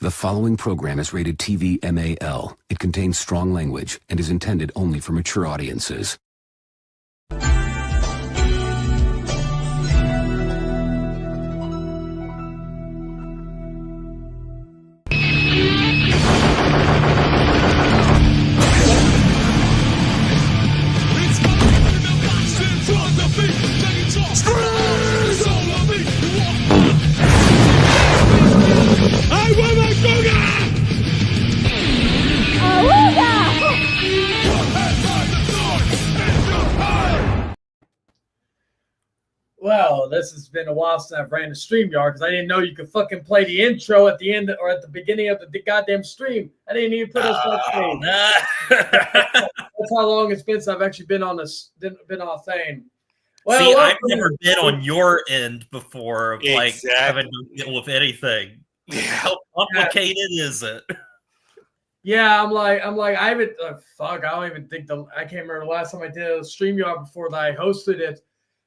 The following program is rated TV MAL. It contains strong language and is intended only for mature audiences. Well, this has been a while since I've ran the StreamYard because I didn't know you could fucking play the intro at the end or at the beginning of the goddamn stream. I didn't even put us on stage. That's how long it's been since I've actually been on this, been on a thing. Well, see, I've never been on your end before, like having to deal with anything. How complicated is it? Yeah, I'm like, I haven't. Fuck, I don't even think I can't remember the last time I did a StreamYard before that I hosted it.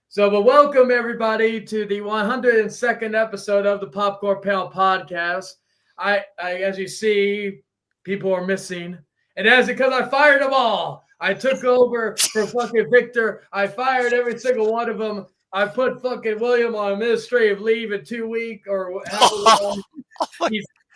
So, but welcome everybody to the 102nd episode of the Popcorn Panel Podcast. I as you see, people are missing, and that's because I fired them all. I took over for fucking Victor. I fired every single one of them. I put fucking William on administrative leave in 2 weeks or however long.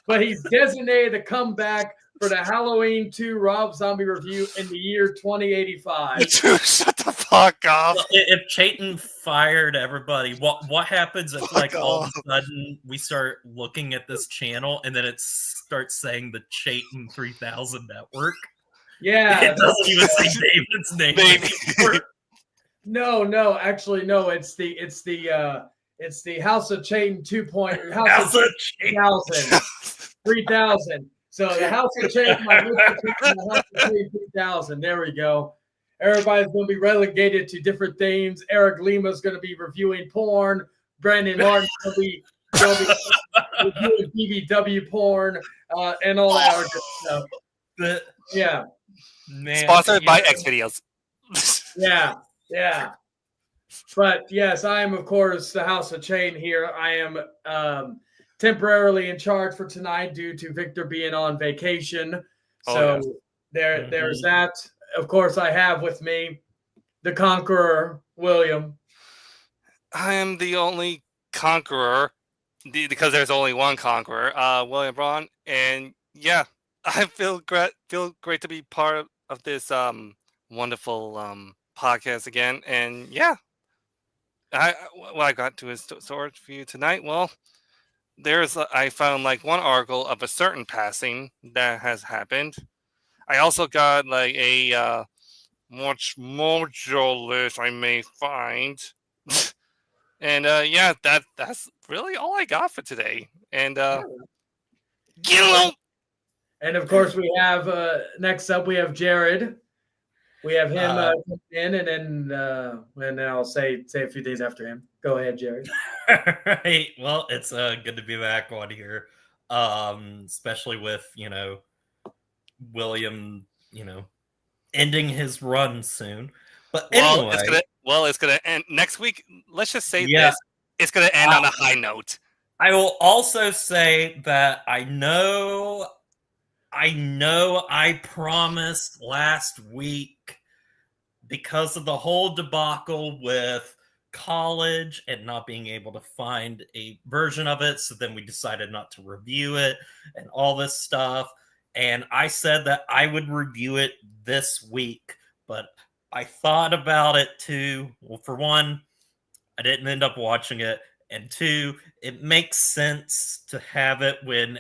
But he's designated to come back for the Halloween 2 Rob Zombie review in the year 2085. Dude, shut the fuck up. Well, if Chayton fired everybody, what happens if all of a sudden we start looking at this channel and then it starts saying the Chayton 3000 network? Yeah. It doesn't even say David's name. No, actually, no. It's the House of Chayton 2. House of Chayton 3000. So the House of Chayton, the House of Chayton 3000. There we go. Everybody's going to be relegated to different things. Eric Lima's going to be reviewing porn. Brandon Martin's going to be reviewing BBW porn and all that other good stuff. Yeah. Man, sponsored by Xvideos. Yeah. But yes, I am, of course, the House of Chayton here. I am temporarily in charge for tonight due to Victor being on vacation. There's that. Of course, I have with me the Conqueror, William. I am the only Conqueror because there's only one Conqueror, William Braun. And yeah, I feel great to be part of this wonderful podcast again. And yeah, what I got to his sword for you tonight. Well, I found one article of a certain passing that has happened. I also got a much mojo list I may find. And yeah, that's really all I got for today. And and of course we have next up we have Jared. We have him come in, and then I'll say a few days after him. Go ahead, Jared. Right. Well, it's good to be back on here, especially with William, ending his run soon. But anyway, it's gonna end next week. Let's just say this: it's gonna end on a high note. I will also say that I know I promised last week, because of the whole debacle with college and not being able to find a version of it, so then we decided not to review it and all this stuff. And I said that I would review it this week, but I thought about it too. Well, for one, I didn't end up watching it, and two, it makes sense to have it when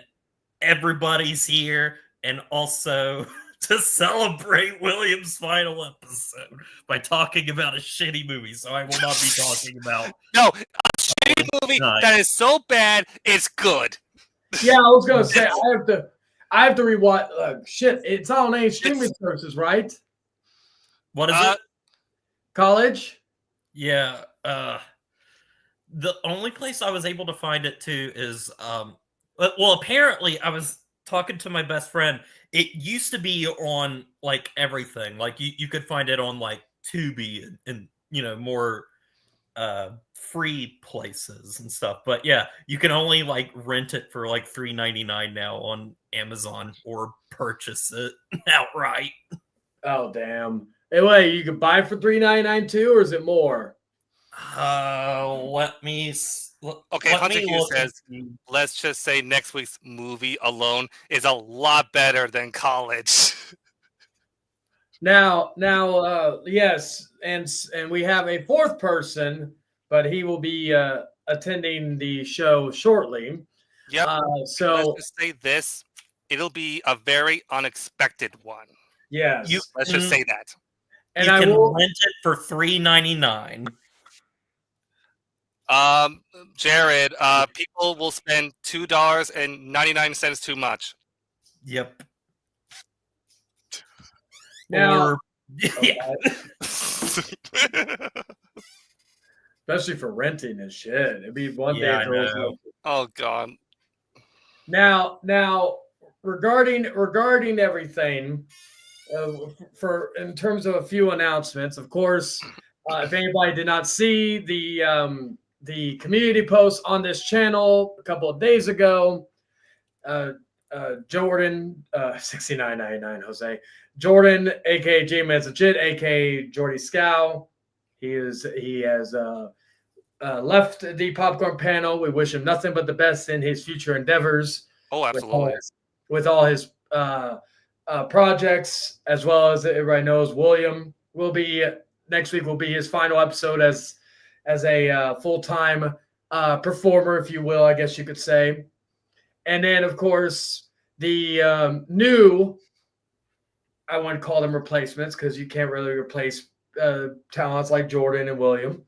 everybody's here, and also to celebrate William's final episode by talking about a shitty movie. So I will not be talking about a shitty movie that is so bad it's good. Yeah, I was gonna say I have to rewatch. Shit, it's on any streaming services, right? What is it? College? Yeah. The only place I was able to find it too is well, apparently I was talking to my best friend. It used to be on everything. You could find it on Tubi and more free places and stuff. But yeah, you can only like rent it for like $3.99 now on Amazon or purchase it outright. Oh damn! Hey, wait, you can buy it for $3.99 too, or is it more? Let me. Okay, Hunter Hughes says, let's just say next week's movie alone is a lot better than College. Now, yes, and we have a fourth person, but he will be attending the show shortly. Yep. So let's just say this: it'll be a very unexpected one. Yes, let's just say that. And you can rent it for $3.99. Jared, people will spend $2.99 too much. Yep. Now, yeah. Especially for renting this shit. It'd be one day. I know. Oh god. Now, regarding everything, for in terms of a few announcements, of course, if anybody did not see the community post on this channel a couple of days ago, Jordan, 69.99 Jose, Jordan, aka J-Man's Legit, aka Jordy Scow, he has left the popcorn panel. We wish him nothing but the best in his future endeavors. Oh, absolutely. With all his projects, as well as everybody knows, William will be next week. Will be his final episode as a full-time performer, if you will, I guess you could say. And then, of course, the new, I wouldn't call them replacements because you can't really replace talents like Jordan and William.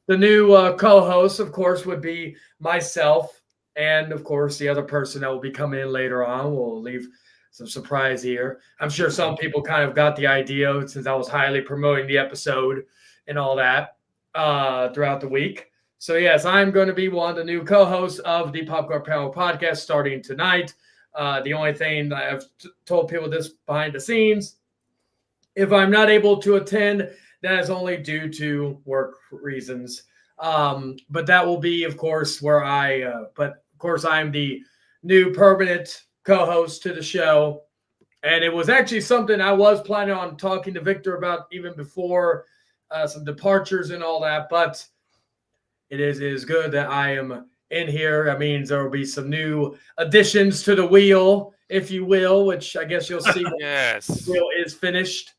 The new co-host, of course, would be myself, and of course, the other person that will be coming in later on. We'll leave some surprise here. I'm sure some people kind of got the idea since I was highly promoting the episode and all that throughout the week. So yes, I'm going to be one of the new co-hosts of the Popcorn Panel podcast starting tonight. The only thing that I've told people this behind the scenes, if I'm not able to attend, that is only due to work reasons. But that will be, of course, where but of course, I'm the new permanent co-host to the show. And it was actually something I was planning on talking to Victor about even before some departures and all that. But it is good that I am in here. That means there will be some new additions to the wheel, if you will, which I guess you'll see yes. The wheel is finished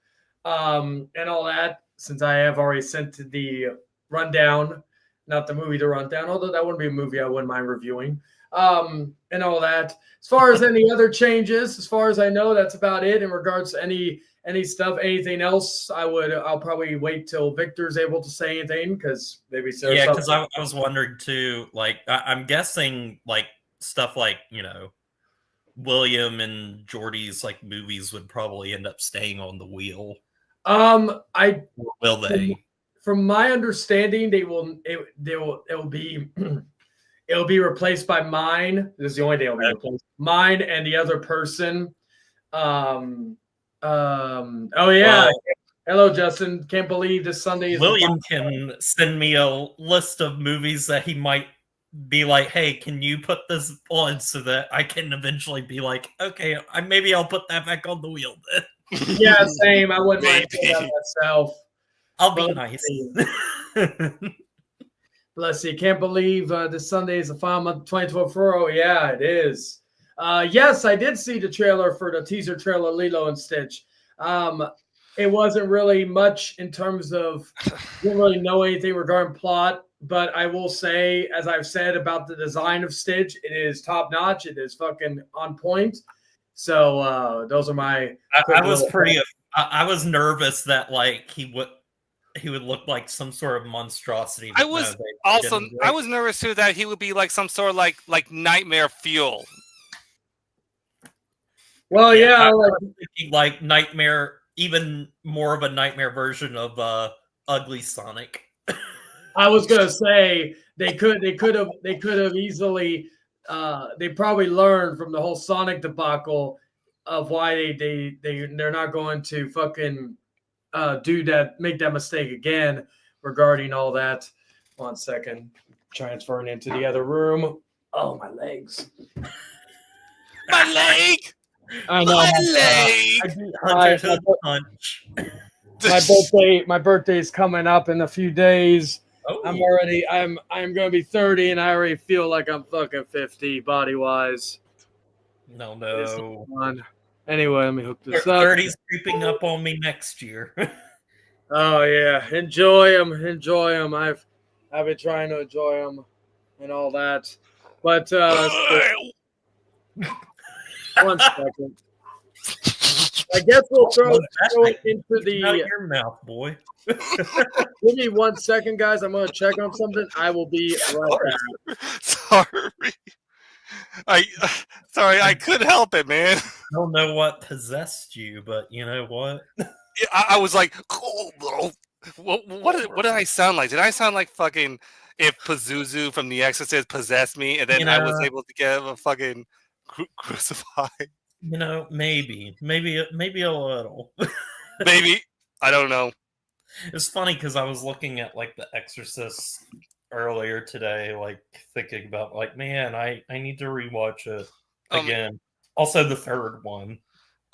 and all that, since I have already sent the rundown, not the movie, the rundown, although that wouldn't be a movie I wouldn't mind reviewing and all that. As far as any other changes, as far as I know, that's about it in regards to any stuff. Anything else, I'll probably wait till Victor's able to say anything, because maybe because I was wondering too, like I'm guessing like stuff like, you know, William and Jordy's like movies would probably end up staying on the wheel. Will they? From my understanding, it will be it'll be replaced by mine. This is the only day it'll be replaced. Mine and the other person. Oh yeah. Hello, Justin. Can't believe this Sunday is William can send me a list of movies that he might be like, hey, can you put this on, so that I can eventually be like, okay, maybe I'll put that back on the wheel then. Yeah, same. I wouldn't mind doing that myself. I'll be nice. Let's see. Can't believe this Sunday is the final month of 2024. Oh, yeah, it is. Yes, I did see the trailer for the teaser trailer, Lilo and Stitch. It wasn't really much in terms of, didn't really know anything regarding plot, but I will say, as I've said about the design of Stitch, it is top notch. It is fucking on point. So those are my. I was nervous that like he would look like some sort of monstrosity. I was nervous too that he would be like some sort of like nightmare fuel. Well, yeah, I was thinking like nightmare, even more of a nightmare version of Ugly Sonic. I was gonna say they could have easily. They probably learned from the whole Sonic debacle of why they're not going to fucking make that mistake again regarding all that. 1 second. Transferring into the other room. Oh, my legs. My leg! I know. My My, leg! Hunter to the punch. my birthday's coming up in a few days. Oh, I'm gonna be 30 and I already feel like I'm fucking 50 body wise. no. Anyway, let me hook this up. 30's creeping up on me next year. Oh yeah, enjoy them. I've been trying to enjoy them and all that. But 1 second. I guess we'll throw it into the. Out your mouth, boy. Give me 1 second, guys. I'm gonna check on something. I will be right back. Sorry. I couldn't help it, man. I don't know what possessed you, but you know what? I was like, oh, what did I sound like? Did I sound like fucking if Pazuzu from The Exorcist possessed me and then I was able to get a fucking crucified? Maybe a little. Maybe. I don't know. It's funny because I was looking at like The Exorcist earlier today, like thinking about like, man, I need to rewatch it again. Also, the third one.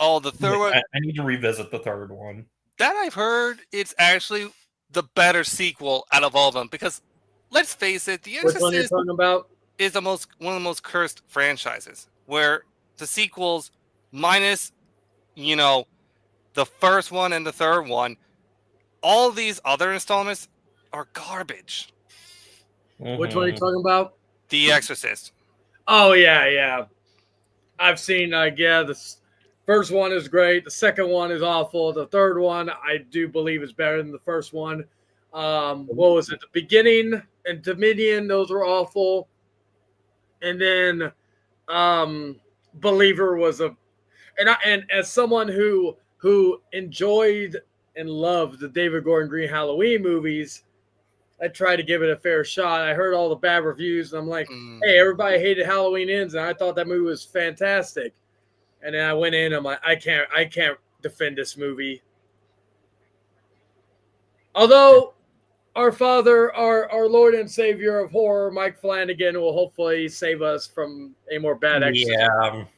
Oh, the third one. I need to revisit the third one. That I've heard it's actually the better sequel out of all of them because let's face it, The Exorcist Which one are you talking about? Is one of the most cursed franchises where the sequels minus the first one and the third one, all these other installments are garbage. Mm-hmm. Which one are you talking about? The Exorcist. Oh yeah. I've seen the first one is great. The second one is awful. The third one I do believe is better than the first one. What was it? The Beginning and Dominion, those were awful. And then Believer was and as someone who enjoyed and loved the David Gordon Green Halloween movies, I tried to give it a fair shot. I heard all the bad reviews, and I'm like, hey, everybody hated Halloween Ends, and I thought that movie was fantastic. And then I went in, I'm like, I can't defend this movie. Although our Father, our Lord and Savior of horror, Mike Flanagan, will hopefully save us from a more bad exorcism.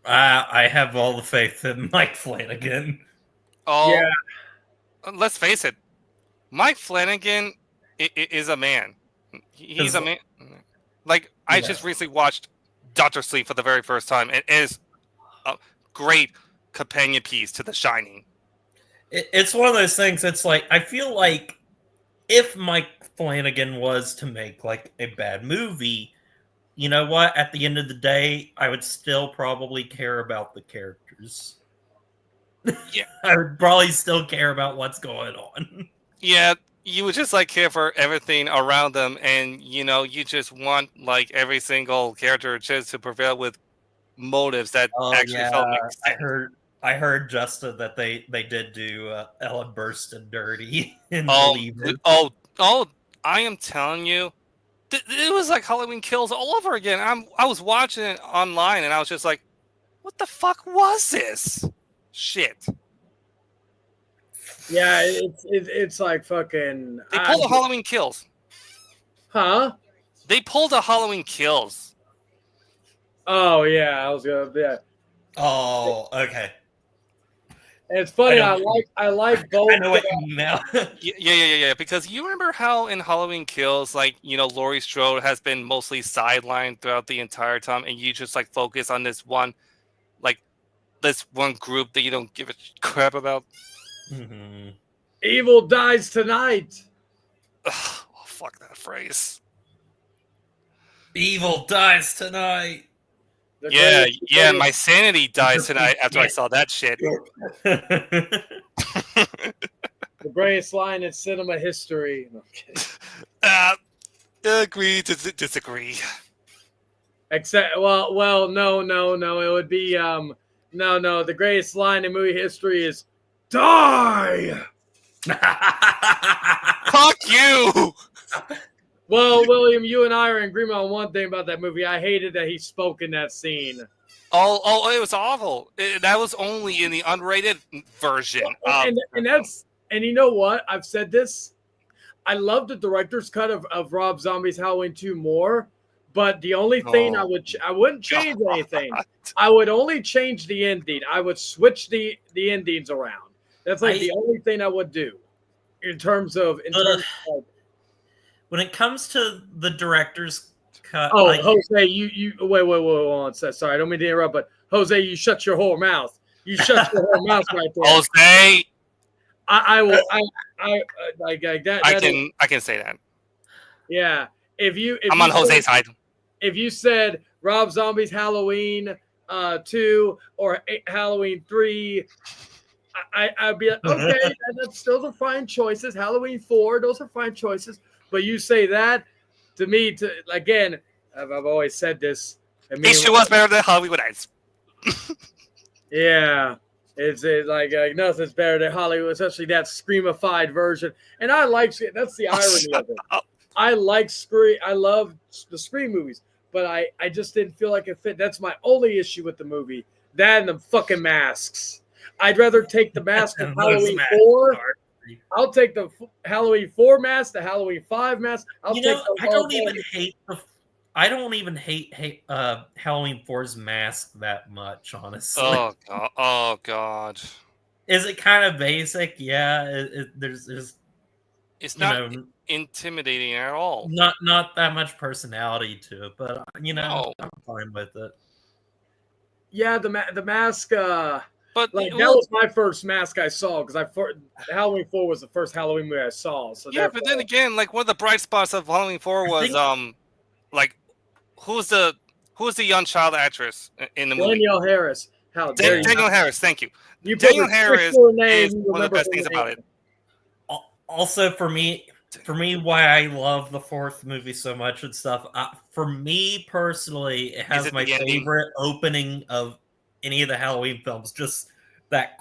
Yeah, I have all the faith in Mike Flanagan. Oh, yeah. Let's face it, Mike Flanagan is a man. He's a man. Like, I just recently watched Dr. Sleep for the very first time. It is a great companion piece to The Shining. It's one of those things that's like, I feel like if Mike Flanagan was to make like a bad movie, you know what? At the end of the day, I would still probably care about the characters. Yeah. I would probably still care about what's going on. Yeah, you would just like care for everything around them, and you just want like every single character just to prevail with motives that actually felt like sense. I heard Justin that they did do Ellen Burstyn dirty in Believer. I am telling you, it was like Halloween Kills all over again. I was watching it online, and I was just like, "What the fuck was this shit?" Yeah, it's like fucking. They pulled a Halloween Kills. Huh? They pulled a Halloween Kills. Oh yeah, I was gonna. Yeah. Oh, okay. And it's funny. I like both. I know what you mean now. Yeah. Because you remember how in Halloween Kills, like Laurie Strode has been mostly sidelined throughout the entire time, and you just like focus on this one group that you don't give a crap about. Mm-hmm. Evil dies tonight. Oh, fuck that phrase. Evil dies tonight. Yeah. My sanity dies tonight after I saw that shit. The greatest line in cinema history. Agree to disagree. Except, well, no. It would be no. The greatest line in movie history is die. Fuck you. Well, William, you and I are in agreement on one thing about that movie. I hated that he spoke in that scene. Oh, it was awful. That was only in the unrated version. And you know what? I've said this. I love the director's cut of Rob Zombie's Halloween 2 more, but the only thing I wouldn't change anything. I would only change the ending. I would switch the endings around. That's like the only thing I would do in terms of when it comes to the director's cut. Oh, Jose, you wait, hold on. Sorry, I don't mean to interrupt, but Jose, you shut your whole mouth. You shut your whole mouth right there. Jose, I will. I like that. I can say that. Yeah. If I'm on Jose's side. If you said Rob Zombie's Halloween 2 or Halloween 3, I'd be like, okay, that's still the fine choices. Halloween 4, those are fine choices. But you say that to me, again, I've always said this. It was better than Hollywood Ends. Yeah. It's like nothing's better than Hollywood, especially that screamified version. And I like that's the irony of it. I love the Scream movies, but I just didn't feel like it fit. That's my only issue with the movie. That and the fucking masks. I'd rather take the mask of Halloween 4. I'll take the Halloween 4 mask, the Halloween 5 mask. I don't even hate Halloween 4's mask that much, honestly. Oh god. Is it kind of basic? Yeah, there's it's not intimidating at all. Not that much personality to it, but I'm fine with it. Yeah, the mask. But that was my first mask I saw because Halloween 4 was the first Halloween movie I saw. So yeah, but then again, like one of the bright spots of Halloween 4 was like who's the young child actress in the movie? Danielle Harris. Danielle Harris, thank you. Danielle Harris is one of the best things about it. Also, for me, why I love the fourth movie so much and stuff. For me personally, it has my favorite opening of any of the Halloween films. Just that,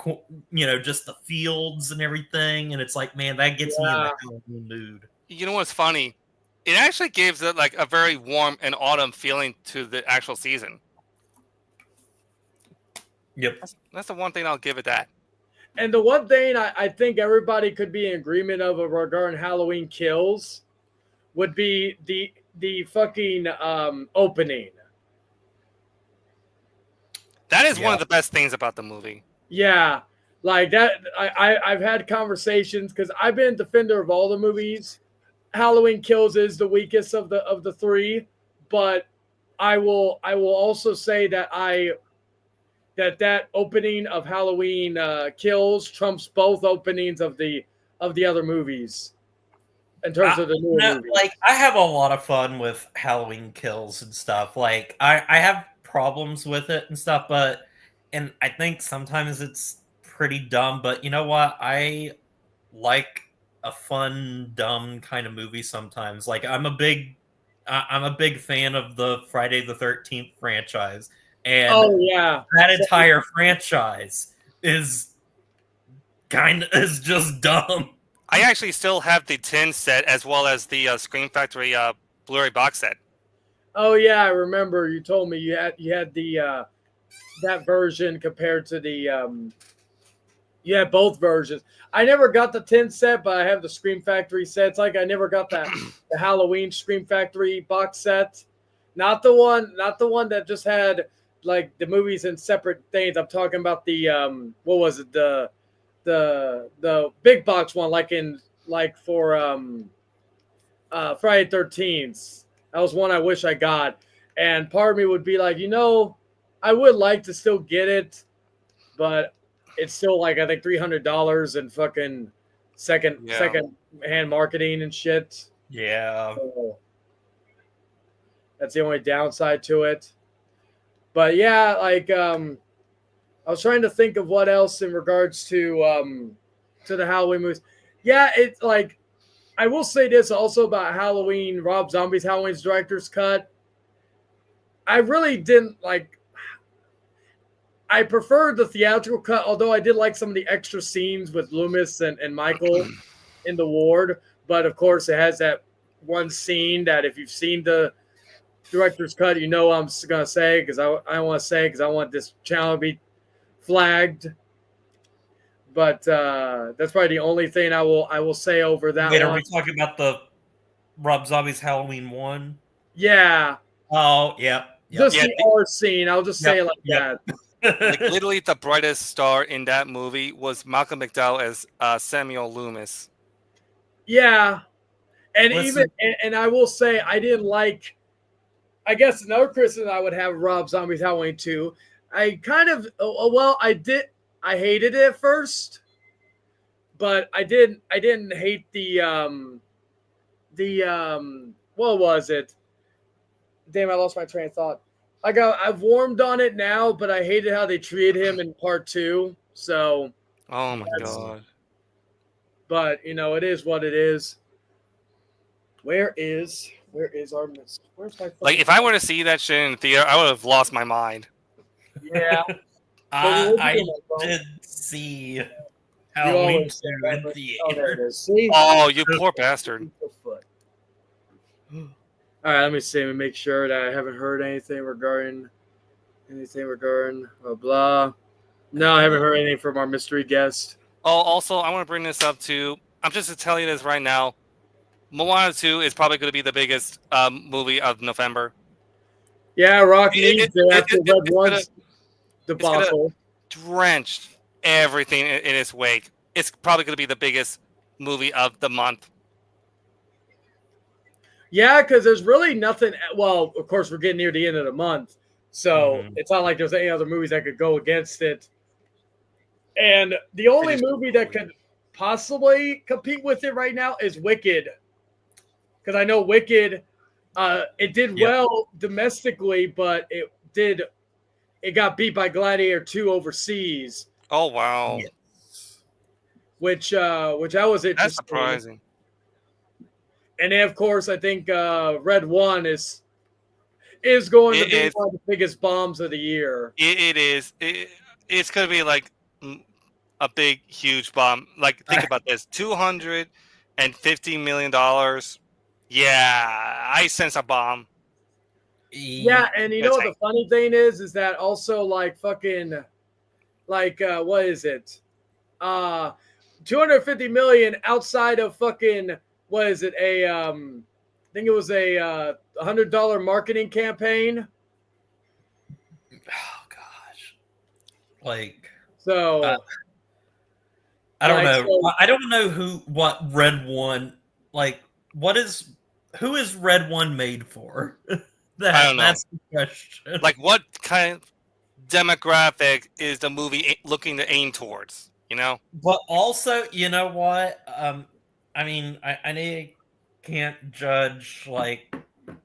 just the fields and everything, and it's like, man, that gets me in the Halloween mood. You know what's funny? It actually gives it like a very warm and autumn feeling to the actual season. Yep, that's the one thing I'll give it that. And the one thing I think everybody could be in agreement of regarding Halloween Kills would be the fucking opening. That is one of the best things about the movie. Yeah, like that. I've had conversations because I've been a defender of all the movies. Halloween Kills is the weakest of the three, but I will also say that that opening of Halloween Kills trumps both openings of the other movies in terms of the new movie. Like, I have a lot of fun with Halloween Kills and stuff. Like, I have problems with it and stuff, and I think sometimes it's pretty dumb, but you know what? I like a fun, dumb kind of movie sometimes. Like, I'm a big fan of the Friday the 13th franchise. And that entire franchise is just dumb. I actually still have the tin set as well as the Scream Factory Blu-ray box set. Oh yeah, I remember you told me you had the that version compared to the you had both versions. I never got the tin set, but I have the Scream Factory set. It's like I never got the Halloween Scream Factory box set. Not the one that just had like the movies in separate things. I'm talking about the what was it, the big box one, for Friday 13th. That was one I wish I got. And part of me would be like, I would like to still get it, but it's still like I think $300 and fucking second hand marketing and shit. Yeah. So that's the only downside to it. But yeah, like I was trying to think of what else in regards to the Halloween movies. Yeah, it's like I will say this also about Halloween, Rob Zombie's Halloween's director's cut. I really didn't like. I preferred the theatrical cut, although I did like some of the extra scenes with Loomis and Michael in the ward. But of course, it has that one scene that if you've seen the director's cut, I'm going to say because I want to say because I want this channel to be flagged. But that's probably the only thing I will say over that Wait, one. are we talking about the Rob Zombie's Halloween 1? Yeah. Oh, yeah. Just the art scene. I'll just say it like that. Like literally, the brightest star in that movie was Malcolm McDowell as Samuel Loomis. Yeah, and Listen. and I will say I didn't like. I guess another criticism I would have Rob Zombie's Halloween 2. I kind of I did. I hated it at first, but I didn't hate the what was it? Damn, I lost my train of thought. I've warmed on it now, but I hated how they treated him in part 2. So, oh my god! But it is what it is. Where is our miss? Where's my Like if I were to see that shit in the theater, I would have lost my mind. Yeah, I did see Halloween 2 in theater. See? Oh, you poor bastard! All right, let me see. Let me make sure that I haven't heard anything regarding blah blah. No, I haven't heard anything from our mystery guest. Oh, also, I want to bring this up too. I'm just to tell you this right now. Moana 2 is probably going to be the biggest movie of November. Yeah, Rock needs it after Red One's debacle. Drenched everything in its wake. It's probably going to be the biggest movie of the month. Yeah, because there's really nothing. Well, of course, we're getting near the end of the month, so it's not like there's any other movies that could go against it. And the only movie that could possibly compete with it right now is Wicked, because I know Wicked, it did well domestically, but it got beat by Gladiator 2 overseas. Oh wow! Which I was interested. That's surprising. And then, of course, I think Red One is going to be one of the biggest bombs of the year. It is. It's going to be like a big, huge bomb. Like, think about this: $250 million. Yeah, I sense a bomb. Yeah, and you know what the funny thing is that also like fucking, like what is it? 250 million outside of fucking. What is it? I think it was a $100 marketing campaign. Oh gosh, like so. I don't know. So, I don't know what Red One like. Who is Red One made for? I don't know. That's the question. Like, what kind of demographic is the movie looking to aim towards? You know. But also, you know what? I mean, I can't judge like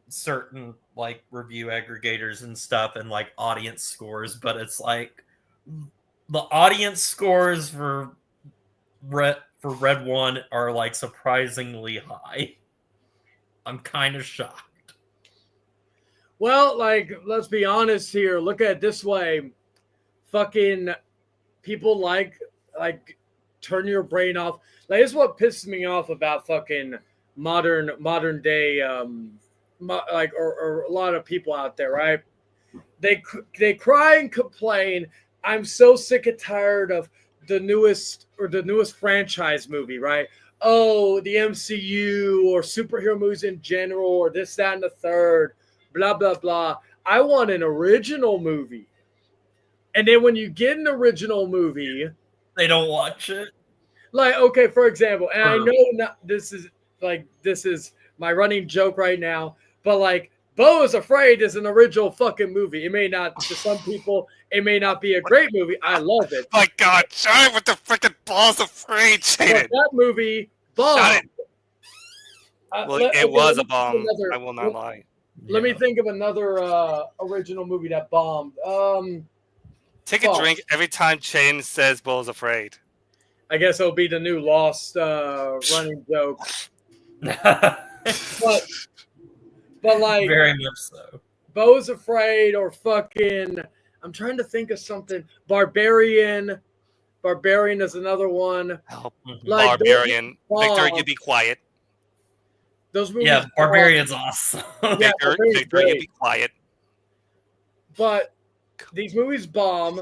certain like review aggregators and stuff and like audience scores, but it's like the audience scores for Red One are like surprisingly high. I'm kind of shocked. Well, like, let's be honest here. Look at it this way. Fucking people like turn your brain off. Like, this is what pisses me off about fucking modern day, like, or a lot of people out there, right? They cry and complain. I'm so sick and tired of the newest franchise movie, right? Oh, the MCU or superhero movies in general, or this, that, and the third, blah, blah, blah. I want an original movie. And then when you get an original movie, they don't watch it. Like, okay, for example, and I know this is my running joke right now, but like, Beau is Afraid is an original fucking movie. It may not, to some people, it may not be a great movie. I love it. My God, shut it with the freaking Balls Afraid, Shaden. That movie bombed. Well, it was a bomb. I will not lie. Let me think of another original movie that bombed. Take a drink every time Shaden says Balls Afraid. I guess it'll be the new Lost running joke. But like, very much so. Beau's Afraid or fucking, I'm trying to think of something. Barbarian is another one. Oh, like, Barbarian. Victor, you be quiet. Those movies. Yeah, Barbarian's awesome. Yeah, Victor, you be quiet. But these movies bomb.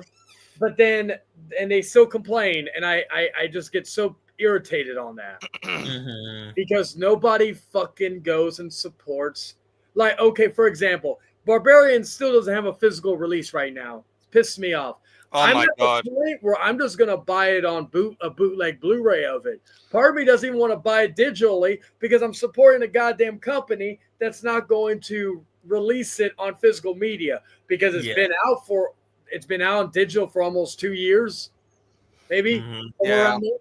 but then and they still complain, and I just get so irritated on that Mhm. because nobody fucking goes and supports. Like, okay, for example, Barbarian still doesn't have a physical release right now. It pisses me off. Oh I'm my at god. the point where I'm just gonna buy it on a bootleg Blu-ray of it. Part of me doesn't even want to buy it digitally because I'm supporting a goddamn company that's not going to release it on physical media because Yeah. it's been out on digital for almost 2 years, maybe Mhm. somewhere Yeah. around there,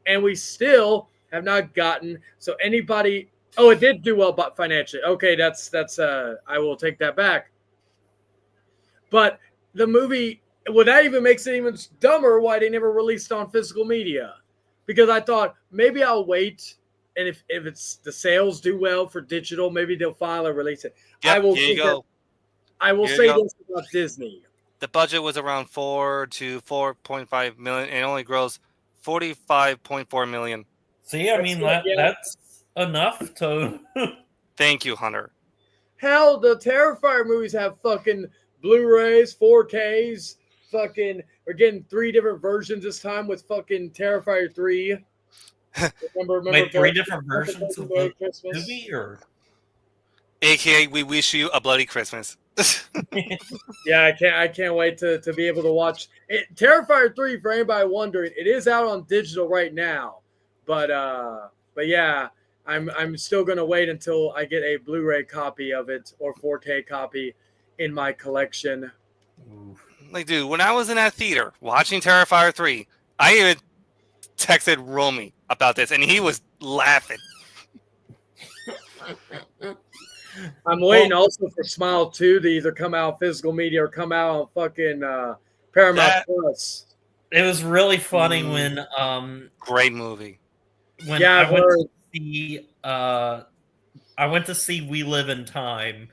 and we still have not gotten. So anybody, oh, it did do well, but financially, okay, that's I will take that back. But the movie, well, that even makes it even dumber why they never released on physical media. Because I thought maybe I'll wait, and if it's the sales do well for digital, maybe they'll finally release it. Yep, here you go. I will Here you say go. this about Disney. The budget was around 4 to 4.5 million, and it only grows 45.4 million. See, I mean Yeah. that's enough to. Thank you, Hunter. Hell, the Terrifier movies have fucking Blu-rays, 4Ks, fucking. We're getting 3 different versions this time with fucking Terrifier 3. Remember? Wait, 3 different versions of the movie, or AKA, we wish you a bloody Christmas. Yeah, I can't wait to be able to watch it. Terrifier 3, for anybody wondering, it is out on digital right now. But yeah, I'm still gonna wait until I get a Blu-ray copy of it or 4K copy in my collection. Like, dude, when I was in that theater watching Terrifier 3, I even texted Romy about this, and he was laughing. I'm waiting also for Smile 2 to either come out physical media or come out on fucking Paramount Plus. It was really funny when great movie. When Yeah, I went to see I went to see We Live in Time,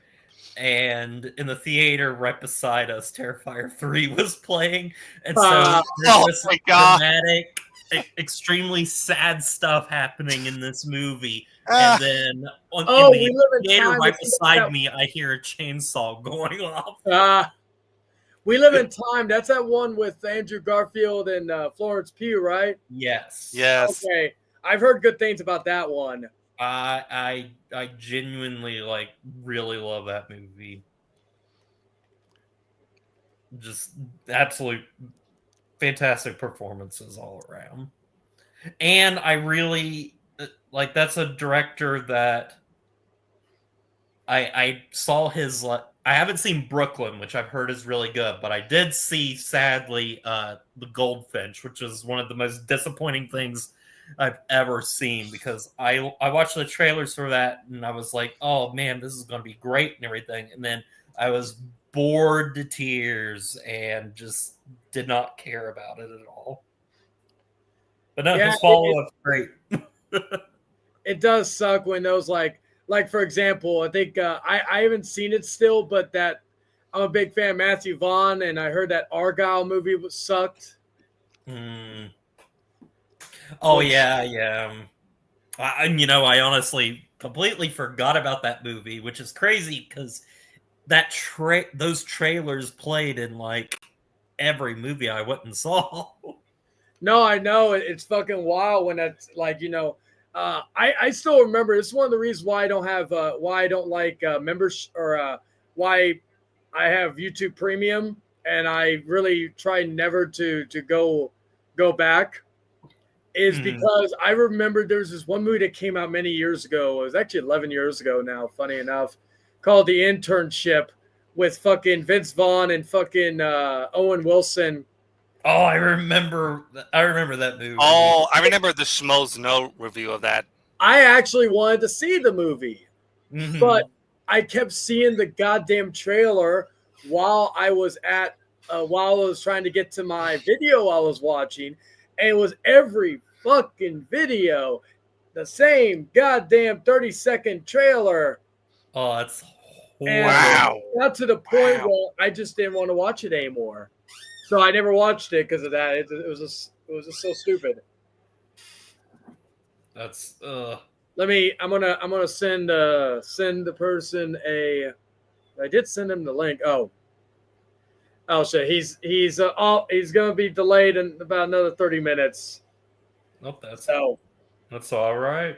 and in the theater right beside us, Terrifier 3 was playing, and so there's this dramatic, extremely sad stuff happening in this movie, and then in the theater right beside me, I hear a chainsaw going off. We Live in Time. That's that one with Andrew Garfield and Florence Pugh, right? Yes. Yes. Okay, I've heard good things about that one. I genuinely really love that movie. Just absolute fantastic performances all around. And I really that's a director that I saw his I haven't seen Brooklyn, which I've heard is really good, but I did see, sadly, The Goldfinch, which is one of the most disappointing things I've ever seen, because I watched the trailers for that and I was like, oh man, this is going to be great and everything. And then I was bored to tears and just did not care about it at all. But no, his follow-up's great. It does suck when those like for example, I think I haven't seen it still, but that I'm a big fan of Matthew Vaughn, and I heard that Argyle movie was sucked. Oh yeah. I honestly completely forgot about that movie, which is crazy because those trailers played in every movie I went and saw. No, I know it's fucking wild when that's I still remember. This is one of the reasons why I don't have why I don't like members or why I have YouTube Premium, and I really try never to go back. Is because I remember there was this one movie that came out many years ago. It was actually 11 years ago now, funny enough, called The Internship with fucking Vince Vaughn and fucking Owen Wilson. Oh, I remember that movie. Oh, I remember the Schmoes Note review of that. I actually wanted to see the movie, but I kept seeing the goddamn trailer while I was trying to get to my video I was watching, and it was every fucking video the same goddamn 30-second trailer. Oh, that's horrible. Wow. Got to the point where I just didn't want to watch it anymore. So I never watched it because of that. It was just so stupid. That's I'm gonna send the person I did send him the link. Oh. Oh shit, he's gonna be delayed in about another 30 minutes. Nope, So that's all right.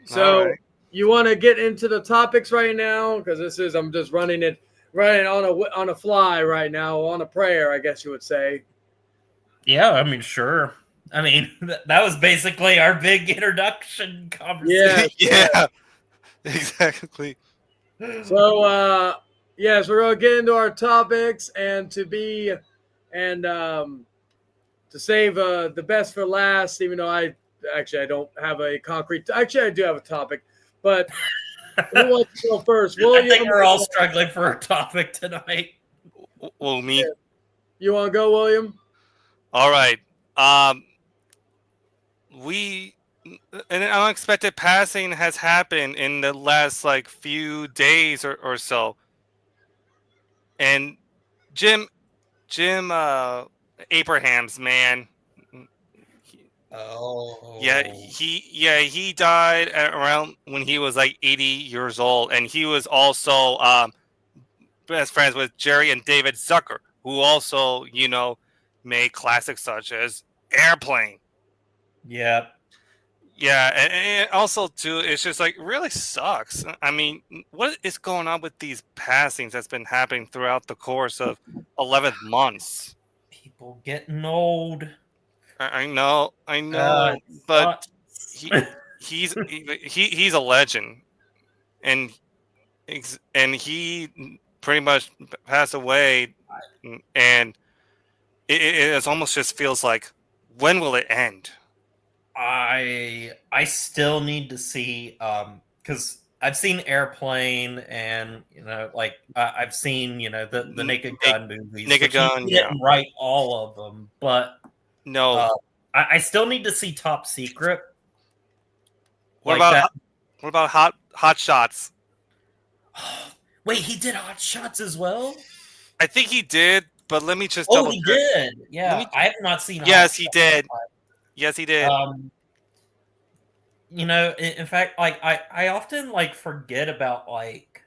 So All right. you want to get into the topics right now? Because I'm just running on a fly right now, on a prayer, I guess you would say. Yeah, I mean, sure. I mean, that was basically our big introduction conversation. Yeah. Yeah, exactly. So yes, we're gonna get into our topics and to save the best for last. Even though I don't have a concrete. Actually, I do have a topic, but who wants to go first? I think William. we're all struggling for a topic tonight. Well, me. You want to go, William? All right. We an unexpected passing has happened in the last like few days or so, and Jim Abrahams, man. Oh. He died at around when he was like 80 years old, and he was also best friends with Jerry and David Zucker, who also made classics such as Airplane. Yeah. Yeah, and also too, it's just like really sucks. I mean, what is going on with these passings that's been happening throughout the course of 11 months? People getting old. I know, but he he's a legend, and he pretty much passed away, and it almost just feels like, when will it end? I still need to see because I've seen Airplane, and like I've seen the Naked Gun movies. Naked which Gun, he yeah. didn't write all of them, but No. I still need to see Top Secret. What Like about what about Hot Shots? Wait, he did Hot Shots as well? I think he did, but let me just Oh, double he check. did. Yeah, I have not seen. Yes, Hot he Shots. did. Yes, he did. In fact, like I often like forget about like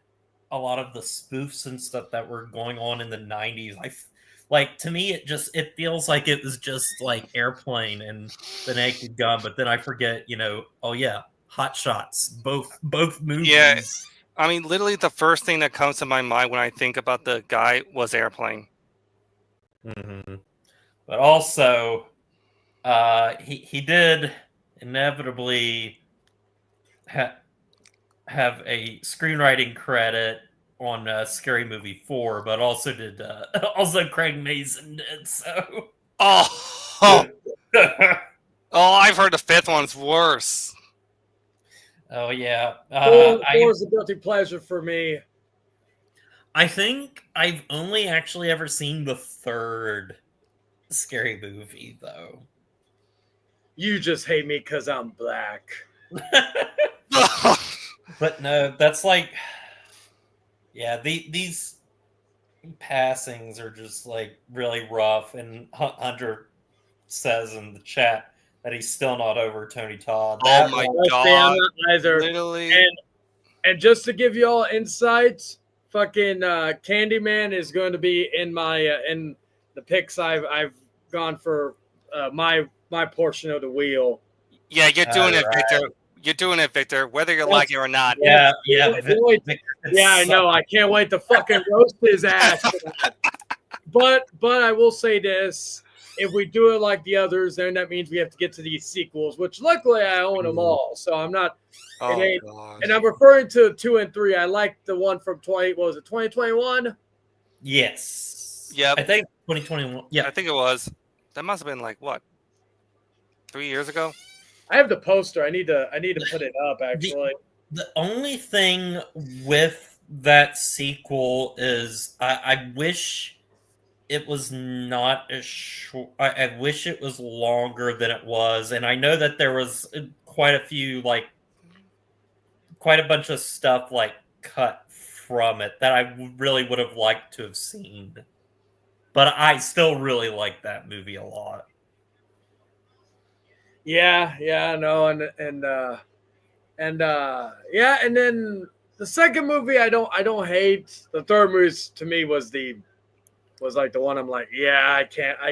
a lot of the spoofs and stuff that were going on in the 90s. Like, to me it feels like it was just like Airplane and the Naked Gun, but then I forget, oh yeah, Hot Shots, both movies. Yeah, I mean, literally the first thing that comes to my mind when I think about the guy was Airplane. Mm-hmm. But also, he did inevitably have a screenwriting credit on Scary Movie 4, but also did also Craig Mazin did so. Oh, I've heard the fifth one's worse. Oh yeah, Four is a guilty pleasure for me. I think I've only actually ever seen the third Scary Movie, though. You just hate me because I'm black. But no, that's like, yeah, these passings are just like really rough. And Hunter says in the chat that he's still not over Tony Todd. Oh my god! I'm not either. Literally. And just to give you all insights, fucking Candyman is going to be in my in the picks I've gone for my portion of the wheel. Yeah, you're doing it, Victor. You're doing it, Victor, whether you like it or not. Yeah. I know. I can't wait to fucking roast his ass. But I will say this: if we do it like the others, then that means we have to get to these sequels, which luckily I own them all, so I'm not. And I'm referring to 2 and 3. I like the one from 2021? Yes. Yep. I think 2021. Yeah. I think it was. That must have been like what? 3 years ago? I have the poster. I need to put it up actually. The only thing with that sequel is I wish it was not as short. I wish it was longer than it was, and I know that there was quite a bunch of stuff like cut from it that I really would have liked to have seen. But I still really like that movie a lot. Yeah, no, and then the second movie I don't hate. The third movie to me was the was like the one I'm like, yeah, I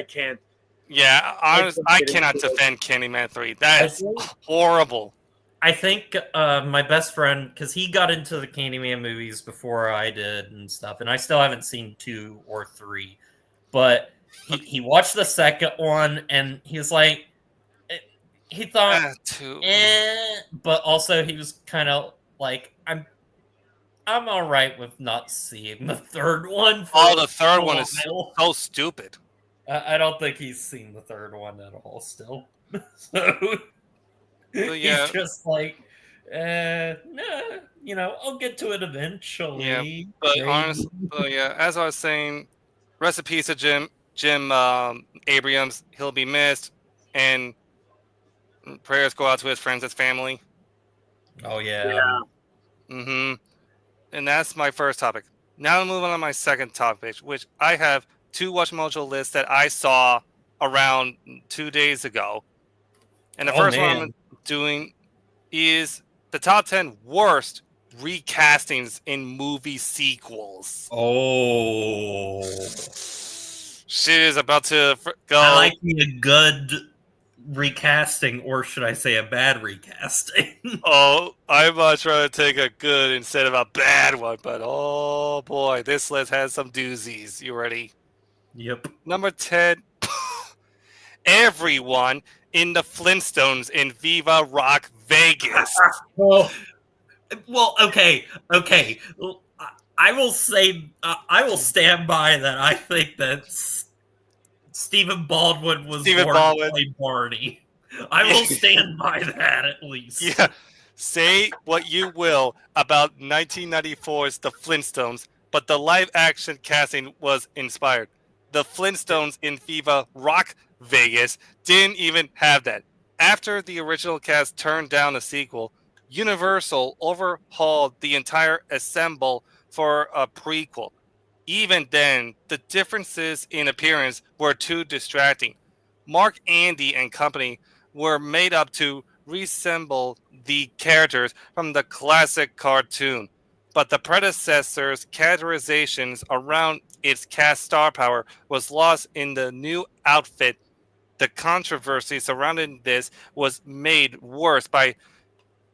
can't. Yeah, honestly, I get cannot into it. defend Candyman 3. That's horrible. I think my best friend, because he got into the Candyman movies before I did and stuff, and I still haven't seen 2 or 3, but he watched the second one and he was like, he thought, Too. but also he was kind of like, I'm all right with not seeing the third one. The third one is so stupid. I don't think he's seen the third one at all still. So yeah. he's just like, nah, I'll get to it eventually. Yeah, but honestly, as I was saying, rest in peace to Jim Abrams. He'll be missed, and prayers go out to his friends, his family. Oh yeah. Mm-hmm. And that's my first topic. Now I'm moving on to my second topic, which I have 2 Watch Mojo lists that I saw around 2 days ago. And the first one I'm doing is the top 10 worst recastings in movie sequels. Oh. Shit is about to go. I like me a good recasting, or should I say a bad recasting? I'm much rather take a good instead of a bad one, but oh boy, this list has some doozies. You ready? Yep. Number 10, everyone in the Flintstones in Viva Rock Vegas. Oh, well, okay. I will say, I will stand by that. I think that Stephen Baldwin was born to play Barney. I will stand by that at least. Yeah. Say what you will about 1994's The Flintstones, but the live-action casting was inspired. The Flintstones in Viva Rock Vegas didn't even have that. After the original cast turned down a sequel, Universal overhauled the entire ensemble for a prequel. Even then, the differences in appearance were too distracting. Mark Andy and company were made up to reassemble the characters from the classic cartoon, but the predecessor's characterizations around its cast star power was lost in the new outfit. The controversy surrounding this was made worse by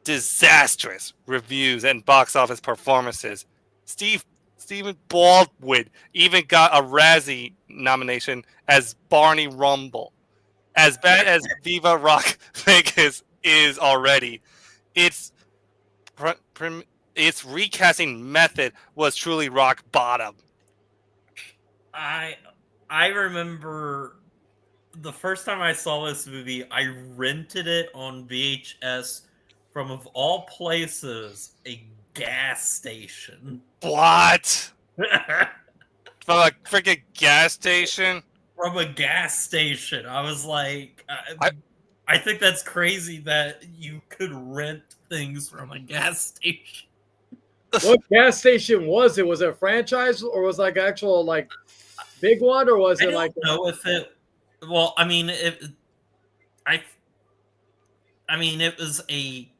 disastrous reviews and box office performances. Stephen Baldwin even got a Razzie nomination as Barney Rumble. As bad as Viva Rock Vegas is already, its recasting method was truly rock bottom. I remember the first time I saw this movie, I rented it on VHS from, of all places, a gas station. What? From a freaking gas station? From a gas station. I was like, I think that's crazy that you could rent things from a gas station. What gas station was it? Was it a franchise or was it like actual like big one, or was it like? I don't know if it. Well, I mean, it was a.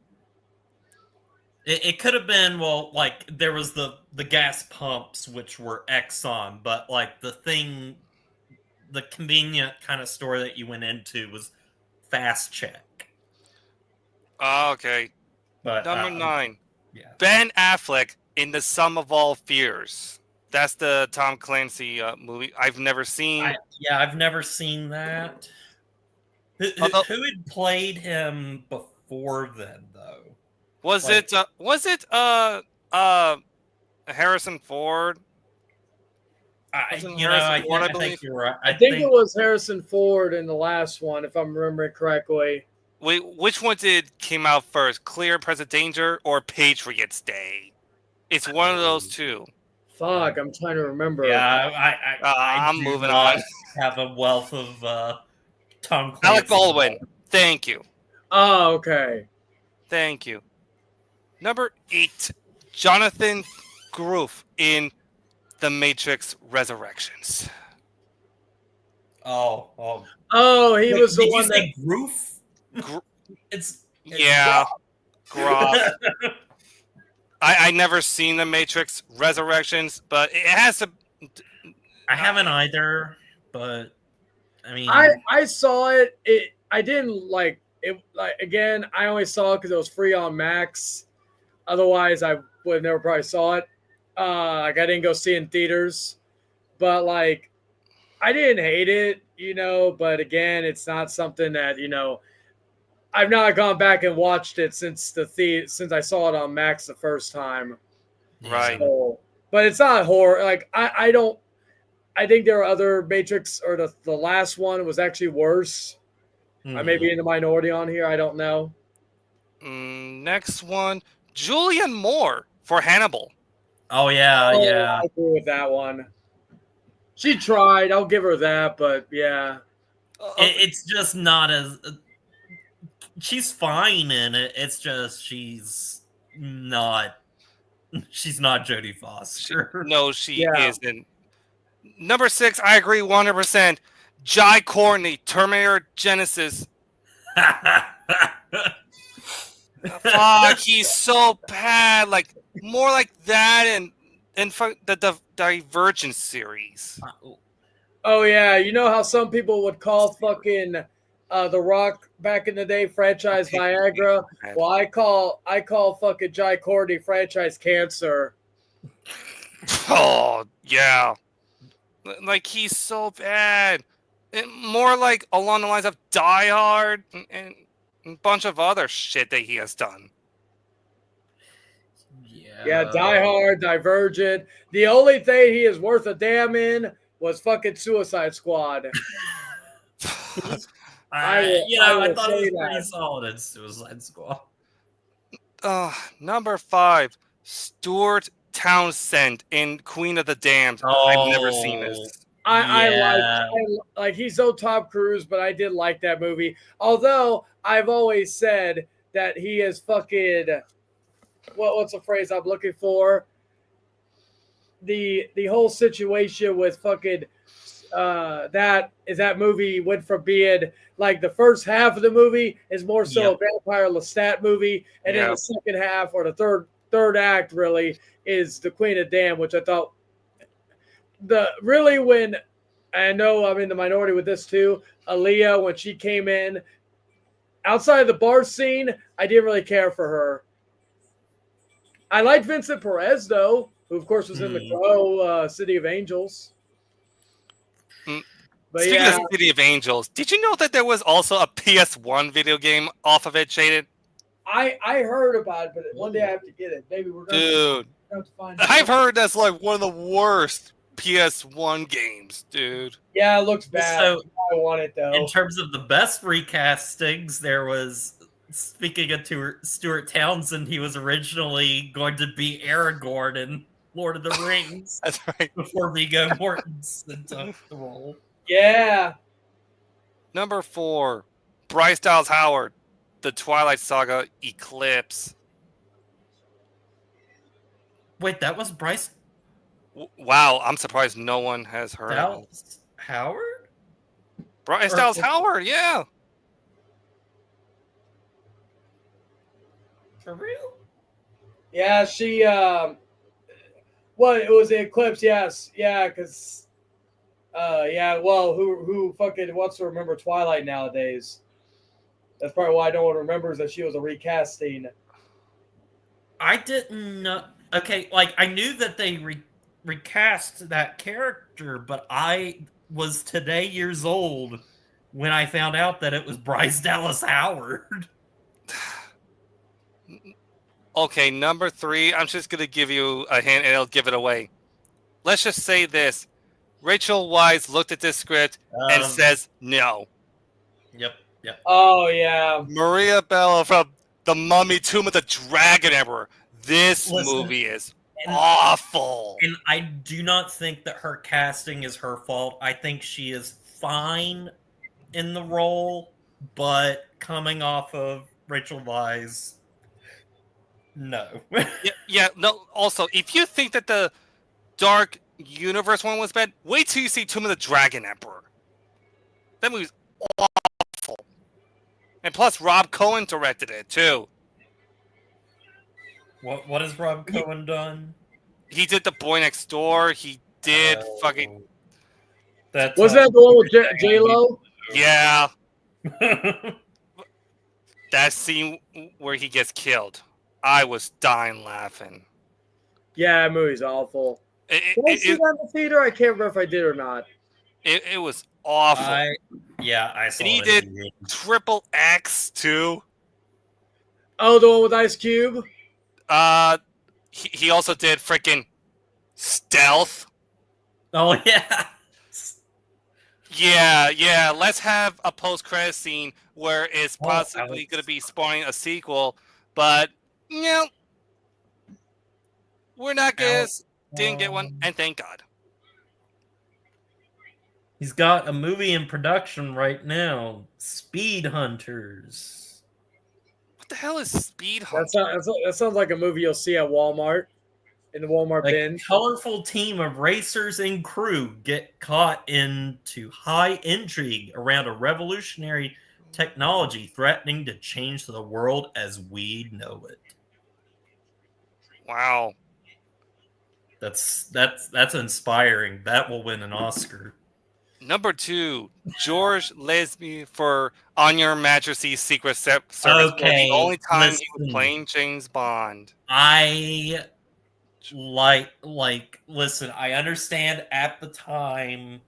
It could have been, well, like there was the gas pumps, which were Exxon, but like the convenient kind of store that you went into was Fast Check. Oh, okay. But Number 9. Yeah. Ben Affleck in The Sum of All Fears. That's the Tom Clancy movie. I've never seen. I've never seen that. Who had played him before then, though? Was it Harrison Ford? I think you're right. I think it was Harrison Ford in the last one, if I'm remembering correctly. Wait, which one came out first? Clear Present Danger or Patriots Day? It's one of those two. Fuck, I'm trying to remember. Yeah, I'm moving on. Have a wealth of Tom Clancy. Alec Baldwin. Thank you. Oh, okay. Thank you. Number 8, Jonathan Groff in The Matrix Resurrections. Oh, he was the one that Groff. It's Groff. I never seen The Matrix Resurrections, but it has I haven't either, but I mean, I saw it. I didn't like it. Like again, I only saw it because it was free on Max. Otherwise, I would have never probably saw it. Like I didn't go see it in theaters, but like I didn't hate it, But again, it's not something that I've not gone back and watched it since since I saw it on Max the first time. Right. So, but it's not horror. Like I don't. I think there are other Matrix, or the last one was actually worse. I may be in the minority on here. I don't know. Next one, Julianne Moore for Hannibal. Oh yeah, Oh, yeah. I agree with that one. She tried. I'll give her that, but yeah. It's just not as. She's fine in it. It's just she's not. She's not Jodie Foster. No, she Yeah. isn't. Number 6, I agree 100%. Jai Courtney, Terminator Genesis. Fuck, he's so bad. Like more like that and the Divergent series. Oh yeah, you know how some people would call fucking The Rock back in the day franchise Viagra? Well, I call fucking Jai Courtney franchise cancer. Oh yeah, like he's so bad. More like along the lines of Die Hard and a bunch of other shit that he has done. Yeah, Die Hard, Divergent. The only thing he is worth a damn in was fucking Suicide Squad. I thought it was pretty that. solid in Suicide Squad. Number 5, Stuart Townsend in Queen of the Damned. I've never seen this. I like he's so Tom Cruise, but I did like that movie. Although I've always said that he is fucking what's the phrase I'm looking for? The whole situation with fucking that movie went from being like the first half of the movie is more so a vampire Lestat movie, and then the second half or the third act really is the Queen of Damn, which I thought when I know I'm in the minority with this too. Aaliyah, when she came in outside of the bar scene, I didn't really care for her. I liked Vincent Perez though, who of course was in the Crow, City of Angels. But Speaking of City of Angels, did you know that there was also a PS1 video game off of it, Shaded? I heard about it, but one day I have to get it. Maybe we're going to find it. I've heard that's like one of the worst PS1 games, dude. Yeah, it looks bad. So, I want it though. In terms of the best recastings, there was, speaking of Stuart Townsend, he was originally going to be Aragorn in Lord of the Rings. That's right. Before Viggo Mortensen took the role. Yeah. Number 4, Bryce Dallas Howard, The Twilight Saga Eclipse. Wait, that was Bryce? Wow, I'm surprised no one has heard of him. Howard? Bryce Dallas Howard, yeah. For real? Yeah, she it was the Eclipse, yes. Yeah, because who fucking wants to remember Twilight nowadays? That's probably why no one remembers that she was a recasting. I didn't know. Okay, like I knew that they recast that character, but I was today years old when I found out that it was Bryce Dallas Howard. Okay, number 3, I'm just going to give you a hint and it'll give it away. Let's just say this. Rachel Weisz looked at this script and says no. Yep. Oh, yeah. Maria Bello from The Mummy, Tomb of the Dragon Emperor. This movie is awful. And I do not think that her casting is her fault. I think she is fine in the role, but coming off of Rachel Weisz, no. No. Also, if you think that the Dark Universe one was bad, wait till you see Tomb of the Dragon Emperor. That movie's awful. And plus, Rob Cohen directed it too. What has Rob Cohen done? He did The Boy Next Door. He did fucking Was that the one with J-Lo? Yeah. That scene where he gets killed. I was dying laughing. Yeah, that movie's awful. Did I see that in the theater? I can't remember if I did or not. It was awful. I saw and he it. did triple X too. Oh, the one with Ice Cube? He also did freaking Stealth. Oh yeah. Yeah. Let's have a post-credit scene where it's possibly going to be spawning a sequel, but we're not gonna. Didn't get one, and thank God. He's got a movie in production right now, Speed Hunters. What the hell is Speed Hunters? That sounds like a movie you'll see at Walmart, in the Walmart bin. A colorful team of racers and crew get caught into high intrigue around a revolutionary technology threatening to change the world as we know it. Wow. That's inspiring. That will win an Oscar. Number 2, George Lazenby for On Your Majesty's Secret Service. Okay, The only time he was playing James Bond. I listen, I understand at the time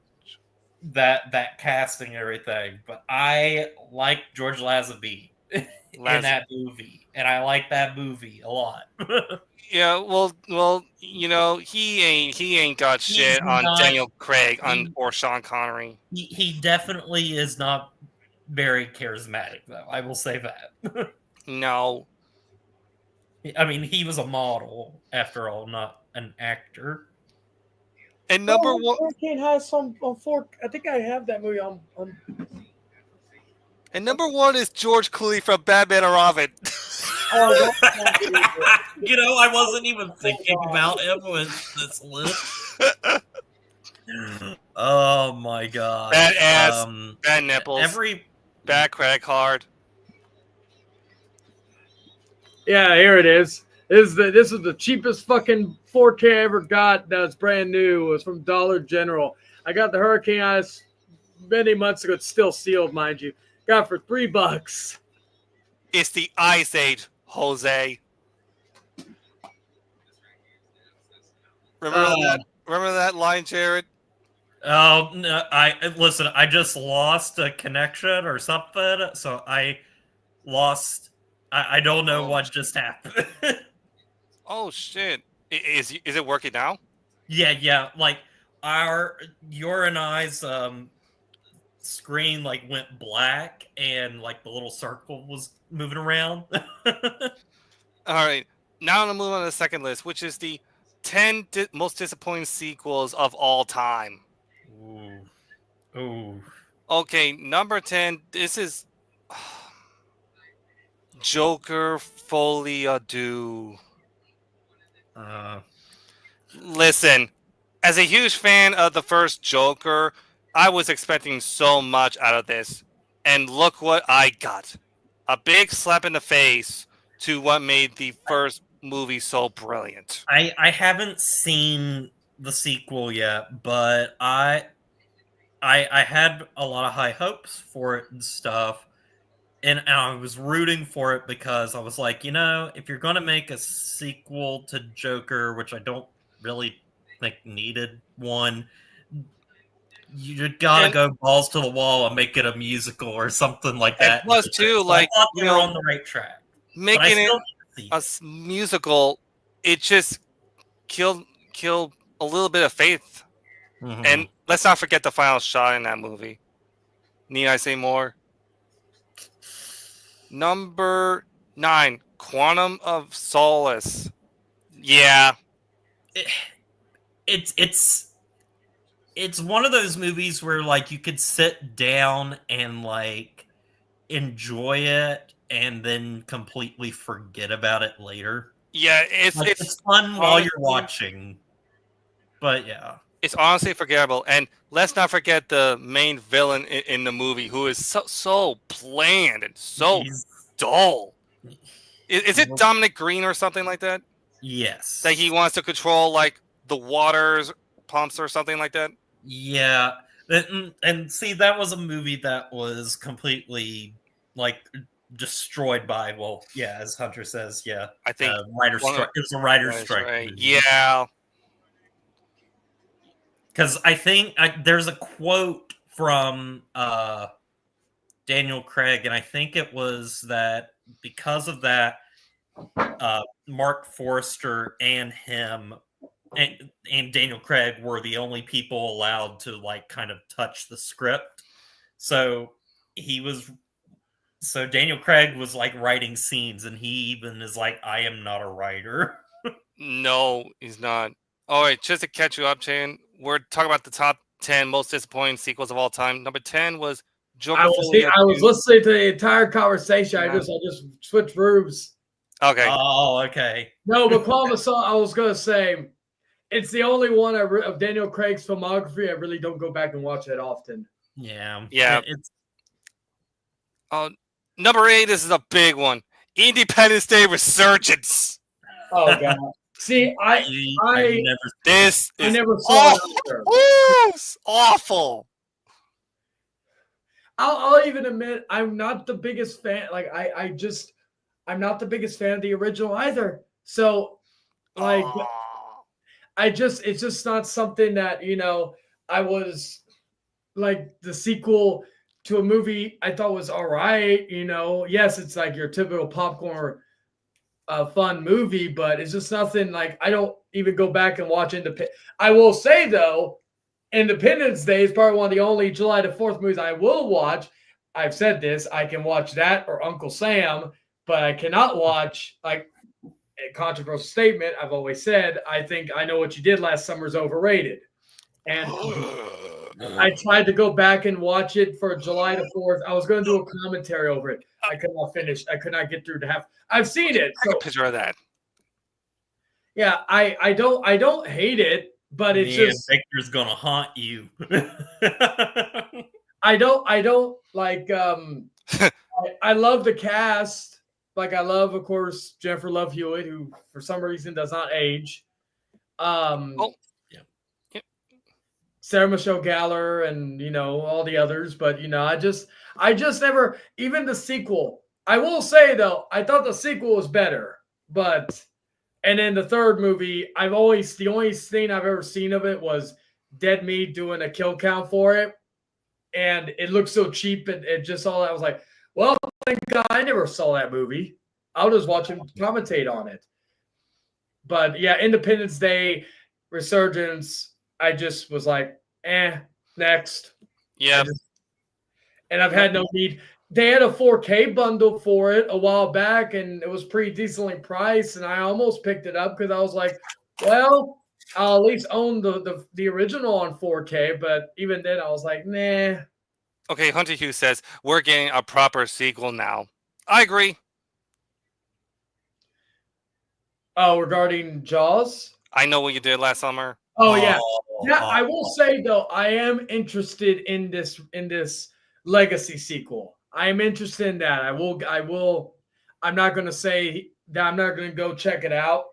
that casting and everything, but I like George Lazenby in that movie, and I like that movie a lot. Yeah, well, he ain't got shit on Daniel Craig or Sean Connery. He definitely is not very charismatic, though. I will say that. No. I mean, he was a model, after all, not an actor. And number 1, Hurricane has some I think I have that movie on. And number 1 is George Clooney from Batman and Robin. I wasn't even thinking about him with this list. Oh my god! Bad ass, bad nipples, bad credit card. Yeah, here it is. This is the cheapest fucking 4K I ever got. That's brand new. It was from Dollar General. I got the Hurricane Ice many months ago. It's still sealed, mind you. Got it for $3. It's the Ice Age, Jose. Remember that line, Jared? Oh no! I just lost a connection or something, so I lost. I don't know what just happened. Oh shit! Is it working now? Yeah. Like your and I's screen went black, and the little circle was moving around. All right, now I'm gonna move on to the second list, which is the 10 most disappointing sequels of all time. Ooh. Okay, number 10. This is Joker Folie à Deux. Listen, as a huge fan of the first Joker, I was expecting so much out of this. And look what I got. A big slap in the face to what made the first movie so brilliant. I haven't seen the sequel yet, but I had a lot of high hopes for it and stuff. And I was rooting for it because I was like, if you're going to make a sequel to Joker, which I don't really think needed one, you gotta go balls to the wall and make it a musical or something like that. And plus, too, so I thought they were on the right track. Making it a musical, it just killed a little bit of faith. Mm-hmm. And let's not forget the final shot in that movie. Need I say more? Number 9, Quantum of Solace. Yeah. It's one of those movies where you could sit down and enjoy it and then completely forget about it later. Yeah, it's fun while you're watching. But yeah. It's honestly forgettable. And let's not forget the main villain in the movie, who is so bland and so dull. Is it Dominic Green or something like that? Yes. That he wants to control the waters pumps or something like that? Yeah. And see, that was a movie that was completely like destroyed by, well, yeah, as Hunter says, yeah, I think writer's strike. It was a writer's Right, strike. right. movie. Yeah. Because I think there's a quote from Daniel Craig, and I think it was that because of that, Mark Forster and him and Daniel Craig were the only people allowed to like kind of touch the script. So Daniel Craig was like writing scenes, and he even is like, I am not a writer. No, he's not. All right, just to catch you up, Chan, we're talking about the top 10 most disappointing sequels of all time. Number 10 was Joker I was 2. listening to the entire conversation. Yeah. I just switched rooms. Okay. Oh, okay. No, but I was gonna say it's the only one of Daniel Craig's filmography I really don't go back and watch that often. Yeah. It's number 8, this is a big one. Independence Day Resurgence. Oh god. See, I never saw it either. It's awful. I'll even admit I'm not the biggest fan. Like I'm not the biggest fan of the original either. So like it's just not something that, I was like the sequel to a movie I thought was all right, Yes, it's like your typical popcorn fun movie, but it's just nothing like I don't even go back and watch Independence. I will say though, Independence Day is probably one of the only July the 4th movies I will watch. I've said this, I can watch that or Uncle Sam, but I cannot watch like a controversial statement. I've always said, I think I Know What You Did Last Summer is overrated. And I tried to go back and watch it for July the 4th. I was going to do a commentary over it. I could not finish. I could not get through to half. I've seen it. Take a picture of that. Yeah, I don't hate it, but it's just Victor's gonna haunt you. I don't like I love the cast. Like I love, of course, Jennifer Love Hewitt, who for some reason does not age. Sarah Michelle Gellar and all the others, but I just never, even the sequel. I will say though, I thought the sequel was better, and then the third movie, the only thing I've ever seen of it was Dead Meat doing a kill count for it, and it looked so cheap and just all that. I was like, well, thank God I never saw that movie. I'll just watch him commentate on it. But yeah, Independence Day Resurgence, I just was like, next. Yeah. And I've had no need. They had a 4K bundle for it a while back, and it was pretty decently priced, and I almost picked it up because I was like, well, I'll at least own the original on 4K, but even then I was like, nah. Okay, Hunter Hughes says, we're getting a proper sequel now. I agree. Oh, regarding Jaws? I Know What You Did Last Summer. Oh, yeah. Yeah, I will say, though, I am interested in this legacy sequel. I am interested in that. I'm not going to say that I'm not going to go check it out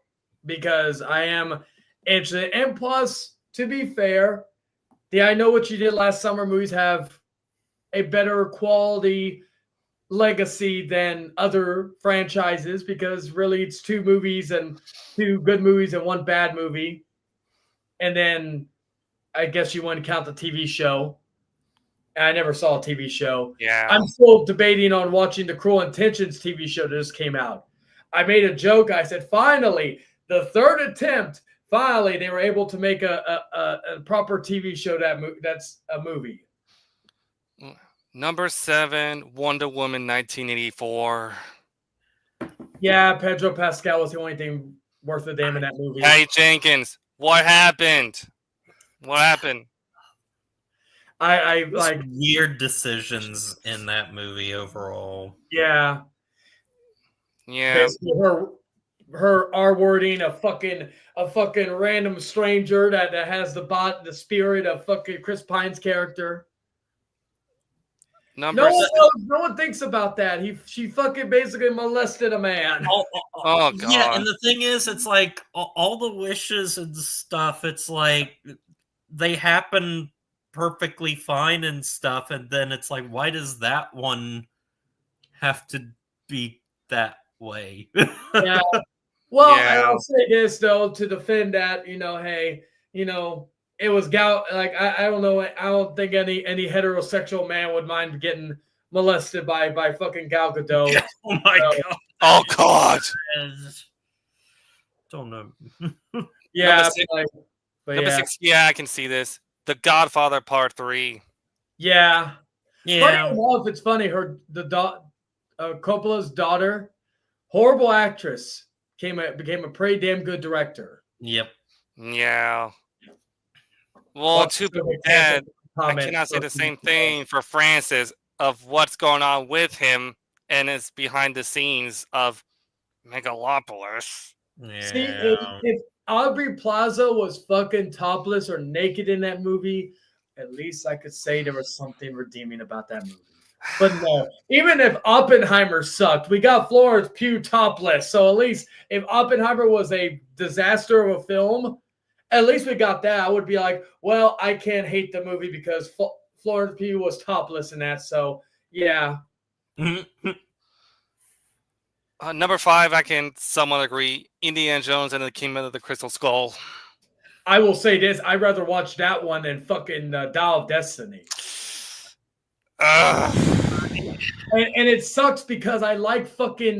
because I am interested. And plus, to be fair, the I Know What You Did Last Summer movies have a better quality legacy than other franchises because really it's 2 movies and 2 good movies and 1 bad movie. And then I guess you want to count the TV show. I never saw a TV show. Yeah. I'm still debating on watching the Cruel Intentions TV show that just came out. I made a joke. I said, finally, the 3rd attempt, finally, they were able to make a proper TV show that's a movie. Number 7, Wonder Woman 1984. Yeah, Pedro Pascal was the only thing worth a damn in that movie. Patty Jenkins, what happened? What happened? I like weird decisions in that movie overall. Yeah. Yeah. Her R-wording a fucking random stranger that has the spirit of fucking Chris Pine's character. No one thinks about that. She fucking basically molested a man. Oh god. Yeah, and the thing is, it's like all the wishes and stuff. It's like they happen perfectly fine and stuff, and then it's like, why does that one have to be that way? Yeah. Well, and Yeah. I'll say this though to defend that, hey, it was Gal. Like I don't know. I don't think any heterosexual man would mind getting molested by fucking Gal Gadot. Oh my So, god! Oh God. Don't know. yeah, Number six. but Number yeah, 6. Yeah, I can see this. The Godfather Part 3. yeah. Yeah. Funny enough, it's funny. Coppola's daughter, horrible actress, became a pretty damn good director. Yep. Yeah. Well, too bad. I cannot say the same thing for Francis of what's going on with him and his behind the scenes of Megalopolis. Yeah. See, if Aubrey Plaza was fucking topless or naked in that movie, at least I could say there was something redeeming about that movie. But no, even if Oppenheimer sucked, we got Florence Pugh topless. So at least if Oppenheimer was a disaster of a film, at least we got that. I would be like, well, I can't hate the movie because Florence Pugh was topless in that. So yeah. Number 5, I can somewhat agree. Indiana Jones and the Kingdom of the Crystal Skull. I will say this: I'd rather watch that one than fucking Dial of Destiny. And it sucks because I like fucking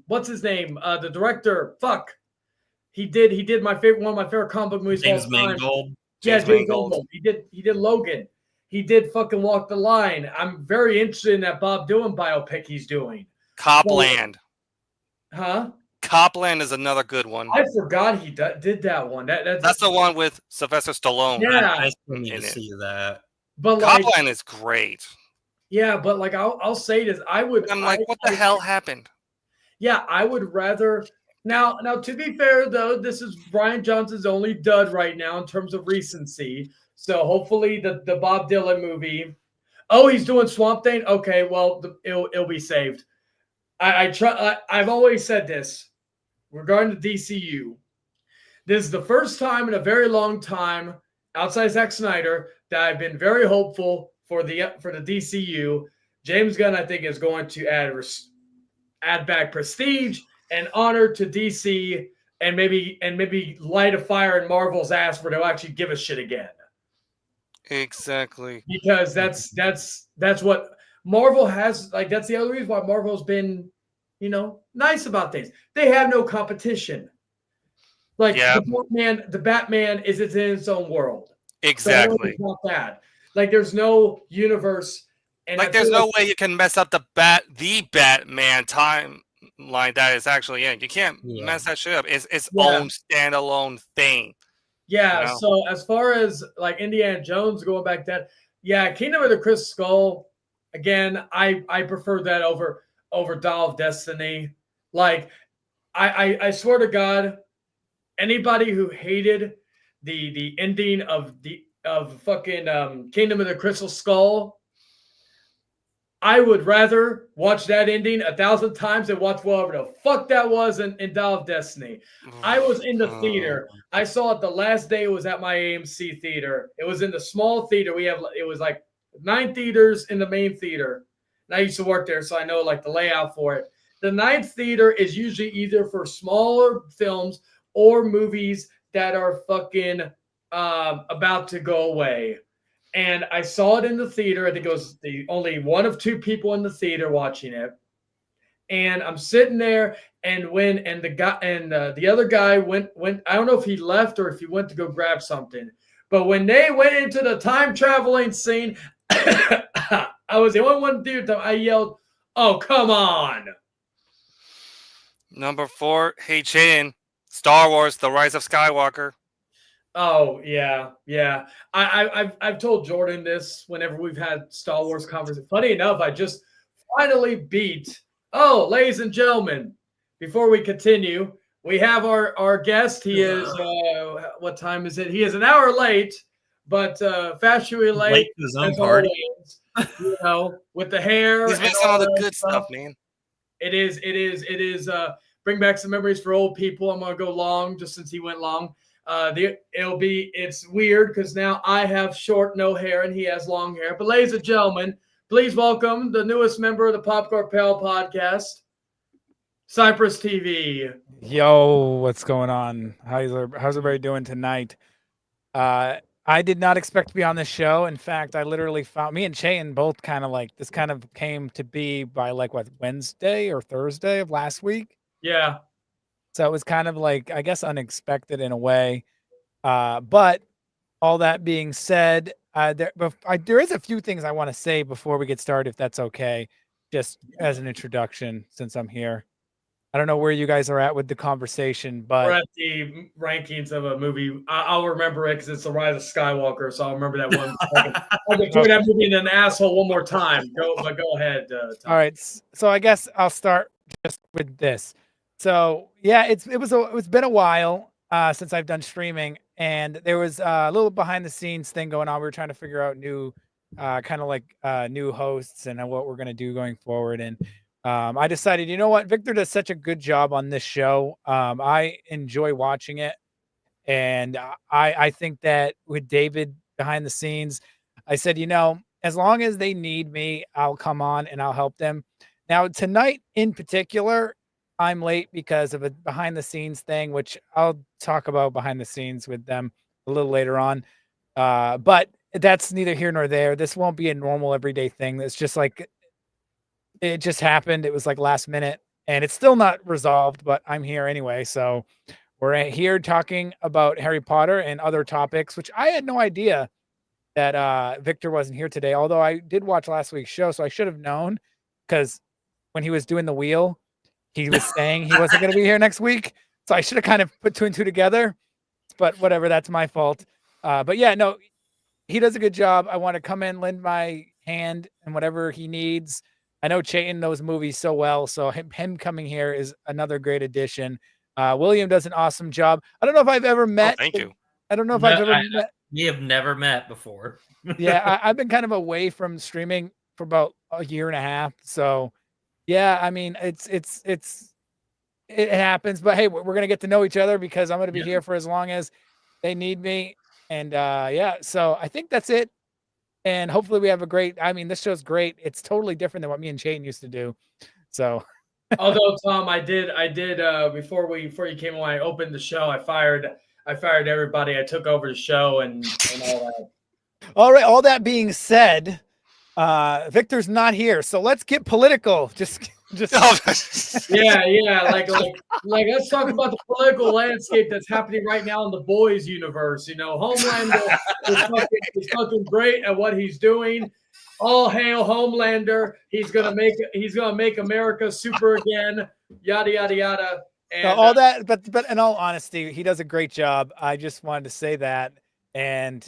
what's his name? The director. Fuck. He did one of my favorite comic book movies James of all time. Mangold. Yeah, James James Mangold. Mangold. He did Logan. He did fucking Walk the Line. I'm very interested in that Bob Dylan biopic he's doing. Copland. Huh? Copland is another good one. I forgot he did that one. That's the one with Sylvester Stallone. Yeah. I still need to see that. But Copland is great. Yeah, but like I'll say this, I'm like, what the hell happened? Yeah, I would rather now to be fair though, this is Brian Johnson's only dud right now in terms of recency. So hopefully the Bob Dylan movie. Oh, he's doing Swamp Thing. Okay, well it'll be saved. I've always said this regarding the DCU. This is the first time in a very long time outside Zack Snyder that I've been very hopeful for the DCU. James Gunn, I think, is going to add back prestige and honor to DC, and maybe light a fire in Marvel's ass where they'll actually give a shit again. Exactly. Because that's what Marvel has. Like that's the other reason why Marvel's been, nice about things. They have no competition. Like the Batman is in its own world. Exactly. So that. Like there's no universe, and like there's no way you can mess up the Batman timeline that is actually in. You can't mess that shit up. It's its own standalone thing. Yeah. So as far as like Indiana Jones going back then, Kingdom of the Crystal Skull. Again, I prefer that over Dial of Destiny. Like I swear to God, anybody who hated the ending of fucking Kingdom of the Crystal Skull, I would rather watch that ending 1,000 times than watch whatever the fuck that was in Dial of Destiny. I was in the theater. I saw it the last day it was at my AMC theater. It was in the small theater. It was like 9 theaters in the main theater. And I used to work there, so I know like the layout for it. The 9th theater is usually either for smaller films or movies that are fucking about to go away. And I saw it in the theater. I think it was the only one of 2 people in the theater watching it. And I'm sitting there, and the other guy went. I don't know if he left or if he went to go grab something. But when they went into the time traveling scene, I was the only one dude that I yelled, "Oh, come on!" Number 4, hey Chin, Star Wars: The Rise of Skywalker. Oh yeah. I've told Jordan this whenever we've had Star Wars conversations. Funny enough, I just finally beat. Oh, ladies and gentlemen, before we continue, we have our guest. He is what time is it? He is an hour late, but fashionably late to his own party. Always, with the hair. He's missing all the good stuff, man. It is bring back some memories for old people. I'm gonna go long, just since he went long. It's weird because now I have short, no hair, and he has long hair. But ladies and gentlemen, please welcome the newest member of the Popcorn Pal podcast, Cypress TV. Yo, what's going on? How's everybody doing tonight? I did not expect to be on this show. In fact, I literally found me and Chayton both kind of like this kind of came to be by like Wednesday or Thursday of last week. Yeah. So it was kind of like, I guess, unexpected in a way. But all that being said, there is a few things I want to say before we get started, if that's okay, just as an introduction, since I'm here. I don't know where you guys are at with the conversation, but we're at the rankings of a movie. I'll remember it because it's The Rise of Skywalker, so I'll remember that one. I can throw that movie in an asshole one more time. Go ahead. Tom. All right, so I guess I'll start just with this. So yeah, it's been a while since I've done streaming, and there was a little behind the scenes thing going on. We were trying to figure out new new hosts and what we're gonna do going forward, and I decided, you know what, Victor does such a good job on this show. I enjoy watching it, and I think that with David behind the scenes, I said, you know, as long as they need me, I'll come on and I'll help them. Now tonight in particular, I'm late because of a behind the scenes thing, which I'll talk about behind the scenes with them a little later on. But that's neither here nor there. This won't be a normal everyday thing. It's just like, it just happened. It was like last minute, and it's still not resolved, but I'm here anyway. So we're here talking about Harry Potter and other topics, which I had no idea that Victor wasn't here today. Although I did watch last week's show, so I should have known, because when he was doing the wheel, he was saying he wasn't going to be here next week. So I should have kind of put two and two together, but whatever, that's my fault. But yeah, no, he does a good job. I want to come in, lend my hand and whatever he needs. I know Chayton knows movies so well, so him coming here is another great addition. William does an awesome job. I don't know if I've ever met. Thank you. I don't know if I've ever met. We have never met before. Yeah, I've been kind of away from streaming for about a year and a half. So, yeah, I mean, it happens. But hey, we're gonna get to know each other because I'm gonna be here for as long as they need me. And yeah, so I think that's it. And hopefully we have a great, I mean, this show's great. It's totally different than what me and Chayton used to do. So. Although, Tom, I did before you came on, I opened the show. I fired everybody. I took over the show and all that. All right. All that being said, Victor's not here. So let's get political. Just. Yeah. Like let's talk about the political landscape that's happening right now in the boys universe. You know, Homelander is fucking great at what he's doing. All hail Homelander. He's gonna make America super again. Yada yada yada. And all that, but in all honesty, he does a great job. I just wanted to say that. And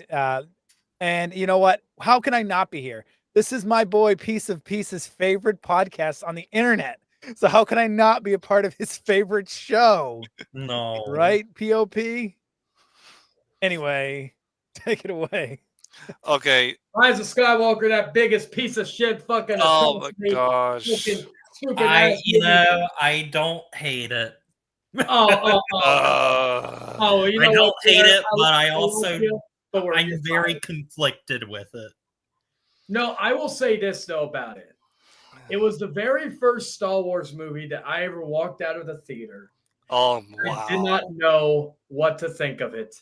you know what? How can I not be here? This is my boy Piece of Pieces' favorite podcast on the internet. So how can I not be a part of his favorite show? No. Right? POP? Anyway, take it away. Okay. Rise of Skywalker, that biggest piece of shit fucking. Oh my gosh. I don't hate it. You know I don't hate it, but I also I'm very fine. conflicted with it. No, I will say this though about it. It was the very first Star Wars movie that I ever walked out of the theater. Oh wow. I did not know what to think of it.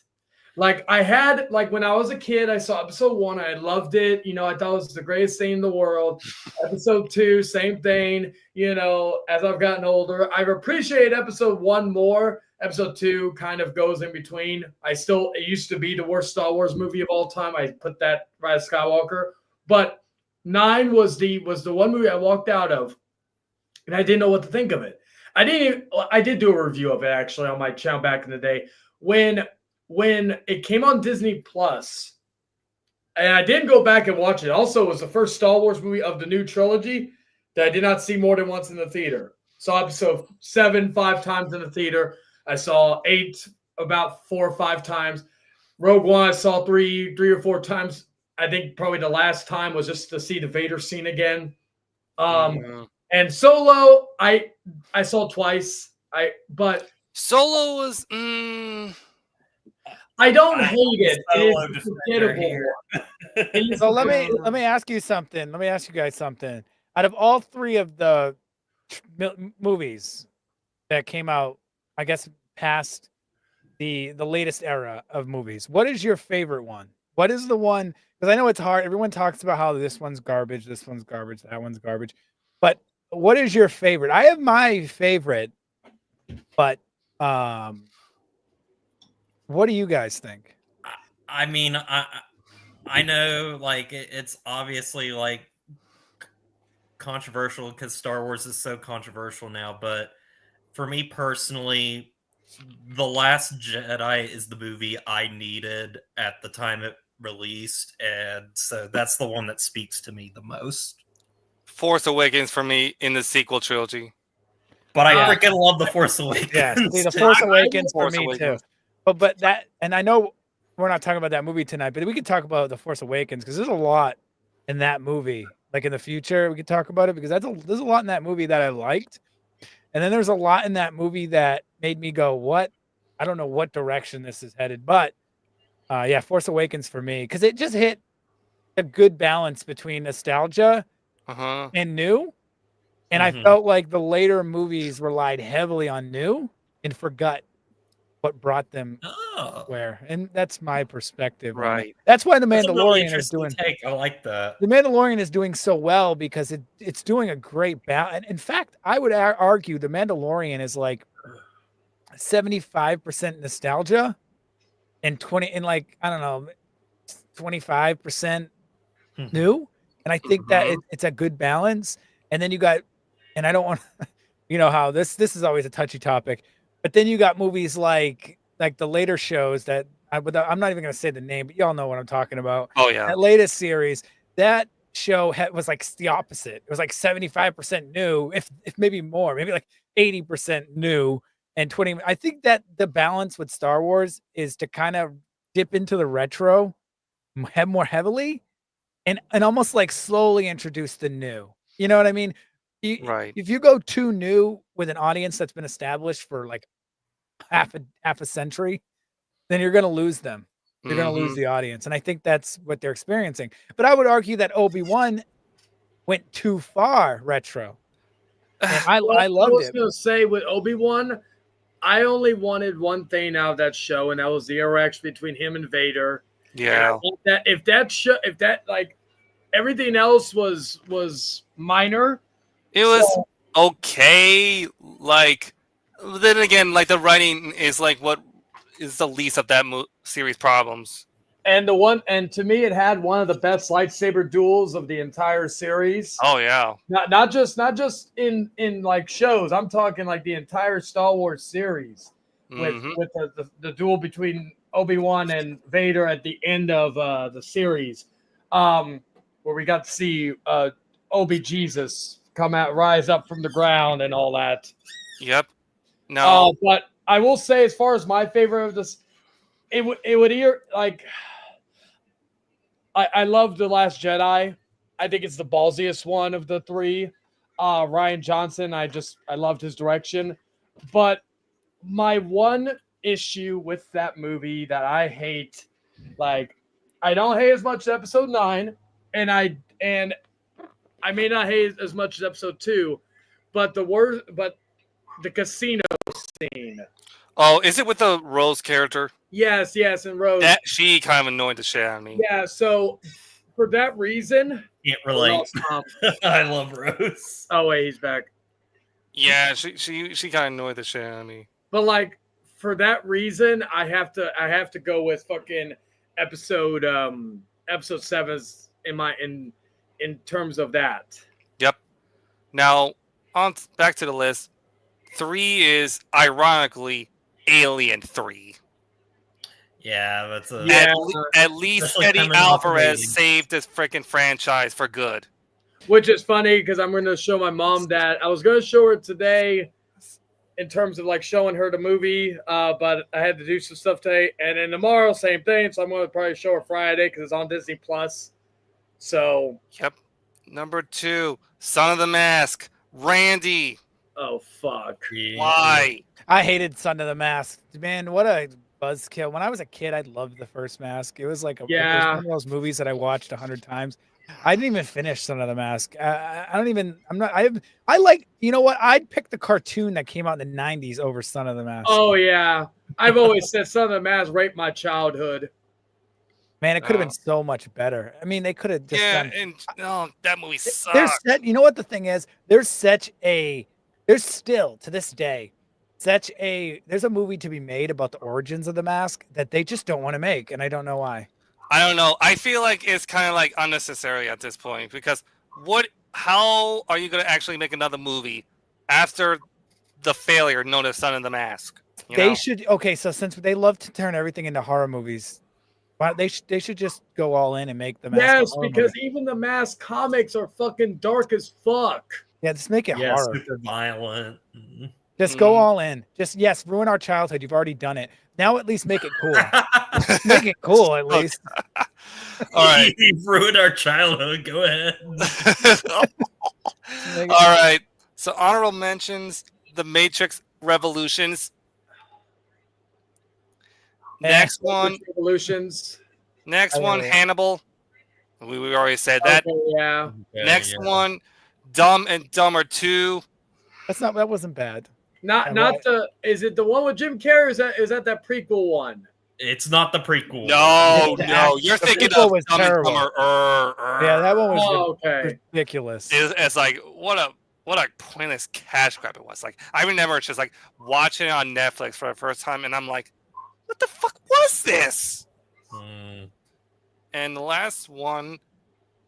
Like when I was a kid, I saw episode 1. I loved it. You know, I thought it was the greatest thing in the world. Episode 2, same thing. You know, as I've gotten older, I've appreciated episode 1 more. Episode 2 kind of goes in between. It used to be the worst Star Wars movie of all time. I put that Rise of Skywalker. But 9 was the one movie I walked out of, and I didn't know what to think of it. I did do a review of it actually on my channel back in the day when it came on Disney Plus, and I didn't go back and watch it. Also, it was the first Star Wars movie of the new trilogy that I did not see more than once in the theater. Saw episode 7 5 times in the theater. I saw 8 about 4 or 5 times. Rogue One I saw 3 or 4 times. I think probably the last time was just to see the Vader scene again. And Solo, I saw twice. But Solo was. I don't I- hate it. It Solo is a defender forgettable here. one. It is So a let me forgettable let me ask you something. Let me ask you guys something. Out of all three of the movies that came out, I guess past the latest era of movies, what is your favorite one? What is the one? Because I know it's hard. Everyone talks about how this one's garbage, this one's garbage, that one's garbage. But what is your favorite? I have my favorite, but what do you guys think? I mean, I know like it's obviously like controversial because Star Wars is so controversial now, but for me personally, The Last Jedi is the movie I needed at the time it released, and so that's the one that speaks to me the most. Force Awakens for me in the sequel trilogy. But I Yeah. freaking love The Force Awakens. Yeah, see, The too. Force Awakens for Force me Awakens. too. But that, and I know we're not talking about that movie tonight, but we could talk about The Force Awakens because there's a lot in that movie. Like in the future, we could talk about it because there's a lot in that movie that I liked, and then there's a lot in that movie that made me go, "What? I don't know what direction this is headed." But yeah, Force Awakens for me because it just hit a good balance between nostalgia Uh-huh. and new. And I Mhm. felt like the later movies relied heavily on new and forgot what brought them Oh, where. And that's my perspective on it. Right. That's why The that's a really Mandalorian is interesting doing take. I like that. The Mandalorian is doing so well because it's doing a great balance. In fact, I would argue The Mandalorian is like 75% nostalgia and 20 and like I don't know 25% Mhm. new. And I think that Mhm. it's a good balance. And then you got, and I don't want, you know how this is always a touchy topic, but then you got movies like the later shows that I'm not even going to say the name, but y'all know what I'm talking about. Oh yeah. That latest series, that show was like the opposite. It was like 75% new, if maybe more, maybe like 80% new and 20. I think that the balance with Star Wars is to kind of dip into the retro more heavily and almost like slowly introduce the new. You know what I mean? Right. If you go too new with an audience that's been established for like half a century, then you're going to lose them. You're going to lose Mhm. the audience, and I think that's what they're experiencing. But I would argue that Obi-Wan went too far retro, and Well, I I loved was it. gonna say with Obi-Wan, I only wanted one thing out of that show, and that was the interaction between him and Vader. And I Yeah. think that if that like everything else was minor. It was okay. Like, then again, like the writing is like what is the least of that series' problems. And to me, it had one of the best lightsaber duels of the entire series. Oh yeah. Not just in like shows. I'm talking like the entire Star Wars series with Mhm. the duel between Obi-Wan and Vader at the end of the series, where we got to see Obi Jesus rise up from the ground and all that. Yep. Now. But I will say, as far as my favorite of this, it would like I love The Last Jedi. I think it's the ballsiest one of the three. Ryan Johnson, I loved his direction. But my one issue with that movie that I hate, like I don't hate as much as episode 9, and I may not hate as much as episode 2, but the casino scene. Oh, is it with the Rose character? Yes, and Rose. That she kind of annoyed the shit out of me. Yeah, so for that reason, Can't relate. Um, I love Rose. oh wait, he's back. Yeah, she kind of annoyed the shit out of me. But like for that reason, I have to go with fucking episode 7's in terms of that. Yep. Now back to the list. 3 is ironically Alien 3. Yeah, that's a Yeah. At least Especially Eddie coming off of Alvarez Alien. saved this freaking franchise for good. Which is funny because I'm going to show my mom that I was going to show her today in terms of like showing her the movie, but I had to do some stuff today, and then tomorrow same thing. So I'm going to probably show her Friday because it's on Disney Plus. So Yep. Number 2, Son of the Mask, Randy. Oh fuck. Yeah. Why? I hated Son of the Mask. Man, what a buzzkill. When I was a kid, I loved the first Mask. It was like it was Yeah. one of those movies that I watched 100 times. I didn't even finish Son of the Mask. I don't even. I'm not. I like. You know what? I'd pick the cartoon that came out in the 90s over Son of the Mask. Oh yeah. I've always said Son of the Mask raped my childhood. Man, it could have been so much better. I mean, they could have just Yeah, done. and that movie There's sucked. set. You know what the thing is? There's still to this day there's a movie to be made about the origins of the mask that they just don't want to make, and I don't know why. I don't know. I feel like it's kind of like unnecessary at this point because how are you going to actually make another movie after the failure known as Son of the Mask? They should. Okay, so since they love to turn everything into horror movies, why they should just go all in and make the mask. Yes, because even the Mask comics are fucking dark as fuck. Yeah, just make it Yeah, horror. super violent. Just go all in. Just ruin our childhood. You've already done it. Now at least make it cool. Make it cool at least. All right. You've ruined our childhood. Go ahead. All right. So honorable mentions: The Matrix Revolutions. Next one, Revolutions. Next one, Hannibal. We already said that. Okay, yeah. Next one, Dumb and Dumber 2. That wasn't bad. Is it the one with Jim Carrey? Or is that prequel one? It's not the prequel. No, you're thinking of was Dumb and terrible. Dumber. Yeah, that one was okay. ridiculous. It's like what a pointless cash grab it was. Like I remember just like watching it on Netflix for the first time, and I'm like, what the fuck was this? And the last one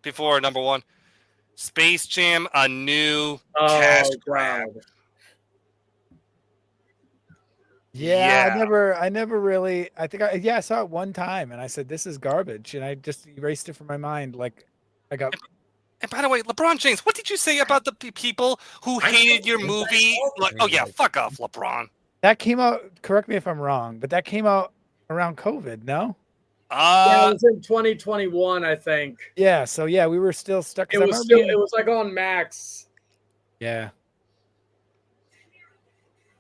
before number one, Space Jam: A New Cash Grab. Yeah, I never really. I think I saw it one time, and I said this is garbage, and I just erased it from my mind. Like I got. And by the way, LeBron James, what did you say about the people who hated your movie? Like, oh yeah, fuck off, LeBron. That came out. Correct me if I'm wrong, but that came out around COVID. No. Yeah, it was in 2021, I think. Yeah, so yeah, we were still stuck. It was like on Max. Yeah.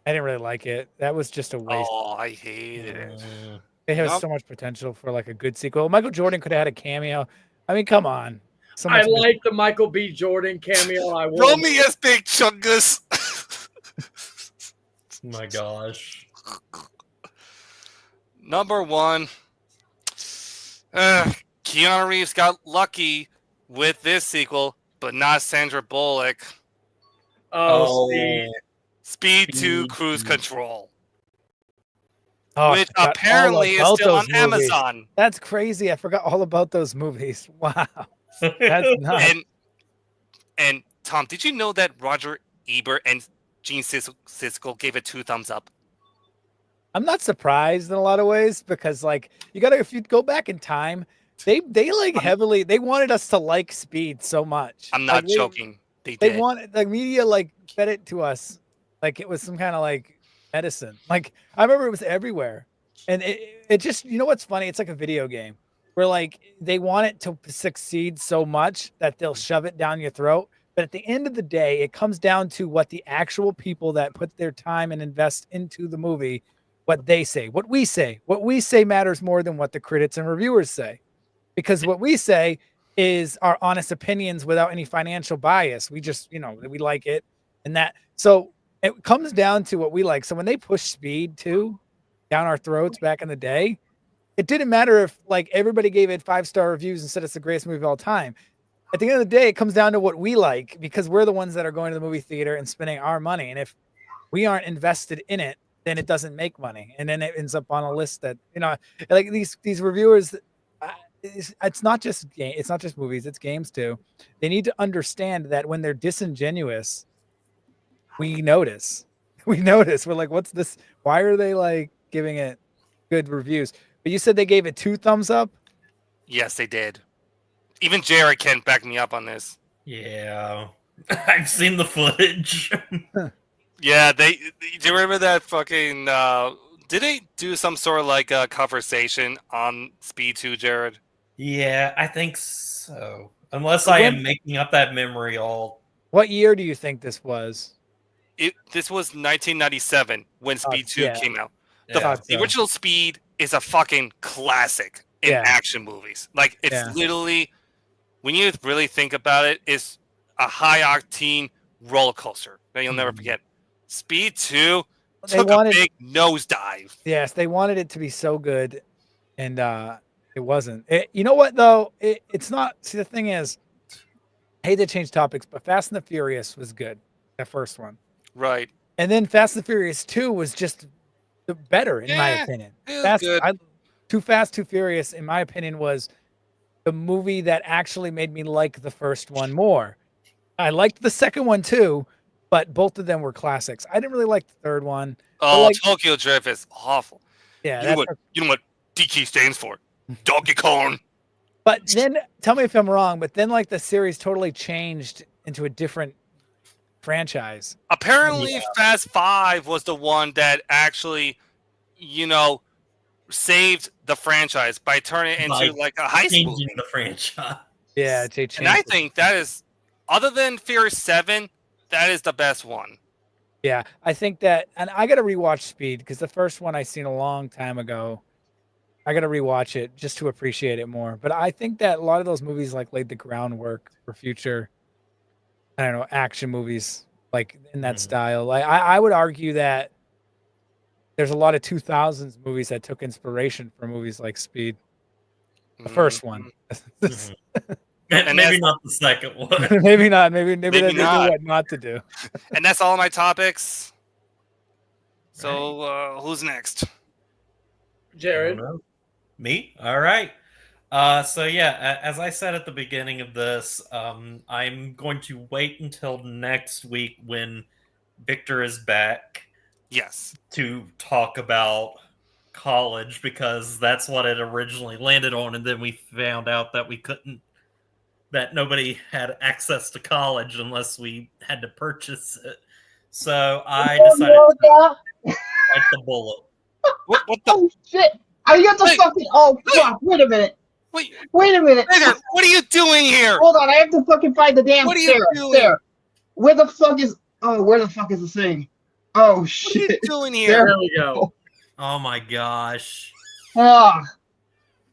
I didn't really like it. That was just a waste. Oh, I hated it. It has so much potential for like a good sequel. Michael Jordan could have had a cameo. I mean, come on. I like the Michael B. Jordan cameo. Throw me as Big Chungus. My gosh. Number one. Keanu Reeves got lucky with this sequel, but not Sandra Bullock. Speed 2 Cruise Control. Which apparently is still on Amazon. That's crazy. I forgot all about those movies. Wow. That's nuts. And Tom, did you know that Roger Ebert and Gene Siskel gave it 2 thumbs up? I'm not surprised in a lot of ways because like if you go back in time, they like heavily they wanted us to like Speed so much. I'm not joking. They wanted the media like fed it to us like it was some kind of like medicine. Like I remember it was everywhere. And it just what's funny? It's like a video game where like they want it to succeed so much that they'll shove it down your throat. But at the end of the day, it comes down to what the actual people that put their time and invest into the movie, what they say, what we say matters more than what the critics and reviewers say, because what we say is our honest opinions without any financial bias. We just, we like it and that. So it comes down to what we like. So when they push Speed 2 down our throats back in the day, it didn't matter if like everybody gave it 5-star reviews and said it's the greatest movie of all time. At the end of the day, it comes down to what we like because we're the ones that are going to the movie theater and spending our money. And if we aren't invested in it, then it doesn't make money. And then it ends up on a list that, like these reviewers, it's not just movies, it's games too. They need to understand that when they're disingenuous, we notice. We're like, what's this? Why are they like giving it good reviews? But you said they gave it 2 thumbs up? Yes, they did. Even Jared can back me up on this. Yeah. I've seen the footage. Yeah, do you remember that fucking did they do some sort of like a conversation on Speed 2, Jared? Yeah, I think so. Unless I am making up that memory all. What year do you think this was? this was 1997 when Speed 2 yeah. came out. Yeah. The original Speed is a fucking classic in action movies. Like, it's literally, when you really think about it, it's a high octane roller coaster that you'll never forget. Speed 2 took a big nosedive. Yes, they wanted it to be so good, and it wasn't. You know what though? It's not. See, the thing is, I hate to change topics, but Fast and the Furious was good. That first one, right? And then Fast and the Furious 2 was just better in my opinion. Too Fast, Too Furious, in my opinion, was the movie that actually made me like the first one more. I liked the second one too, but both of them were classics. I didn't really like the third one. Oh, Tokyo Drift is awful. Yeah, you know what DK stands for? Donkey Kong. But then, tell me if I'm wrong, but then like the series totally changed into a different franchise. Apparently, Fast 5 was the one that actually, saved the franchise by turning it into like a heist movie. The franchise. Yeah, they changed and I think that is, other than Furious 7, that is the best one. Yeah, I think that, and I got to rewatch Speed because the first one I seen a long time ago. I got to rewatch it just to appreciate it more. But I think that a lot of those movies like laid the groundwork for future, I don't know, action movies like in that style. Like I would argue that there's a lot of 2000s movies that took inspiration from movies like Speed. The first one. And maybe not the second one. maybe not. Maybe they not. knew what not to do. And that's all my topics. So who's next? Jared. Me? All right. So yeah, as I said at the beginning of this, I'm going to wait until next week when Victor is back. Yes. To talk about college, because that's what it originally landed on, and then we found out that that nobody had access to college unless we had to purchase it. So I decided to bite the bullet. What the? Oh shit! I got to fucking. Oh fuck! Wait a minute. Wait a minute. Peter, what are you doing here? Hold on, I have to fucking find the damn. What are you doing? There. Where the fuck is? Oh, where the fuck is the thing? Oh shit! What are you doing here? There we go. Oh my gosh.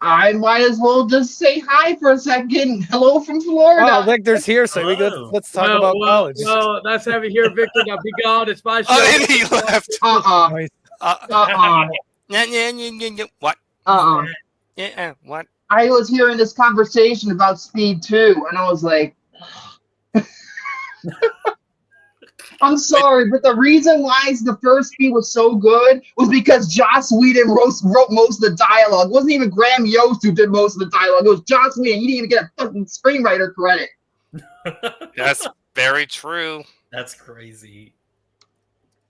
I might as well just say hi for a second. Hello from Florida. Oh, Victor's here, so let's talk about college. Well, that's heavy here, Victor. Now be gone. It's my show. Oh, and he left. What? Yeah, what? I was hearing this conversation about Speed 2, and I was like, I'm sorry, but the reason why the first Speed was so good was because Joss Whedon wrote most of the dialogue. It wasn't even Graham Yost who did most of the dialogue. It was Joss Whedon. You didn't even get a fucking screenwriter credit. That's very true. That's crazy.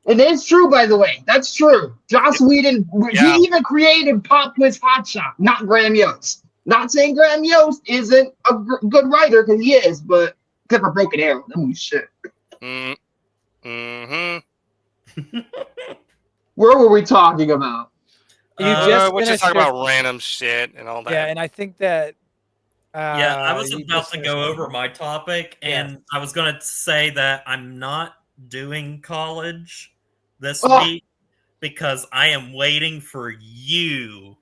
It is true, by the way. That's true. Joss Whedon, he even created Pop Quiz Hotshot, not Graham Yost. Not saying Graham Yost isn't a good writer, because he is, but except for Broken Arrow. That movie's shit. Where were we talking about? We're just talking about random shit and all that. Yeah, and I think that. I was about to go over my topic, and I was going to say that I'm not doing college this week because I am waiting for you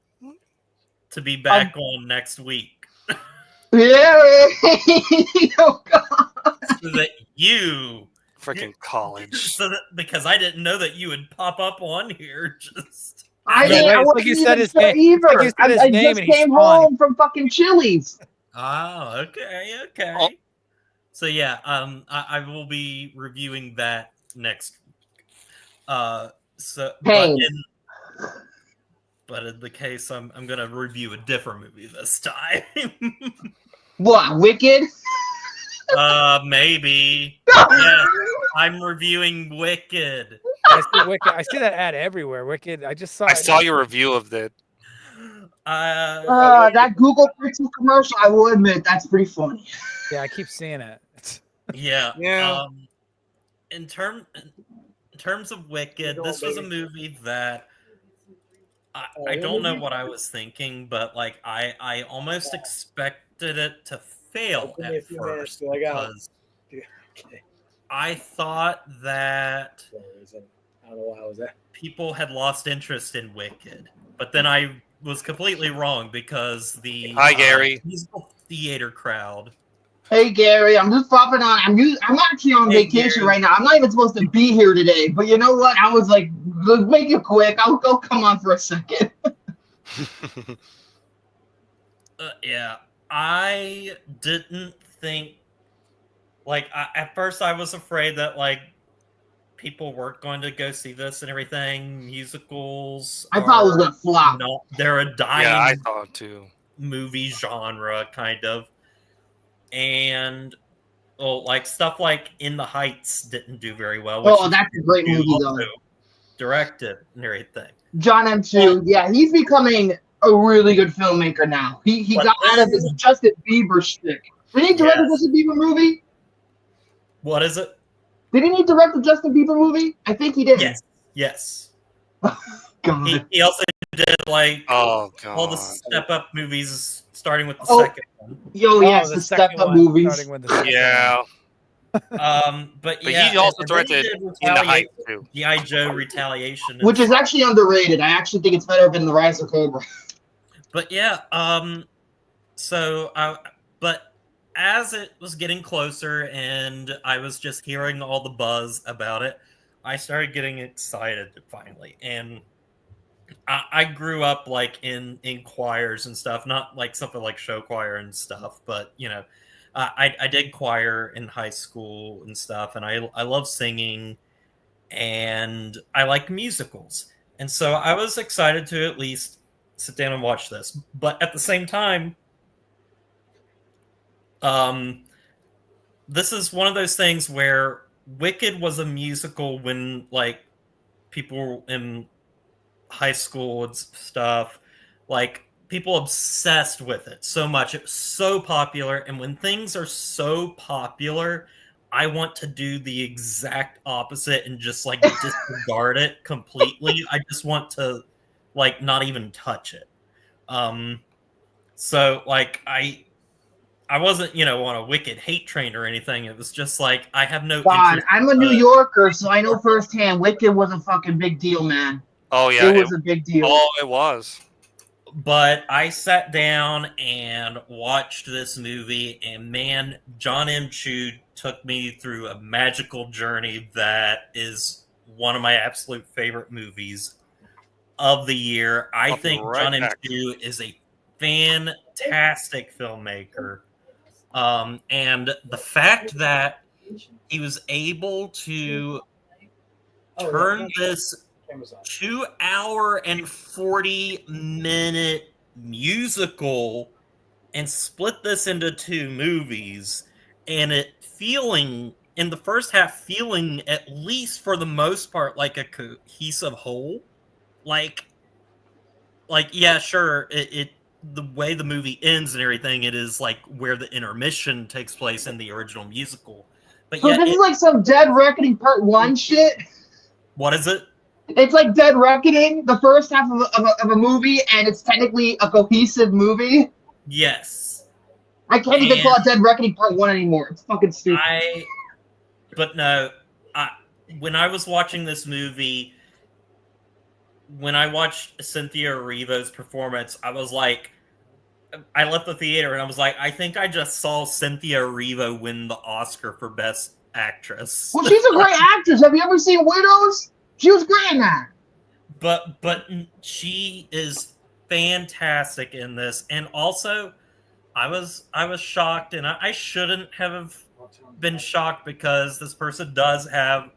to be back on next week. Yeah. Oh, God. So that you freaking college. Because I didn't know that you would pop up on here. I wasn't even sure either. I just came home from fucking Chili's. Oh, okay. Oh. So yeah, I will be reviewing that next week. But in the case, I'm gonna review a different movie this time. What, Wicked? Maybe. Yeah, I'm reviewing Wicked. I see Wicked. I see that ad everywhere. Wicked. I saw your review of that. That Google Pixel commercial, I will admit, that's pretty funny. Yeah, I keep seeing it. Yeah. In terms of Wicked, this was a movie that I don't know what I was thinking, but like I almost expected it to fail at first. I thought that I don't know why I was there. people had lost interest in Wicked, but then I was completely wrong because the Hi, Gary. musical theater crowd. Hey Gary, I'm just popping on. I'm actually on Hey, vacation Gary. right now. I'm not even supposed to be here today, but you know what? I was like, let's make it quick. I'll come on for a second. Yeah, I didn't think at first I was afraid that people weren't going to go see this and everything. Musicals, I thought it was gonna flop. They're a dying Yeah, I thought too. movie genre, kind of, and stuff like In the Heights didn't do very well. Which That's a great movie though. Directed and everything. John M2, yeah, he's becoming a really good filmmaker now. He got out of his Justin Bieber shtick. Did he direct a Justin Bieber movie? What is it? Didn't he direct the Justin Bieber movie? I think he did. Yes. God. He also did Oh god. all the Step Up movies, starting with the second one. Yo, yes, the Step Up movies. Starting with the Yeah. But he also and then he directed did In the Heights too. G.I. Joe Retaliation, Which is actually underrated. I actually think it's better than The Rise of Cobra. But yeah, but as it was getting closer and I was just hearing all the buzz about it, I started getting excited finally. And I grew up in choirs and stuff, not something like show choir and stuff, but I did choir in high school and stuff, and I love singing, and I like musicals. And so I was excited to at least sit down and watch this. But at the same time, this is one of those things where Wicked was a musical when people in high school and stuff, people obsessed with it so much. It was so popular, and when things are so popular, I want to do the exact opposite and just disregard it completely. I just want to not even touch it. So I wasn't, on a Wicked hate train or anything. It was just I have no interest. I'm a New Yorker, so I know firsthand Wicked was a fucking big deal, man. Oh yeah. It was a big deal. Oh, it was. But I sat down and watched this movie, and man, John M. Chu took me through a magical journey that is one of my absolute favorite movies of the year. I think John M. Chu is a fantastic filmmaker. And the fact that he was able to turn this 2-hour and 40-minute musical and split this into 2 movies, and it feeling in the first half feeling, at least for the most part, like a cohesive whole. Yeah, sure, it the way the movie ends and everything, it is where the intermission takes place in the original musical. But so yet this is some Dead Reckoning Part 1 shit? What is it? It's like Dead Reckoning, the first half of a movie, and it's technically a cohesive movie. Yes. I can't even call it Dead Reckoning Part 1 anymore. It's fucking stupid. But no, when I was watching this movie, when I watched Cynthia Erivo's performance, I was I left the theater and I was I think I just saw Cynthia Erivo win the Oscar for Best Actress. Well, she's a great actress. Have you ever seen Widows? She was great in that. But she is fantastic in this, and also I was shocked, and I shouldn't have been shocked because this person does have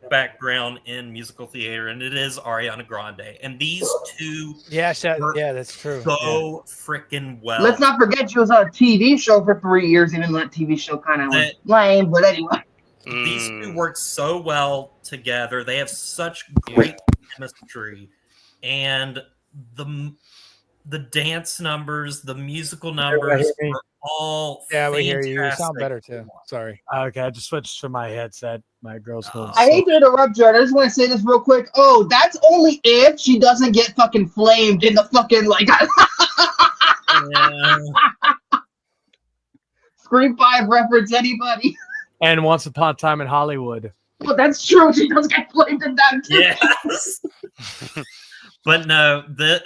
background in musical theater, and it is Ariana Grande, and these two that's true. So freaking well. Let's not forget she was on a TV show for 3 years, even though that TV show kind of was lame, but anyway. These two work so well together. They have such great chemistry, and the dance numbers, the musical numbers are all we hear you. You fantastic. sound better too. Sorry. Okay, I just switched to my headset. My girl's home. I hate to interrupt, Jordan. I just want to say this real quick. Oh, that's only if she doesn't get fucking flamed in the fucking Scream 5 reference, anybody? And Once Upon a Time in Hollywood. But that's true. She does get blamed in that too. Yes. But no, the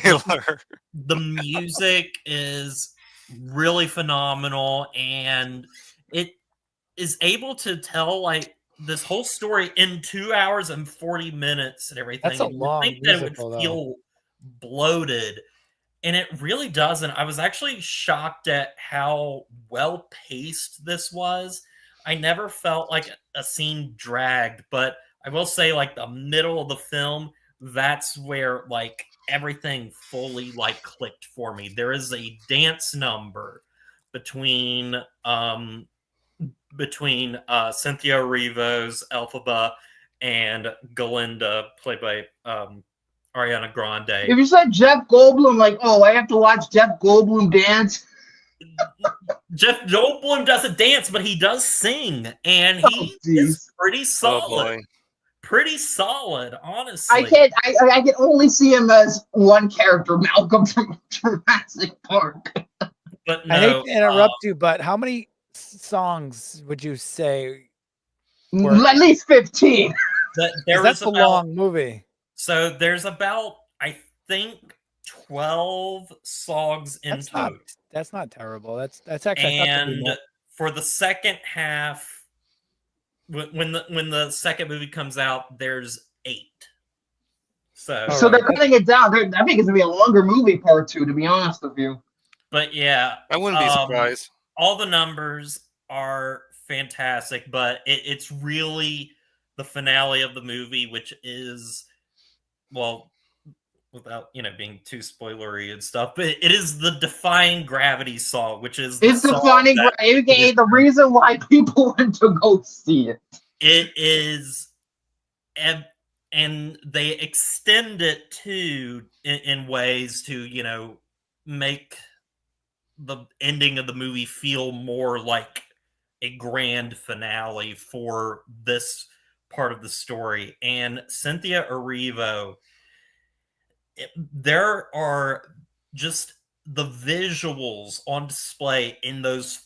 Tyler. music is really phenomenal, and it is able to tell like this whole story in 2 hours and 40 minutes and everything. That's a And you long think that it musical, would though. feel bloated, and it really doesn't. I was actually shocked at how well paced this was. I never felt like a scene dragged, but I will say, like, the middle of the film, that's where like everything fully like clicked for me. There is a dance number between Cynthia Erivo's Elphaba and Galinda, played by Ariana Grande. If you said Jeff Goldblum, like, oh, I have to watch Jeff Goldblum dance. Jeff Goldblum doesn't dance, but he does sing, and he is pretty solid. Pretty solid, honestly. I can only see him as one character, Malcolm from Jurassic Park. But no, I hate to interrupt you, but how many songs would you say? At least 15. That's a long movie. So there's about, I think, 12 songs in total. That's not terrible. That's actually. And for the second half, when the second movie comes out, there's 8. So they're cutting it down. I think it's gonna be a longer movie, part 2. To be honest with you. But yeah, I wouldn't be surprised. All the numbers are fantastic, but it's really the finale of the movie, which is, well, without being too spoilery and stuff, but it is the Defying Gravity song, which is Defying Gravity, the reason why people went to go see it. It is, and they extend it too in ways to make the ending of the movie feel more like a grand finale for this part of the story. And Cynthia Erivo, there are just the visuals on display in those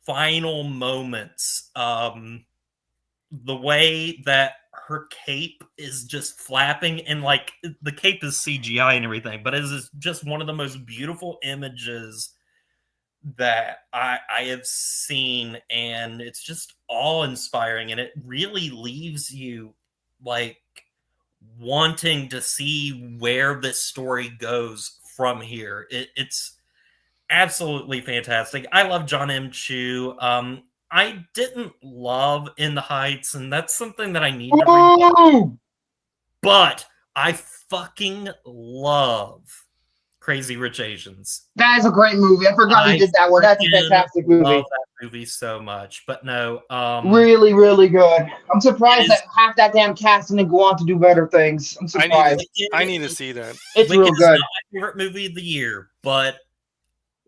final moments. The way that her cape is just flapping, and like the cape is CGI and everything, but it is just one of the most beautiful images that I have seen, and it's just awe-inspiring, and it really leaves you like wanting to see where this story goes from here. It's absolutely fantastic. I love John M. Chu. I didn't love In the Heights, and that's something that I need to rewatch. But I fucking love Crazy Rich Asians. That is a great movie. I forgot you did that one. That's a fantastic movie. I love that movie so much. But no, really, really good. I'm surprised that half that damn cast didn't go on to do better things. I'm surprised. I need to see that. It's real good. It's not my favorite movie of the year, but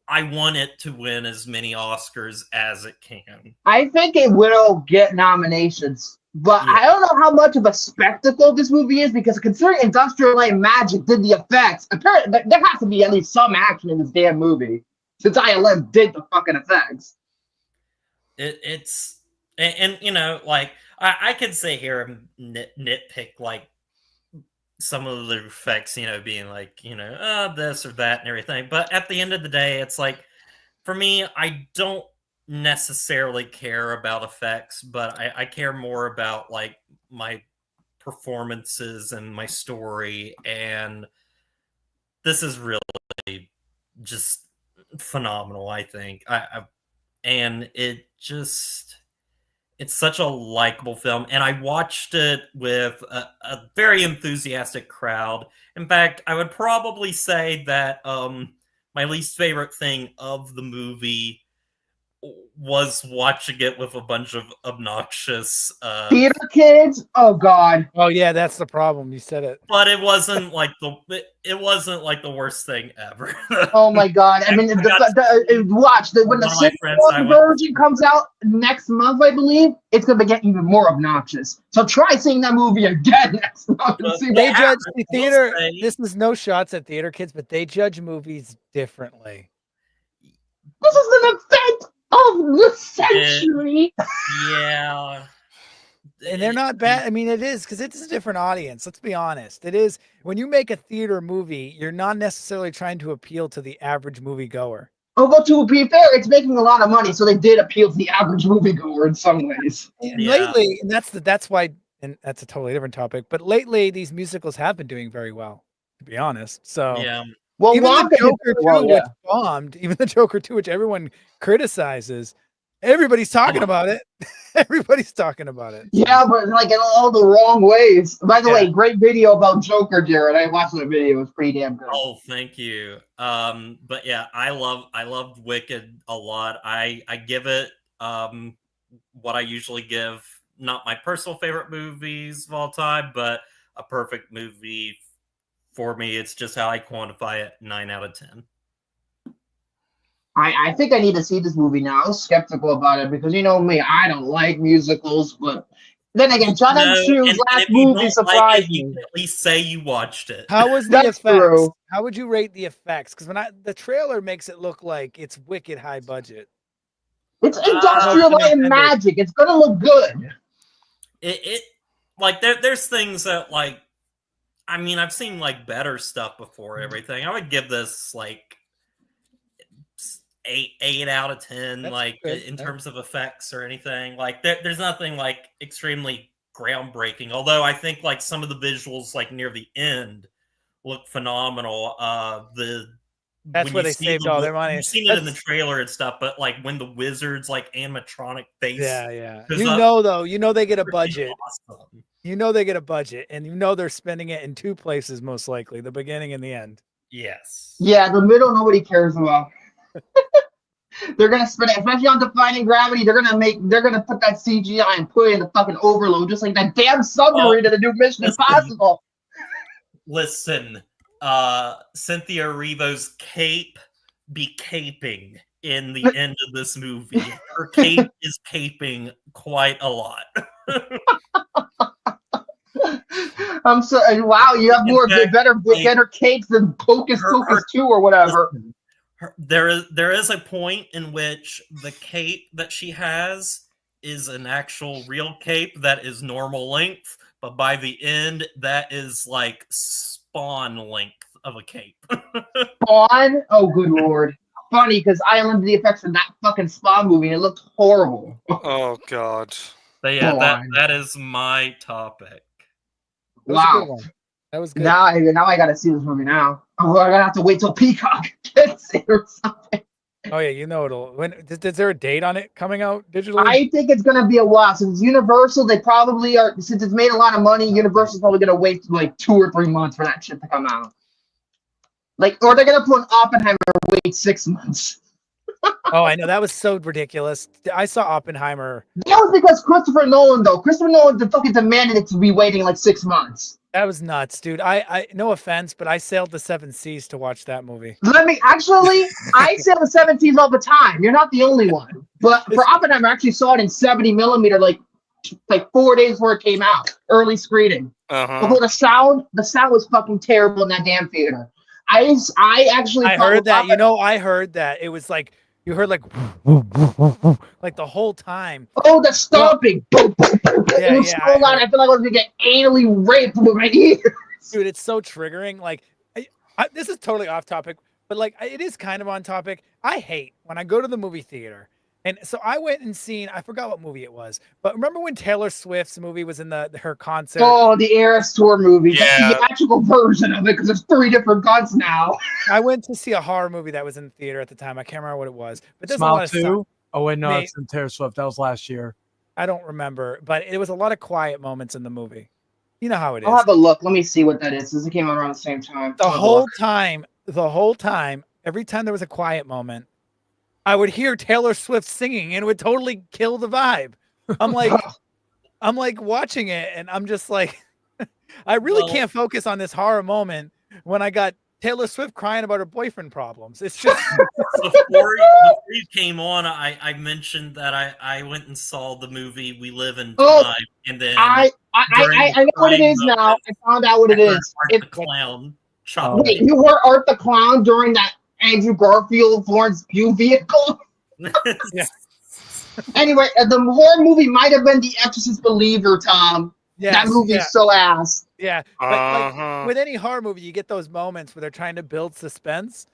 I want it to win as many Oscars as it can. I think it will get nominations, but I don't know how much of a spectacle this movie is, because considering Industrial Light and Magic did the effects, apparently there has to be at least some action in this damn movie, since ILM did the fucking effects. It's like I could sit here and nitpick like some of the effects, being like, this or that and everything. But at the end of the day, it's like, for me, I don't necessarily care about effects, but I care more about like my performances and my story. And this is really just phenomenal, I think. And it's such a likable film, and I watched it with a very enthusiastic crowd. In fact, I would probably say that my least favorite thing of the movie was watching it with a bunch of obnoxious theater kids. Oh God. Oh yeah, that's the problem. You said it. But it wasn't like the worst thing ever. Oh my God. I mean, when the cinema version comes out next month, I believe, it's gonna get even more obnoxious. So try seeing that movie again next month. They judge the theater. This is no shots at theater kids, but they judge movies differently. This is an event. of the century. Yeah. And they're not bad. I mean, it is because it's a different audience. Let's be honest. It is when you make a theater movie, you're not necessarily trying to appeal to the average moviegoer. Oh, but to be fair, it's making a lot of money, so they did appeal to the average moviegoer in some ways. And Yeah. lately, and that's why, and that's a totally different topic. But lately, these musicals have been doing very well, to be honest. So Yeah. Well, even Wonka the did Joker 2, well, yeah. which bombed, even the Joker 2, which everyone criticizes, everybody's talking about it. Everybody's talking about it. Yeah, but like in all the wrong ways. By the Yeah. way, great video about Joker, Jared. I watched the video; it was pretty damn good. Oh, thank you. But yeah, I loved Wicked a lot. I give it what I usually give, not my personal favorite movies of all time, but a perfect movie for me. It's just how I quantify it, 9 out of 10. I think I need to see this movie now. I was skeptical about it because you know me, I don't like musicals, but then again, John M. Chu's and last if you movie don't surprised like it, you me. can at least say you watched it. How was the That's effects? true. How would you rate the effects? Because the trailer makes it look like it's wicked high budget. It's industrial light and magic. It's gonna look good. It like there's things that like, I mean, I've seen like better stuff before everything. I would give this like 8 out of 10. That's like good. in terms of effects or anything. Like there's nothing like extremely groundbreaking. Although I think like some of the visuals like near the end look phenomenal. That's where they saved all their money. You've seen it in the trailer and stuff, but like when the wizards like animatronic face, Yeah. goes You up, know, though, they get a pretty budget. awesome. You know they get a budget, and you know they're spending it in two places, most likely, the beginning and the end. Yes. Yeah, the middle nobody cares about. They're gonna spend it, especially on Defying Gravity. They're gonna put that CGI and put it in the fucking overload, just like that damn submarine to the new Mission Impossible. Listen, Cynthia Erivo's cape be caping in the end of this movie. Her cape is caping quite a lot. I'm sorry. Wow, you have better capes than Hocus Pocus 2 or whatever. Listen, there is a point in which the cape that she has is an actual real cape that is normal length, but by the end that is like Spawn length of a cape. Spawn? Oh, good lord. Funny because I learned the effects in that fucking Spawn movie and it looked horrible. Oh god. But yeah, that is my topic. Wow. That was good. Now I gotta see this movie now. Oh, I gotta have to wait till Peacock gets it or something. Oh yeah, you know it'll. When is there a date on it coming out digitally? I think it's gonna be a while. Since Universal, they probably are. Since it's made a lot of money, Universal's probably gonna wait like 2 or 3 months for that shit to come out. Like, or they're gonna put Oppenheimer wait 6 months. Oh, I know that was so ridiculous. I saw Oppenheimer. That was because Christopher Nolan, though. Christopher Nolan fucking demanded it to be waiting like 6 months. That was nuts, dude. I no offense, but I sailed the 7 seas to watch that movie. I sail the 7 seas all the time. You're not the only one. But for Oppenheimer, I actually saw it in 70 millimeter, like 4 days before it came out, early screening. Before the sound was fucking terrible in that damn theater. I heard that. I heard that it was like you heard like the whole time. Oh, the stomping! Boom, boom, boom. Yeah, it was so loud. I feel like I was gonna get anally raped with my ears. Dude, it's so triggering. Like, this is totally off topic, but like it is kind of on topic. I hate when I go to the movie theater. And so I went and seen, I forgot what movie it was, but remember when Taylor Swift's movie was in her concert? Oh, the Eras Tour movie. Yeah. The theatrical version of it, because there's 3 different guns now. I went to see a horror movie that was in the theater at the time. I can't remember what it was. But there's a Smile lot of 2? Oh, wait, no, Mate. it's in Taylor Swift. That was last year. I don't remember, but it was a lot of quiet moments in the movie. You know how it is. I'll have a look. Let me see what that is, since it came out around the same time. The whole time, every time there was a quiet moment, I would hear Taylor Swift singing and it would totally kill the vibe. I'm like watching it and I'm just like, I really can't focus on this horror moment when I got Taylor Swift crying about her boyfriend problems. It's just before you came on, I mentioned that I went and saw the movie We Live in Time, and then I know what it is now. I found out what it is. Art the Clown. Wait, you were Art the Clown during that Andrew Garfield Florence Pugh vehicle? Anyway, the horror movie might have been The Exorcist Believer, Tom. That movie is so ass. Yeah, but like with any horror movie, you get those moments where they're trying to build suspense.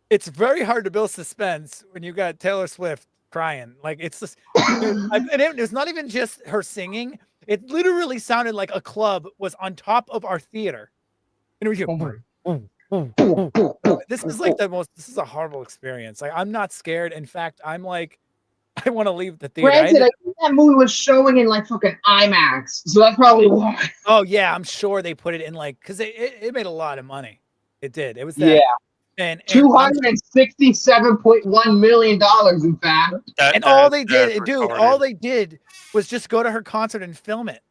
It's very hard to build suspense when you got Taylor Swift crying. Like it's just, and it's not even just her singing. It literally sounded like a club was on top of our theater. And it was this is like this is a horrible experience. Like I'm not scared. In fact, I'm like, I want to leave the theater. Granted, I think that movie was showing in like fucking IMAX, so that's probably why. Oh yeah, I'm sure they put it in like because it made a lot of money. It did. It was that. Yeah. And $267.1 million, in fact. And all they did, dude, all they did was just go to her concert and film it.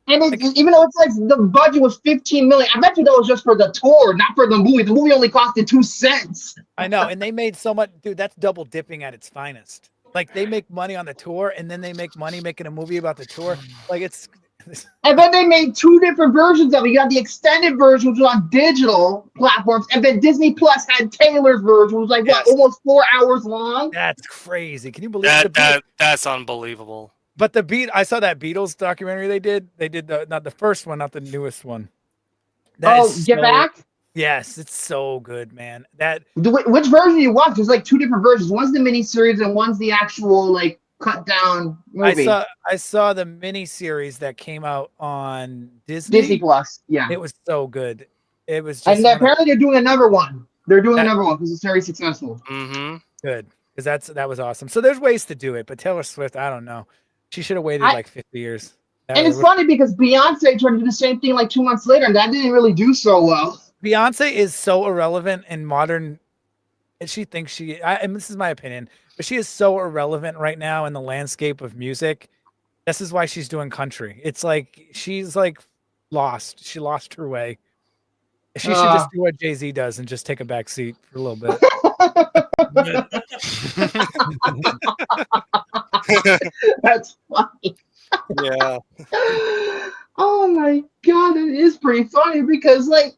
And even though it's like the budget was $15 million, I bet you that was just for the tour, not for the movie. The movie only costed 2 cents. I know, and they made so much, dude. That's double dipping at its finest. Like they make money on the tour, and then they make money making a movie about the tour. Like it's. And then they made 2 different versions of it. You got the extended version, which was on digital platforms, and then Disney Plus had Taylor's version, which was like what, almost 4 hours long. That's crazy. Can you believe that's unbelievable. But I saw that Beatles documentary they did. They did not the first one, not the newest one. Get Back? Yes, it's so good, man. Which version do you watch? There's like 2 different versions. One's the miniseries and one's the actual like cut down movie. I saw the miniseries that came out on Disney Plus. Yeah, it was so good. It was, and apparently they're doing another one. They're doing another one because it's very successful. Mm-hmm. Good, because that was awesome. So there's ways to do it, but Taylor Swift, I don't know. She should have waited like 50 years. And it's funny because Beyonce tried to do the same thing like 2 months later, and that didn't really do so well. Beyonce is so irrelevant in modern, and she thinks and this is my opinion, but she is so irrelevant right now in the landscape of music. This is why she's doing country. It's like she's like lost. She lost her way. She should just do what Jay-Z does and just take a back seat for a little bit. That's funny. Yeah. Oh my god, it is pretty funny because like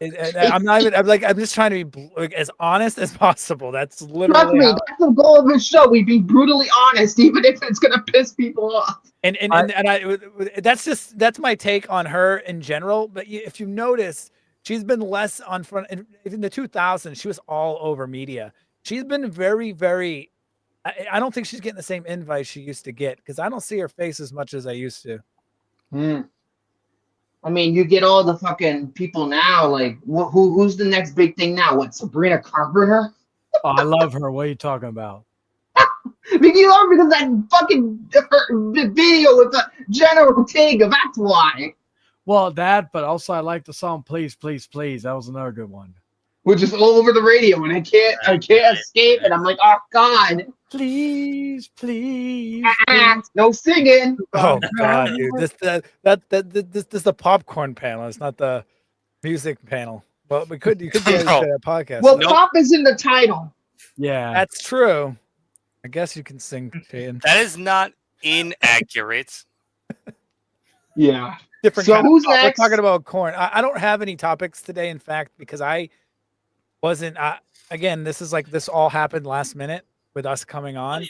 I'm just trying to be like, as honest as possible. That's literally trust me, that's the goal of this show. We be brutally honest, even if it's gonna piss people off. And that's my take on her in general. But if you notice, she's been less on front. In the 2000s, she was all over media. She's been very, very. I don't think she's getting the same invite she used to get because I don't see her face as much as I used to. I mean, you get all the fucking people now. Like, who's the next big thing now? What, Sabrina Carpenter? Oh, I love her. What are you talking about? Because you love her because that fucking video with the Jenna Ortega. That's why. Well, that, but also I like the song "Please, Please, Please." That was another good one. Which is all over the radio, and I can't escape it. I'm like, oh god. Please, please. No singing. Oh god, dude! This is the popcorn panel. It's not the music panel. Well, you could do a podcast. Well, pop is in the title. Yeah, that's true. I guess you can sing. That is not inaccurate. Yeah. Different. So who's next? We're talking about corn. I don't have any topics today. In fact, because I wasn't. Again, this all happened last minute with us coming on.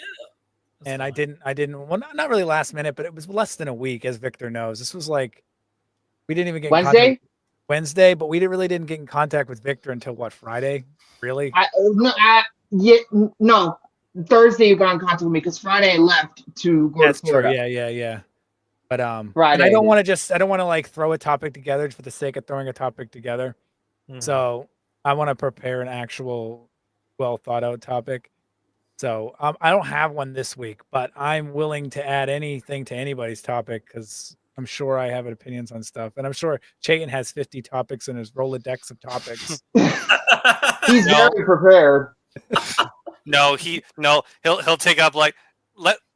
And I didn't, well, not really last minute, but it was less than a week, as Victor knows. This was like, we didn't even get Wednesday, but we really didn't get in contact with Victor until what, Friday? Really? No, Thursday you got in contact with me because Friday I left to go to Florida. True. Yeah. But Friday. I don't want to like throw a topic together for the sake of throwing a topic together. So I want to prepare an actual well thought out topic. So I don't have one this week, but I'm willing to add anything to anybody's topic because I'm sure I have opinions on stuff, and I'm sure Chayton has 50 topics in his Rolodex of topics. He's very prepared. He'll take up like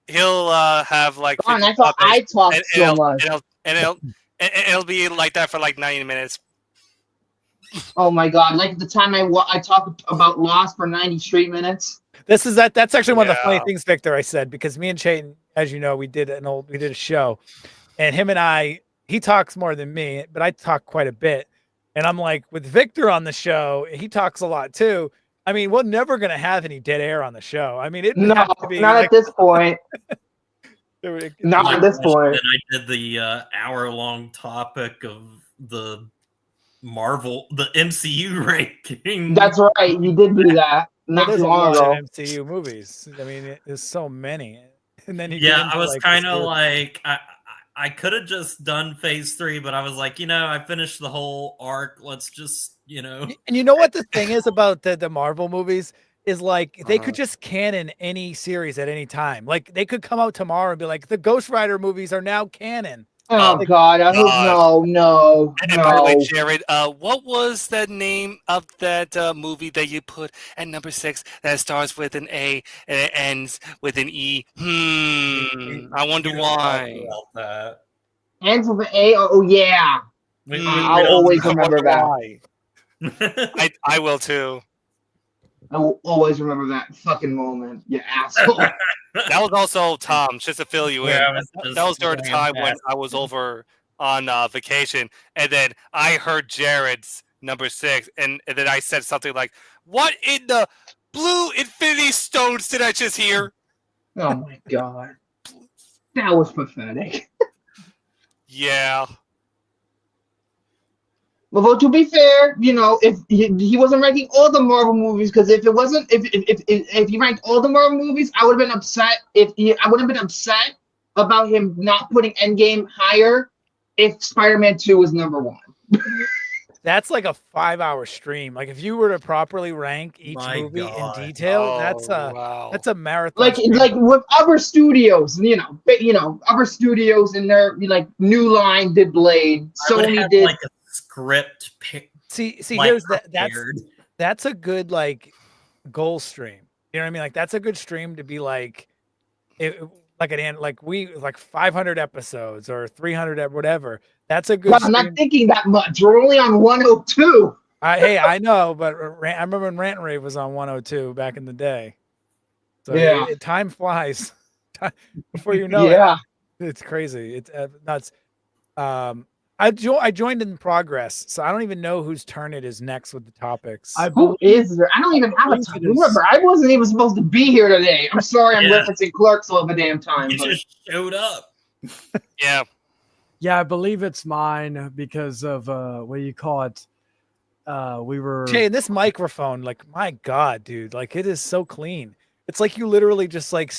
he'll have like. I thought I talked so much, and it'll be like that for like 90 minutes. Oh my god! Like the time I talked about Lost for 90 straight minutes. That's actually one of the funny things, Victor, I said, because me and Chayton, as you know, we did a show, and him and he talks more than me, but I talk quite a bit. And I'm like, with Victor on the show, he talks a lot too. I mean, we're never gonna have any dead air on the show. I mean, it No, have to be not like, at this point. Not Like, at this point. then I did the hour-long topic of the MCU ranking. That's right. You did do that well, not there's too a long lot ago. of MCU movies. I mean, there's so many. And then you get Yeah, into, I was like, kind of the- like, I could have just done phase 3, but I was like, I finished the whole arc. Let's just, And you know what the thing is about the Marvel movies is, like, they could Uh-huh. just canon any series at any time. Like, they could come out tomorrow and be like, the Ghost Rider movies are now canon. Oh Like, God! I hope God. no. And by the way, Jared, what was the name of that movie that you put at number 6 that starts with an A and it ends with an E? I wonder why. About that. Ends with an A. Oh yeah. I'll always remember that. why. I will too. I will always remember that fucking moment. You asshole. That was also Tom, just to fill you in. Yeah, That was during the time when I was over on vacation, and then I heard Jared's number 6, and then I said something like, "What in the blue Infinity Stones did I just hear?" Oh my God. That was pathetic. Yeah. Well, to be fair, if he wasn't ranking all the Marvel movies, because if he ranked all the Marvel movies, I would have been upset. I would have been upset about him not putting Endgame higher if Spider-Man 2 was number 1. That's like a 5-hour stream. Like, if you were to properly rank each My movie God. in detail, Wow. that's a marathon. Like with other studios, other studios in their New Line did Blade, Sony did like a script pick. see like, here's prepared. that's a good goal stream. You know what I mean? Like, that's a good stream to be like, like 500 episodes or 300 whatever. That's a good. Well, I'm not thinking that much. We're only on 102. Hey, I know, but I remember when Rant and Rave was on 102 back in the day. So Yeah. time flies. Before you know Yeah. it's crazy. It's nuts. I joined in progress, so I don't even know whose turn it is next with the topics. Who is there? I don't even have a time. Remember, I wasn't even supposed to be here today. I'm sorry, I'm referencing Clerks all the damn time. You just showed up. Yeah. Yeah, I believe it's mine because of what do you call it? We were Jay, and this microphone, like, my God, dude, like, it is so clean. It's like you literally just like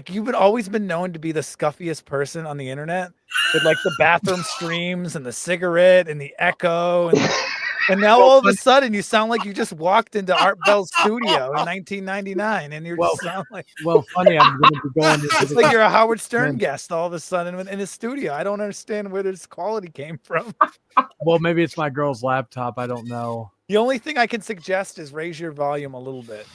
you've always been known to be the scuffiest person on the internet with like the bathroom streams and the cigarette and the echo and now all of a sudden you sound like you just walked into Art Bell's studio in 1999 and you just sound like funny. I'm going to be going. it's like you're a Howard Stern guest all of a sudden in his studio. I don't understand where this quality came from. Well, maybe it's my girl's laptop. I don't know. The only thing I can suggest is raise your volume a little bit.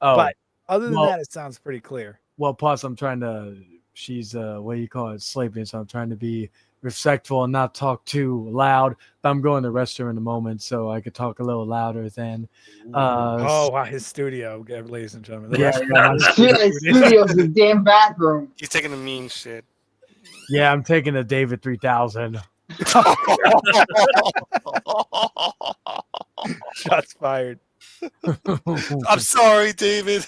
Oh, But other than that, it sounds pretty clear. Well, plus I'm trying to. She's what do you call it? Sleeping. So I'm trying to be respectful and not talk too loud. But I'm going to the restroom in a moment, so I could talk a little louder then. Oh wow, his studio, ladies and gentlemen. Yeah, His studio's his damn bathroom. He's taking the mean shit. Yeah, I'm taking a David 3000. Shots fired. I'm sorry, David.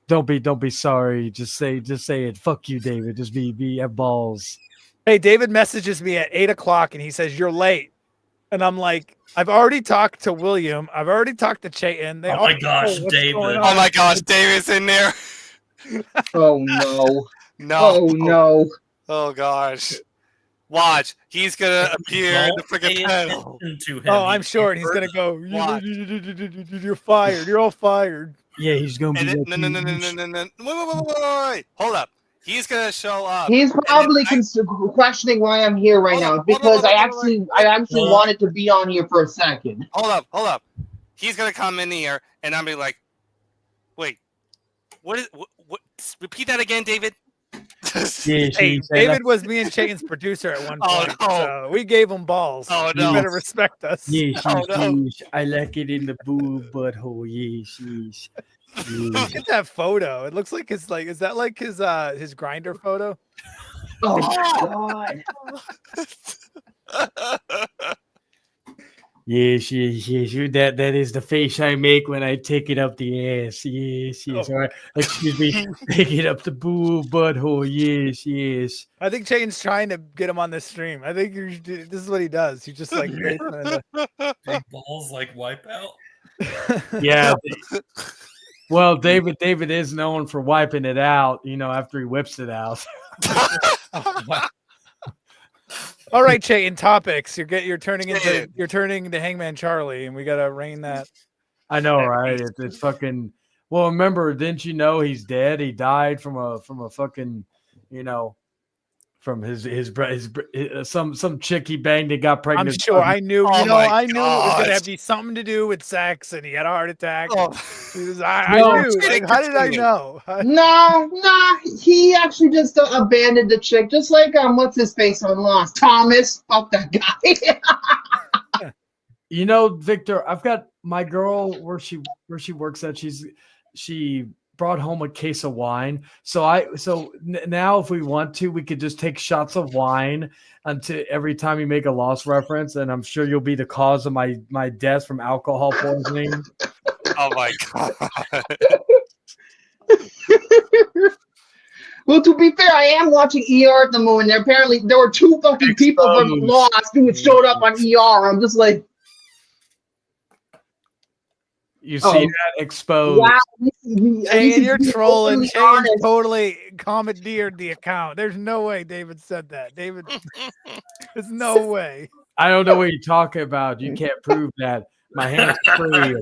Don't be sorry. Just say it. Fuck you, David. Just be have balls. Hey, David messages me at 8:00 and he says, "You're late." And I'm like, I've already talked to William. I've already talked to Chayton. Oh my gosh, David. Oh my gosh, David's in there. Oh no. No. Oh no. Oh gosh. Watch. He's gonna appear in the freaking panel. Oh, I'm sure. And he's gonna go, "You're fired. You're all fired." Yeah, he's gonna be. No. Wait. Hold up. He's gonna show up. He's probably questioning why I'm here right now because I actually wanted to be on here for a second. Hold up. He's gonna come in here and I'll be like, wait, what? Repeat that again, David. Hey, David was me and Chayton's producer at one point. So we gave him balls. Oh no! You better respect us. Yes, no. I like it in the boob butthole. Yes. Look at that photo. It looks like is that like his grinder photo? Oh my god. Yes, yes, yes. That is the face I make when I take it up the ass. Yes, yes. All right. Excuse me. Take it up the butthole. Yes, yes. I think Shane's trying to get him on this stream. I think this is what he does. He just like creates one of the. Big balls like Wipeout. Yeah. Well, David is known for wiping it out, after he whips it out. Oh, wow. All right, Chayton, topics. You're turning into Hangman Charlie, and we gotta rein that. I know, right? It's fucking. Well, remember, didn't you know he's dead? He died from a fucking, from his some chick he banged that got pregnant. I'm sure. I knew. Oh I knew it was gosh. gonna be something to do with sex, and he had a heart attack. Oh. I knew. Like, how did I know? No, he actually just abandoned the chick, just like what's his face on Lost, Thomas. Fuck that guy. Victor, I've got my girl where she works at. She brought home a case of wine. So now if we want to, we could just take shots of wine until every time you make a Lost reference, and I'm sure you'll be the cause of my death from alcohol poisoning. Oh my god. Well, to be fair, I am watching ER at the moment. Apparently, there were two fucking people from Lost who showed up on ER. I'm just like, you see that exposed. wow. Shane, you're trolling. Shane totally commandeered the account. There's no way David said that. David, there's no way. I don't know what you're talking about. You can't prove that. My hand's free.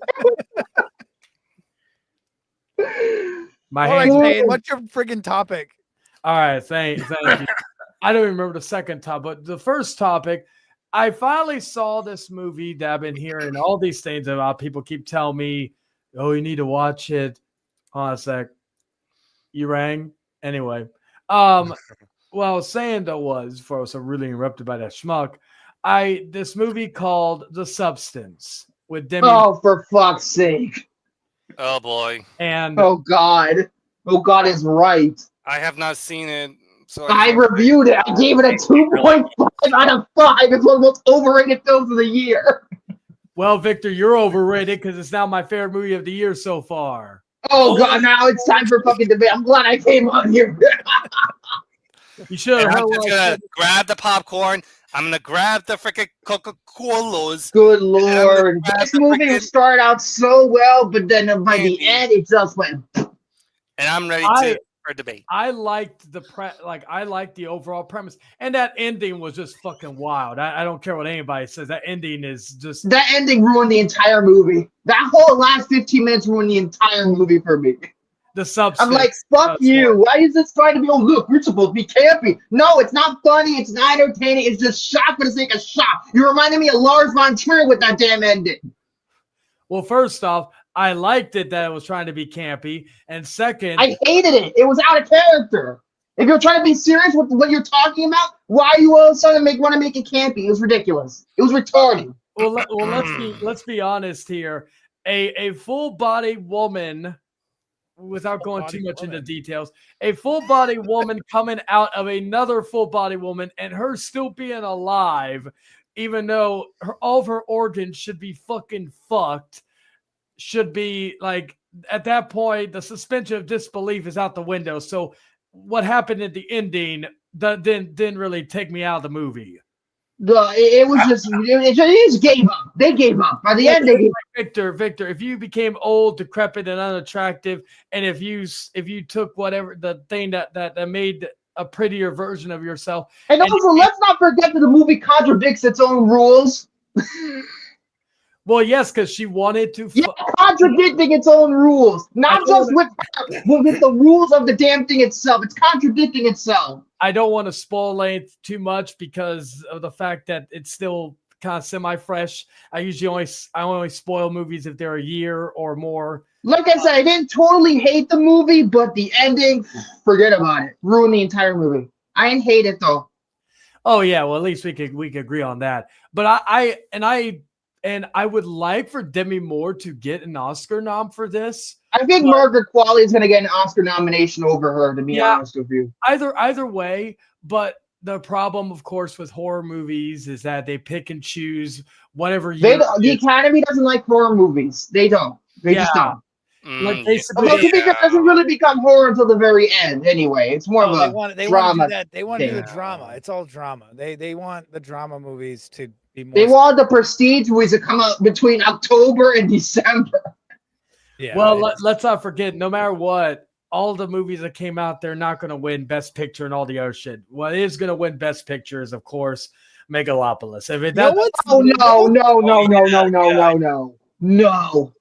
All right, Shane, what's your friggin' topic? All right, thank you. I don't even remember the second topic, but the first topic, I finally saw this movie that I've been hearing all these things about. People keep telling me, oh, you need to watch it. Hold on a sec. You rang? Anyway. What I was saying though was, before I was so really interrupted by that schmuck, this movie called The Substance with Demi. Oh, for fuck's sake. Oh boy. And Oh God is right. I have not seen it. So I reviewed it. I gave it a 2.5 out of 5. It's one of the most overrated films of the year. well, Victor, you're overrated because it's now my favorite movie of the year so far. Oh God, now it's time for fucking debate. I'm glad I came on here. You should have I'm heard just what I gonna said. grab the popcorn. I'm gonna grab the freaking Coca-Colas. Good Lord. grab This the movie frickin- started out so well, but then by the end, it just went. And I'm ready for debate. I liked I liked the overall premise, and that ending was just fucking wild. I don't care what anybody says. That ending is just That ending ruined the entire movie. That whole last 15 minutes ruined the entire movie for me. the substance. I'm like, fuck you. Why is this trying to be, oh, look, we're supposed to be campy? No, it's not funny. It's not entertaining. It's just shock for the sake of shock. You reminded me of Lars von Trier with that damn ending. Well, first off, I liked it that it was trying to be campy, and second, I hated it. It was out of character. If you're trying to be serious with what you're talking about, why are you all of a sudden want to make it campy? It was ridiculous. It was retarded. let's be honest here. A full-body woman, without going too much into details, a full-body woman coming out of another full-body woman, and her still being alive, even though all of her organs should be fucking fucked, should be like, at that point, the suspension of disbelief is out the window. So what happened at the ending didn't really take me out of the movie. It was just, it just gave up. They gave up. By the end, they gave up. Victor, if you became old, decrepit, and unattractive, and if you took whatever the thing that made a prettier version of yourself. And also, let's not forget that the movie contradicts its own rules. Well, yes, because she wanted to. Contradicting its own rules. Not just with the rules of the damn thing itself. It's contradicting itself. I don't want to spoil length too much because of the fact that it's still kind of semi-fresh. I only spoil movies if they're a year or more. Like I said, I didn't totally hate the movie, but the ending, forget about it. Ruined the entire movie. I didn't hate it though. Oh yeah, well at least we could agree on that. But I would like for Demi Moore to get an Oscar nom for this. I think Margaret Qualley is going to get an Oscar nomination over her, to be honest with you. Either way, but the problem, of course, with horror movies is that they pick and choose whatever They year. don't, the Academy doesn't like horror movies. They don't. They just don't. Like basically, Although to be fair, it doesn't really become horror until the very end. Anyway, it's more of a they want to drama. do that. They want to do the thing. drama. It's all drama. They want the drama movies to be more. They want the prestige movies to come out between October and December. Yeah. well, let's not forget. No matter what, all the movies that came out, they're not going to win Best Picture and all the other shit. What is going to win Best Picture is, of course, Megalopolis. If it No,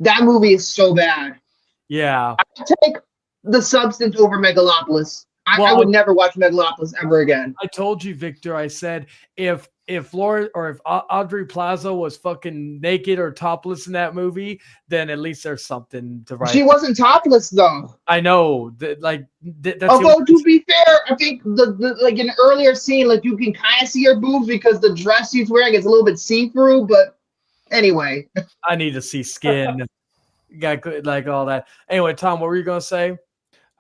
that movie is so bad. Yeah. I take the Substance over Megalopolis. I would never watch Megalopolis ever again. I told you, Victor. I said if Laura or if Audrey Plaza was fucking naked or topless in that movie, then at least there's something to write. She wasn't topless though. I know that's Although to be fair, I think the like an earlier scene, like you can kind of see her boobs because the dress she's wearing is a little bit see-through. But anyway, I need to see skin. Got good, like all that. Anyway, Tom, what were you gonna say?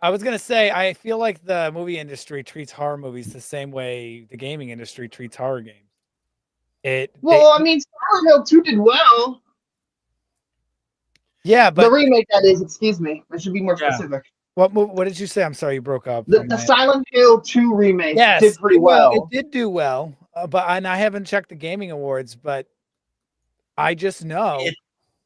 I was gonna say I feel like the movie industry treats horror movies the same way the gaming industry treats horror games. I mean, Silent Hill 2 did well. Yeah, but the remake, that is. Excuse me. I should be more specific. What did you say? I'm sorry, you broke up. The Silent Hill 2 remake did pretty well. It did do well, and I haven't checked the gaming awards, but I just know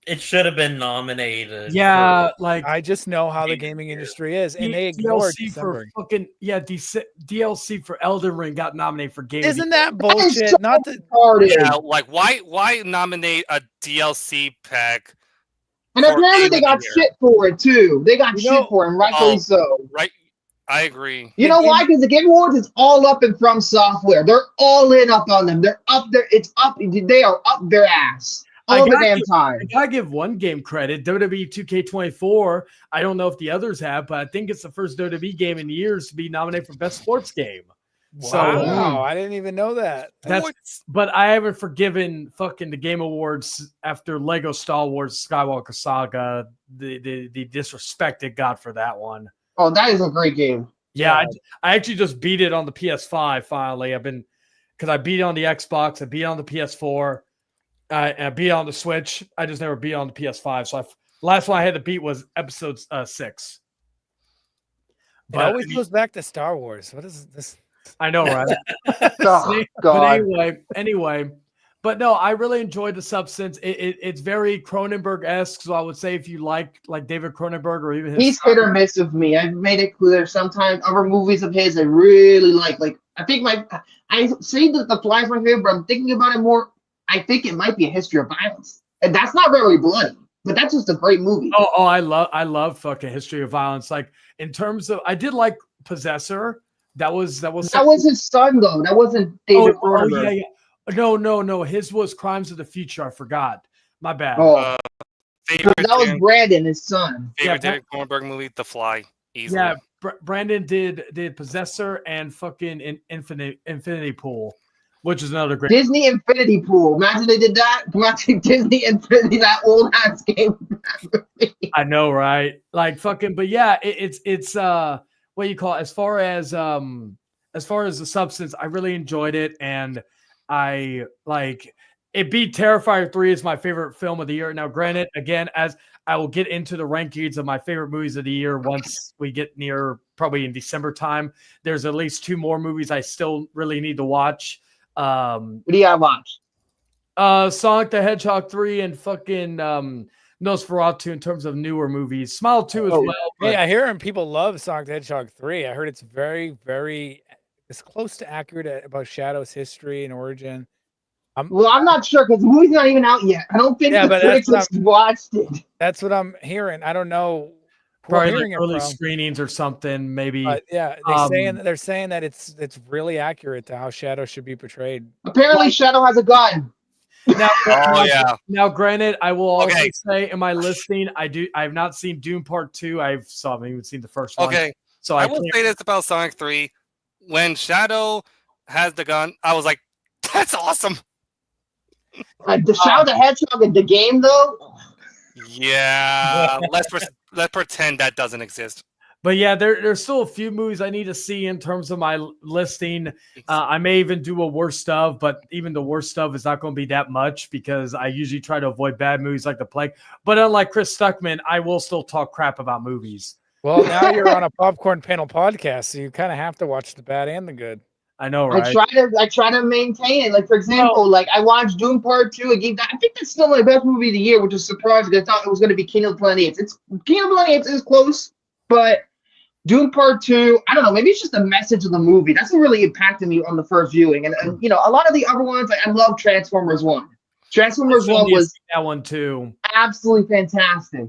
it should have been nominated. Yeah, I just know how the gaming industry is, and they ignored DLC for fucking DLC for Elden Ring got nominated for game. Isn't that bullshit? So Not the like why nominate a DLC pack? And apparently they got shit for it too. They got shit for it, and rightfully so. Right, I agree. You know why? Because the Game Awards is all up and From Software. They're all in up on them. They're up there. It's up. They are up their ass. All the damn time. I gotta give one game credit. WWE 2K24. I don't know if the others have, but I think it's the first WWE game in years to be nominated for Best Sports Game. Wow, I didn't even know that. But I haven't forgiven fucking the Game Awards after Lego Star Wars Skywalker Saga. The disrespect it got for that one. Oh, that is a great game. Yeah, I actually just beat it on the PS5 finally. Because I beat it on the Xbox, I beat it on the PS4. I beat on the Switch. I just never beat on the PS5. So last one I had to beat was episode 6. But it always goes back to Star Wars. What is this? I know, right? Oh, God. But anyway, but no, I really enjoyed The Substance. It's very Cronenberg-esque. So I would say if you like David Cronenberg or even he's hit or miss with me. I've made it clear. Sometimes other movies of his I really like. Like I think I say that The Fly is my favorite, but I'm thinking about it more. I think it might be A History of Violence, and that's not very bloody, but that's just a great movie. Oh, I love fucking History of Violence. Like in terms of, I did like Possessor. That was his son though. That wasn't David Cronenberg. Yeah. No. His was Crimes of the Future. I forgot. My bad. Oh, that was Brandon, his son. Favorite David Cronenberg movie, The Fly. Easily. Yeah, Brandon did Possessor and fucking Infinity Pool. Which is another great Disney Infinity Pool. Imagine they did that. Imagine Disney Infinity, that old ass game. I know, right? Like fucking, but yeah, it's what you call it? As far as The Substance, I really enjoyed it, and I like it. Beat Terrifier 3 is my favorite film of the year. Now, granted, again, as I will get into the rankings of my favorite movies of the year once we get near probably in December time. There's at least 2 more movies I still really need to watch. What do you have watched? Sonic the Hedgehog 3 and fucking Nosferatu in terms of newer movies. Smile 2 as well. Hey, I hear people love Sonic the Hedgehog 3. I heard it's very, very close to accurate about Shadow's history and origin. I'm not sure because the movie's not even out yet. I don't think the critics have watched it. That's what I'm hearing. I don't know. Probably like early screenings or something, maybe. Yeah, they're saying that it's really accurate to how Shadow should be portrayed. Apparently, Shadow has a gun. Now, granted, I will also say in my listing, I've not seen Doom Part 2. I haven't even seen the first one. Okay, so I will say this about Sonic 3: when Shadow has the gun, I was like, "That's awesome." The Shadow the Hedgehog in the game, though. Yeah, let's pretend that doesn't exist. But yeah, there's still a few movies I need to see in terms of my listing. I may even do a worst of, but even the worst of is not going to be that much because I usually try to avoid bad movies like The Plague. But unlike Chris Stuckman, I will still talk crap about movies. Well, now you're on a popcorn panel podcast, so you kind of have to watch the bad and the good. I know, right? I try to maintain it. Like, for example, like I watched Doom Part 2. I think that's still my best movie of the year, which is surprising. I thought it was going to be King of the Planet Apes. King of the Planet Apes is close, but Doom Part 2, I don't know, maybe it's just the message of the movie. That's what really impacted me on the first viewing. And you know, a lot of the other ones, like, I love Transformers 1. Transformers 1 was that one too. Absolutely fantastic.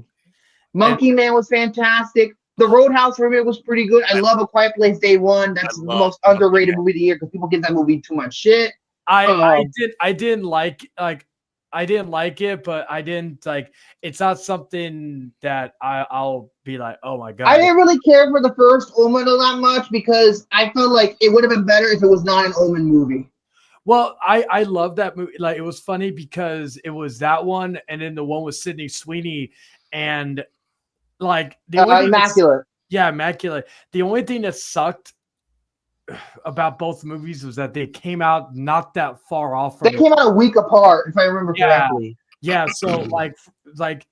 Monkey Man was fantastic. The Roadhouse remake was pretty good. I love A Quiet Place Day One. That's the most underrated movie of the year because people give that movie too much shit. I didn't like it, but I didn't like. It's not something that I'll be like, oh my god. I didn't really care for the first Omen that much because I felt like it would have been better if it was not an Omen movie. Well, I love that movie. Like, it was funny because it was that one, and then the one with Sydney Sweeney, and like the only Immaculate. Yeah, Immaculate. The only thing that sucked about both movies was that they came out not that far off from They came out a week apart, if I remember correctly. Yeah, so like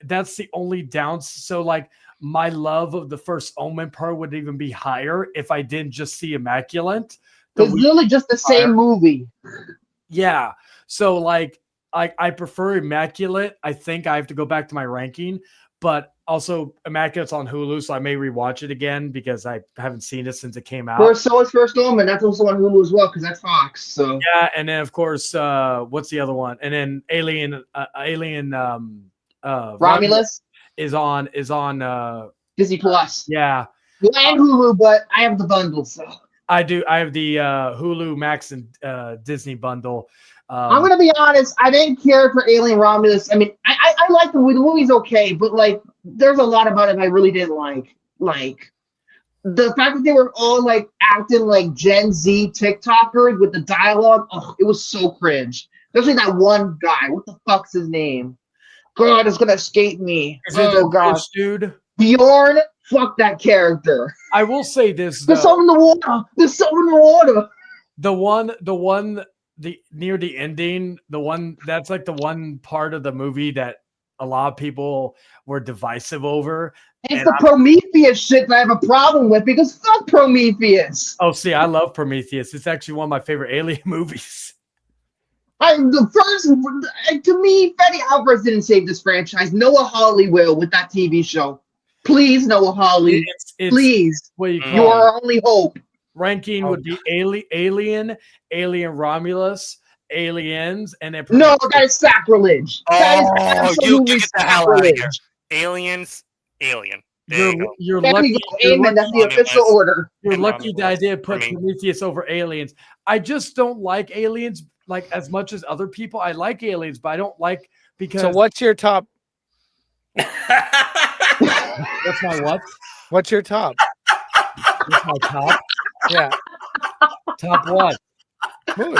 that's the only downs. So like my love of the first Omen part would even be higher if I didn't just see Immaculate. It's literally just the same movie. Yeah. So like I prefer Immaculate. I think I have to go back to my ranking, but also Immaculate's on Hulu, so I may rewatch it again because I haven't seen it since it came out. So is First Omen. That's also on Hulu as well because that's Fox. So yeah, and then of course, what's the other one? And then Alien Romulus is on Disney Plus. Yeah. Well, and Hulu, but I have the bundle, so I do. I have the Hulu Max and Disney bundle. I'm gonna be honest. I didn't care for Alien Romulus. I mean, I like the movie. The movie's okay, but like, there's a lot about it I really didn't like. Like the fact that they were all like acting like Gen Z TikTokers with the dialogue. Oh, it was so cringe. Especially that one guy. What the fuck's his name? God, it's gonna escape me. Oh god, dude. Bjorn. Fuck that character. I will say this. There's something in the water. There's something in the water. The one near the ending, the one that's like the one part of the movie that a lot of people were divisive over. It's the Prometheus shit that I have a problem with because fuck Prometheus. Oh, see, I love Prometheus. It's actually one of my favorite Alien movies. To me, Freddy Alvarez didn't save this franchise. Noah Hawley will with that TV show. Please, Noah Hawley. Please. You are our only hope. Ranking would be Alien Romulus, Aliens, and then no, that is sacrilege. That is you absolutely get the hell out of sacrilege. here. Aliens, Alien. You're There lucky. you go. Amen. That's the official order. You're lucky that I did put Prometheus over Aliens. I just don't like Aliens like as much as other people. I like Aliens, but I don't like because. So what's your top? That's my what? What's your top? What's my top? Yeah. Top what? Movie.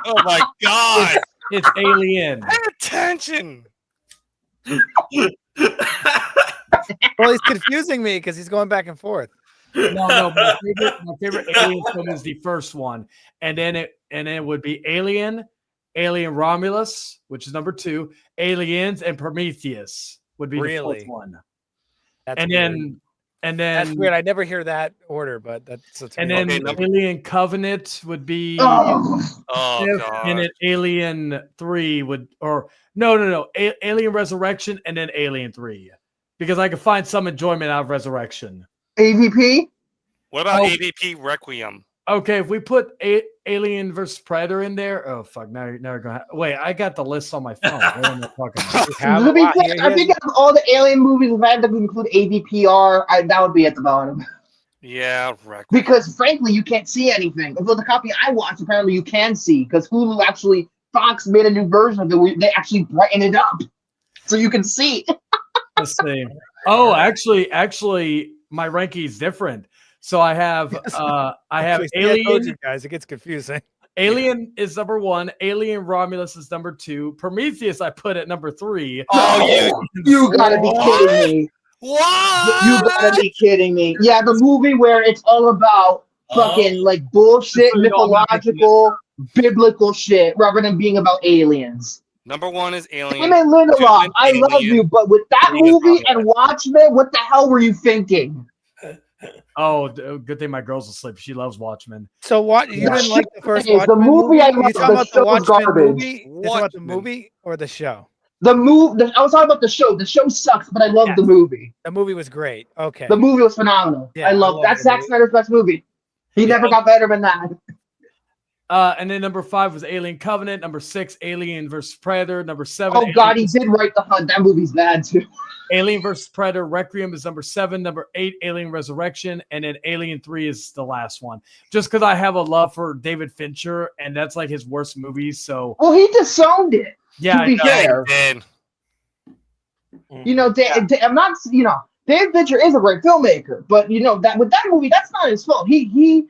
Oh my god! It's Alien. Pay attention. Well, he's confusing me because he's going back and forth. No. My favorite Alien film is the first one, and then it would be Alien Romulus, which is number 2, Aliens, and Prometheus would be the fourth one. That's and weird. then That's weird. I never hear that order, but that's and weird. then Alien Covenant would be God. and then Alien 3 would no Alien Resurrection and then Alien 3 because I could find some enjoyment out of Resurrection. AVP? What about AVP Requiem? Okay, if we put Alien versus Predator in there, oh fuck! Now you're gonna wait. I got the list on my phone. What am I talking about? I think of all the Alien movies, if I had to include AVPR, that would be at the bottom. Yeah, Requiem. Because frankly, you can't see anything. Although the copy I watched, apparently you can see because Hulu actually Fox made a new version of it where they actually brighten it up so you can see. Let's see. Oh, actually, my ranking is different. So I have Alien. I told you guys, it gets confusing. Alien is number 1. Alien Romulus is number 2. Prometheus I put at number 3. Oh, you gotta be kidding me! What? You gotta be kidding me. Yeah, the movie where it's all about fucking like bullshit, So you know I'm not making mythological, biblical shit rather than being about aliens. Number 1 is Alien. Damon 2 Lindelof, is I love Alien. you, but with that 3 is movie Robin and Watchmen, what the hell were you thinking? Oh, good thing my girl's asleep. She loves Watchmen. So what? You Yeah. didn't like the first Is the Watchmen movie I movie? You love, talking the about the show is Watchmen garbage. movie? You talking about the Watchmen. movie or the show? I was talking about the show. The show sucks, but I love the Yes. movie. The movie was great. Okay. The movie was phenomenal. Yeah, I I love love that's the Zack movie. Snyder's best movie. He never got better than that. And then number 5 was Alien Covenant. Number 6, Alien versus Predator. Number 7, Oh God, he did write The Hunt. That movie's bad too. Alien versus Predator. Requiem is number 7. Number 8, Alien Resurrection, and then Alien 3 is the last one. Just because I have a love for David Fincher, and that's like his worst movies. So Well, he disowned it. yeah, To be fair, Did. you know, I'm not. You know, David Fincher is a great filmmaker, but you know that with that movie, that's not his fault. They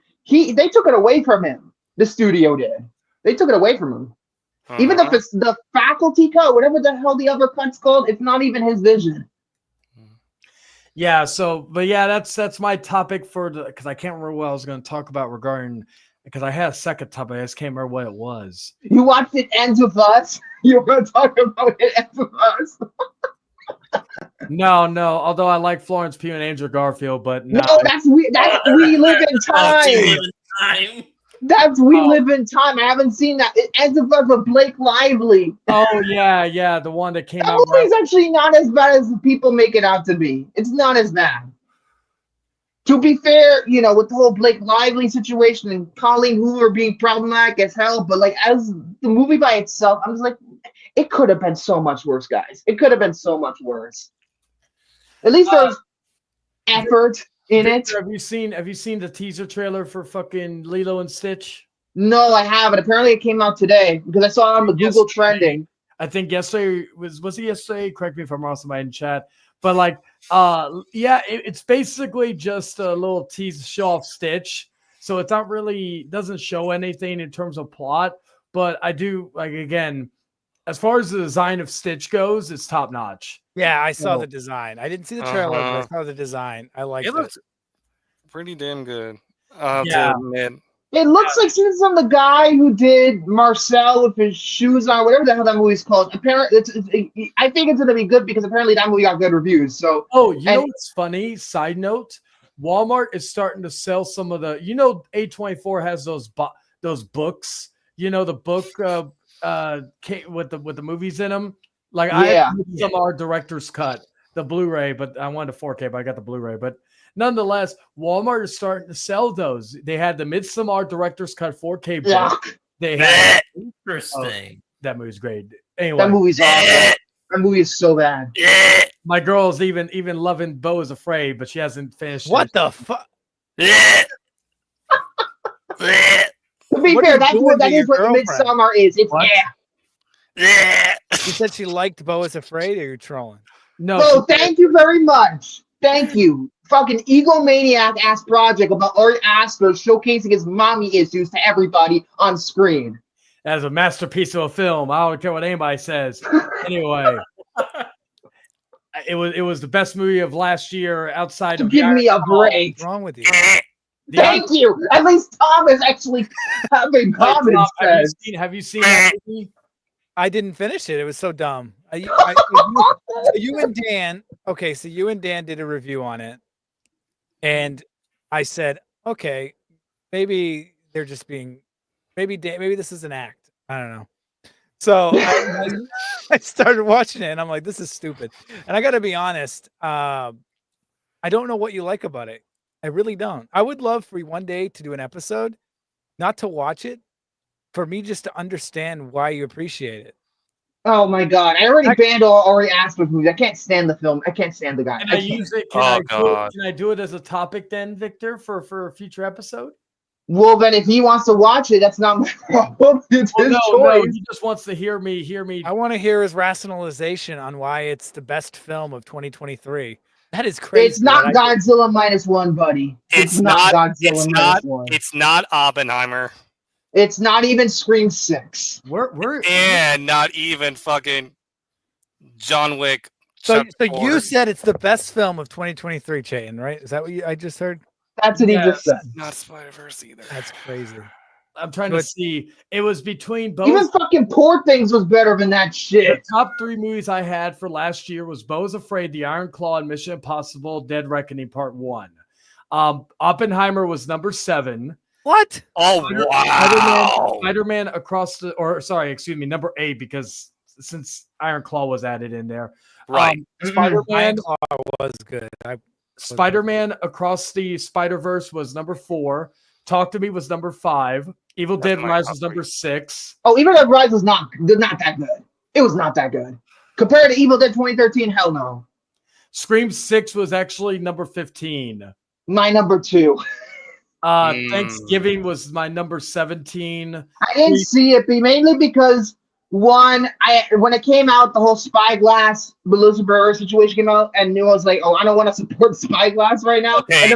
took it away from him. The studio did. They took it away from him. Even if it's the faculty cut, whatever the hell the other cut's called, it's not even his vision. yeah. So, but yeah, that's my topic for the because I can't remember what I was going to talk about regarding because I had a second topic. I just can't remember what it was. You watched It Ends With Us. You were going to talk about It Ends With Us. No. Although I like Florence Pugh and Andrew Garfield, but no. No, that's We Live in Time. That's We Live in Time. I haven't seen that. It Ends With Us with Blake Lively. Oh yeah, the one that came That out. movie's actually not as bad as people make it out to be. It's not as bad. To be fair, you know, with the whole Blake Lively situation and Colleen Hoover being problematic as hell, but like as the movie by itself, I'm just like, it could have been so much worse, guys. It could have been so much worse. At least there's effort in it. Have you seen the teaser trailer for fucking Lilo and Stitch? No, I haven't. Apparently, it came out today because I saw it on the Google trending. I think yesterday was it yesterday? Correct me if I'm wrong, somebody in chat. But like, yeah, it's basically just a little tease show off Stitch. So it's not really doesn't show anything in terms of plot. But I do like again, as far as the design of Stitch goes, it's top notch. Yeah, I saw the design. I didn't see the trailer, but I saw the design. I liked It it. looks pretty damn good. Yeah. To admit. It looks like since I'm the guy who did Marcel with his shoes on, whatever the hell that movie's called. Apparently, I think it's gonna be good because apparently that movie got good reviews. So, oh, you know what's funny? Side note: Walmart is starting to sell some of the. You know, A24 has those books. You know, the book with the movies in them. Like I have some are director's cut, the Blu-ray, but I wanted a 4K, but I got the Blu-ray. But nonetheless, Walmart is starting to sell those. They had the Midsommar director's cut 4K book. They had Interesting. that movie's great. Anyway, that movie's awesome. That movie is so bad. My girl's even loving Beau is Afraid, but she hasn't finished. What the fuck? To be fair, that is what Midsommar is. It's You said she liked Beau is Afraid, or you're trolling? No. Oh, thank you very much. Thank you. Fucking egomaniac ass project about Ari Aster showcasing his mommy issues to everybody on screen. As a masterpiece of a film, I don't care what anybody says. Anyway, it was the best movie of last year outside of. Give me a break. What's wrong with you? Thank you. At least Tom is actually having common sense. Have you seen that movie? I didn't finish it. It was so dumb. You and Dan, okay, so you and Dan did a review on it, and I said, okay, maybe they're just being, maybe this is an act. I don't know. So I started watching it, and I'm like, this is stupid. And I got to be honest, I don't know what you like about it. I really don't. I would love for you one day to do an episode, not to watch it, for me just to understand why you appreciate it. Oh my god! I already banned all Ari Aster movies. I can't stand the film. I can't stand the guy. Can I use it? Can I do it as a topic then, Victor, for a future episode? Well, then, if he wants to watch it, that's not my problem. It's his choice. No, he just wants to hear me. I want to hear his rationalization on why it's the best film of 2023. That is crazy. It's not Godzilla -1, buddy. It's not Godzilla -1. It's not Oppenheimer. It's not even Scream 6. And not even fucking John Wick So chapter you 4. said it's the best film of 2023, Chayton, right? Is that what I just heard? That's what he just said. Not Spider-Verse either. That's crazy. I'm trying to see. It was between both. Even fucking Poor Things was better than that The shit. top 3 movies I had for last year was Beau is Afraid, The Iron Claw, and Mission Impossible: Dead Reckoning Part 1. Oppenheimer was number 7. What? Oh wow! Spider-Man number 8, because since Iron Claw was added in there. Right. Spider-Man, Iron Claw was good. Spider-Man Across the Spider-Verse was number 4. Talk to Me was number 5. Evil That's Dead my Rise top was number three. 6. Oh, Evil Dead Rise was not that good. It was not that good. Compared to Evil Dead 2013, hell no. Scream 6 was actually number 15. My number 2. Thanksgiving was my number 17. I didn't see it, but mainly because when it came out, the whole Spyglass Melissa Burr situation came out, and I was like, oh, I don't want to support Spyglass right now. Okay, And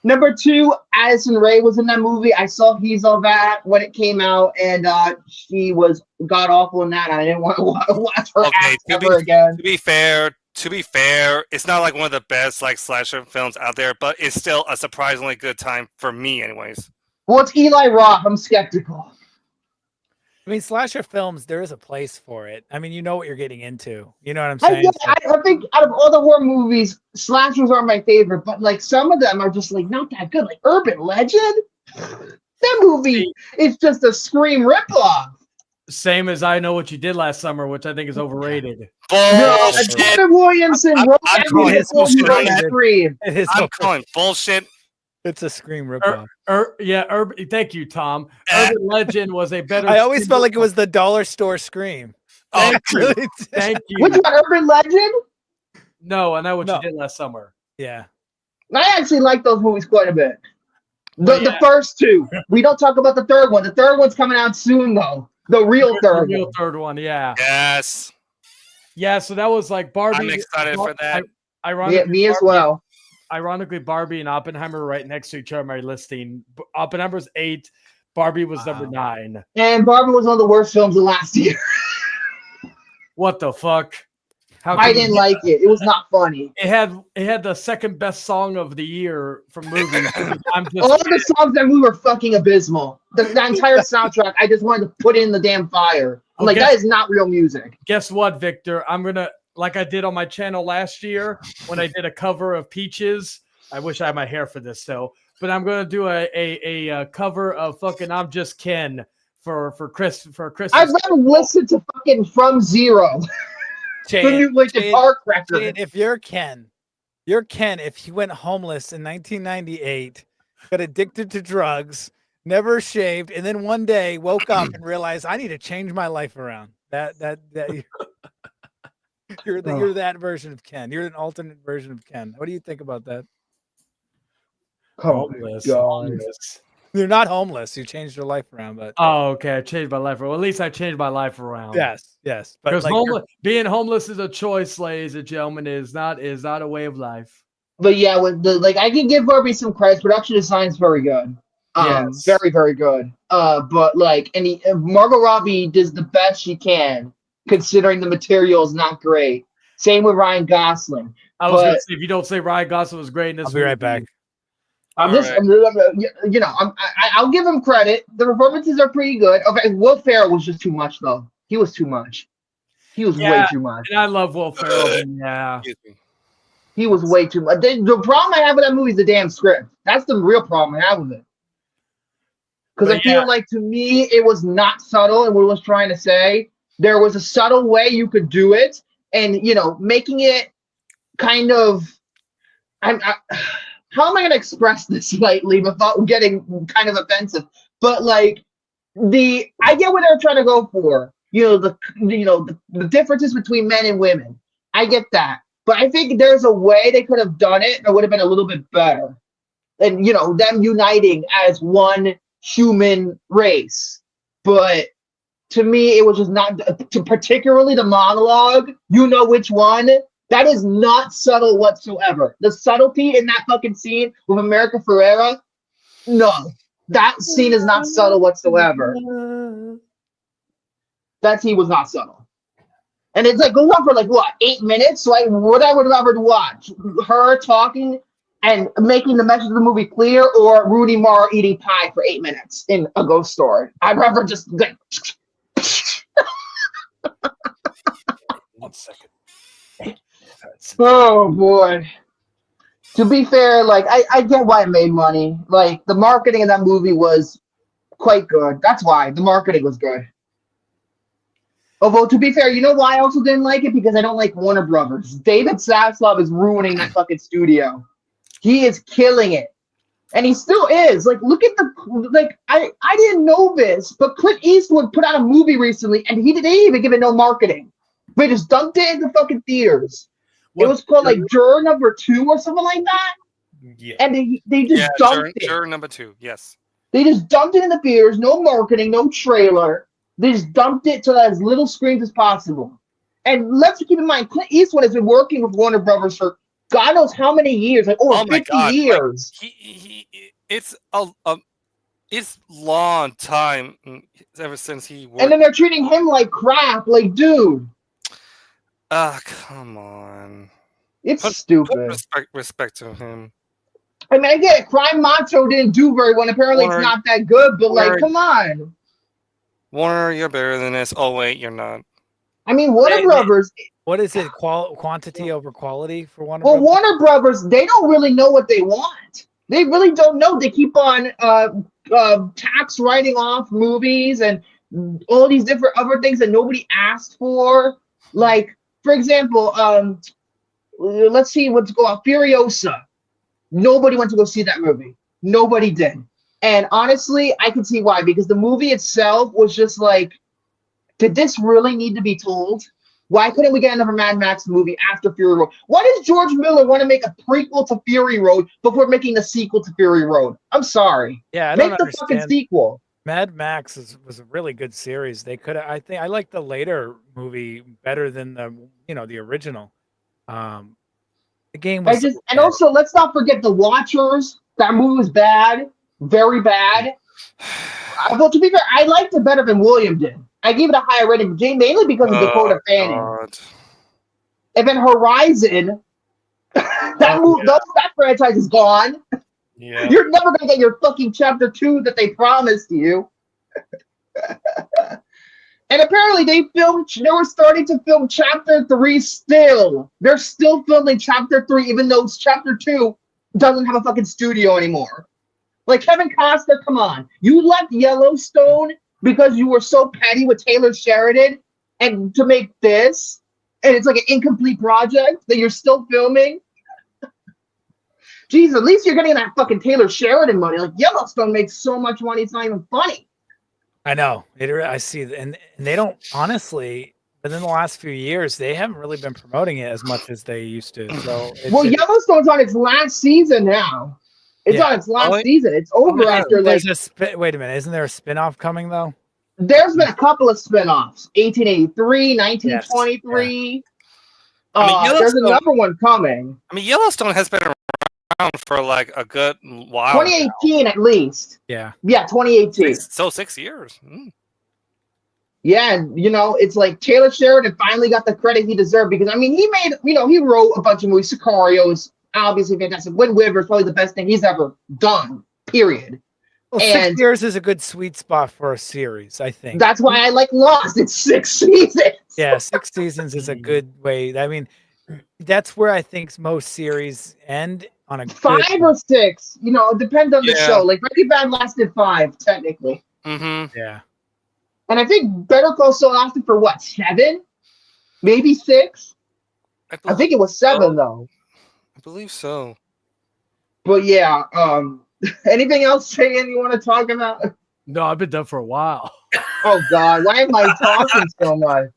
number two, Addison Rae was in that movie. I saw He's All That when it came out, and she was god awful in that. And I didn't want to watch her act ever again. To be fair, it's not like one of the best like slasher films out there, but it's still a surprisingly good time for me, anyways. Well, it's Eli Roth. I'm skeptical. I mean, slasher films, there is a place for it. I mean, you know what you're getting into. You know what I'm saying? I think out of all the horror movies, slashers are my favorite, but like some of them are just like not that good. Like Urban Legend, that movie is just a Scream ripoff. Same as I Know What You Did Last Summer, which I think is overrated. Bullshit. David Williamson wrote that movie before he wrote Scream. I'm calling bullshit. It's a Scream ripoff. Thank you, Tom. Urban Legend was a better. I always felt like it was the dollar store Scream. Thank you. Thank you. Which one, Urban Legend? No, I Know What You Did Last Summer. Yeah. I actually like those movies quite a bit. The first two. We don't talk about the third one. The third one's coming out soon, though. The real third one, yeah. Yes. Yeah, so that was like Barbie. I'm excited for that. Me as well. Ironically, Barbie and Oppenheimer are right next to each other on my listing. Oppenheimer's 8. Barbie was number 9. And Barbie was one of the worst films of last year. What the fuck? I didn't like it. It was not funny. It had the second best song of the year from movies. All the songs that we were fucking abysmal. The entire soundtrack, I just wanted to put in the damn fire. I'm like, that is not real music. Guess what, Victor? I'm gonna, like I did on my channel last year when I did a cover of Peaches. I wish I had my hair for this though, but I'm gonna do a cover of fucking I'm Just Ken for Christmas. I'd rather listen to fucking From Zero. If you're Ken, if he went homeless in 1998, got addicted to drugs, never shaved, and then one day woke up and realized I need to change my life around. You're that version of Ken. You're an alternate version of Ken. What do you think about that? Homeless. You're not homeless. You changed your life around, but okay, I changed my life. Well, at least I changed my life around. Yes. But because being homeless is a choice, ladies and gentlemen, is not a way of life. But yeah, with I can give Barbie some credit. Production design is very good. Yes. Very, very good. But Margot Robbie does the best she can, considering the material is not great. Same with Ryan Gosling. I was gonna say, if you don't say Ryan Gosling was great in this, I'll be right back. I'll give him credit. The performances are pretty good. Okay, Will Ferrell was just too much, though. He was too much. He was way too much. And I love Will Ferrell. Yeah. He was way too much. The problem I have with that movie is the damn script. That's the real problem I have with it. Because I feel like, to me, it was not subtle in what it was trying to say. There was a subtle way you could do it, and, making it kind of... how am I going to express this lightly without getting kind of offensive? But I get what they're trying to go for. The differences between men and women. I get that. But I think there's a way they could have done it that would have been a little bit better. And, them uniting as one human race. But to me, it was just not, particularly the monologue, which one, that is not subtle whatsoever. The subtlety in that fucking scene with America Ferrera, no. That scene is not subtle whatsoever. That scene was not subtle. And it's like goes on for like what 8 minutes. So what I would rather watch her talking and making the message of the movie clear, or Rooney Mara eating pie for 8 minutes in a ghost story. I'd rather just like. 1 second. Oh boy. To be fair, like I get why it made money. Like the marketing in that movie was quite good. That's why the marketing was good. Although to be fair, you know why I also didn't like it? Because I don't like Warner Brothers. David Zaslav is ruining that fucking studio. He is killing it. And he still is. Like, look at I didn't know this, but Clint Eastwood put out a movie recently and he didn't even give it no marketing. They just dumped it in the fucking theaters. It was called like Juror Number 2 or something like that. Yeah. And they just dumped it. Juror Number 2, yes. They just dumped it in the theaters, no marketing, no trailer. They just dumped it to as little screens as possible. And let's keep in mind, Clint Eastwood has been working with Warner Brothers for God knows how many years, like over 50 years. Like, it's long time ever since he worked. And then they're treating him like crap, like dude. Come on. It's stupid. Put respect to him. I mean, I get it. Crime Macho didn't do very well. Apparently, it's not that good, but like, come on. Warner, you're better than this. Oh, wait, you're not. I mean, Warner Brothers. What is it? Quantity over quality for Warner Well, Brothers? Warner Brothers, they don't really know what they want. They really don't know. They keep on tax writing off movies and all these different other things that nobody asked for. Like, for example, let's see what's going on. Furiosa. Nobody went to go see that movie. Nobody did. And honestly, I can see why. Because the movie itself was just like, did this really need to be told? Why couldn't we get another Mad Max movie after Fury Road? Why does George Miller want to make a prequel to Fury Road before making the sequel to Fury Road? I'm sorry. Yeah, I make don't the understand. fucking sequel. Mad Max was a really good series. They could I think I like the later movie better than the original. The game was And also let's not forget The Watchers. That movie was bad, very bad. Well, to be fair, I liked it better than William did. I gave it a higher rating, mainly because of Dakota Fanning. And then Horizon, that franchise is gone. Yeah. You're never gonna get your fucking chapter 2 that they promised you. And apparently they were starting to film chapter 3 still. They're still filming chapter 3, even though chapter 2 doesn't have a fucking studio anymore. Like Kevin Costner, come on. You left Yellowstone because you were so petty with Taylor Sheridan and to make this, and it's like an incomplete project that you're still filming. Jeez, at least you're getting that fucking Taylor Sheridan money. Like Yellowstone makes so much money, it's not even funny. I know. I see, and they don't honestly. But in the last few years, they haven't really been promoting it as much as they used to. So Yellowstone's on its last season now. It's on its last season. It's over after like. Wait a minute. Isn't there a spinoff coming though? There's been a couple of spinoffs. 1883, 1923. Yes. There's another one coming. I mean, Yellowstone has been around for like a good while. 2018 at least. Yeah. Yeah, 2018. So 6 years. Yeah, and it's like Taylor Sheridan finally got the credit he deserved because I mean he made, he wrote a bunch of movies. Sicario is obviously fantastic. Wind River is probably the best thing he's ever done. Period. Well, 6 years is a good sweet spot for a series, I think. That's why I like Lost. It's 6 seasons. Yeah, 6 seasons is a good way. I mean, that's where I think most series end on a 5 or 6. It depends on the show. Like Breaking Bad lasted 5 technically. Mm-hmm. Yeah. And I think Better Call Saul lasted for what, 7? Maybe 6? I think it was 7 though. I believe so. But yeah, anything else, Shane, you want to talk about? No, I've been done for a while. Oh God, why am I talking so much?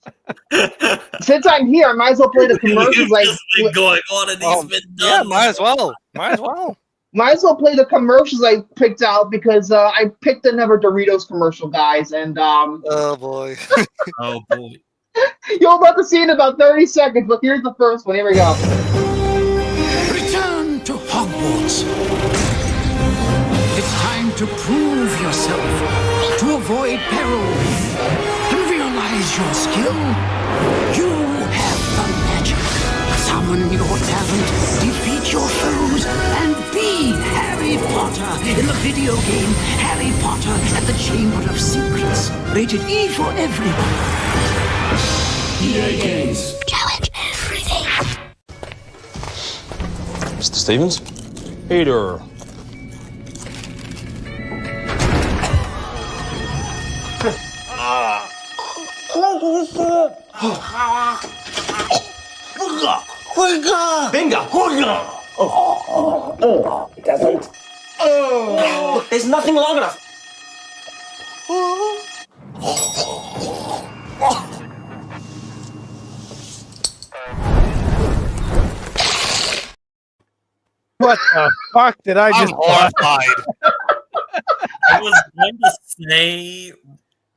Since I'm here, I might as well play the commercials. Been going on and he's been done. Yeah, might as well. Might as well play the commercials I picked out because I picked another Doritos commercial, guys, and oh boy. Oh boy. You're about to see it in about 30 seconds, but here's the first one. Here we go. Return to Hogwarts. It's time to prove yourself, to avoid peril, and realize your skill. You Chamber of Secrets. Rated E for everyone. EA Games. Challenge everything. Mr. Stevens? Peter. It doesn't. Look, there's nothing long enough. What the fuck did I I'm just? horrified. I was going to say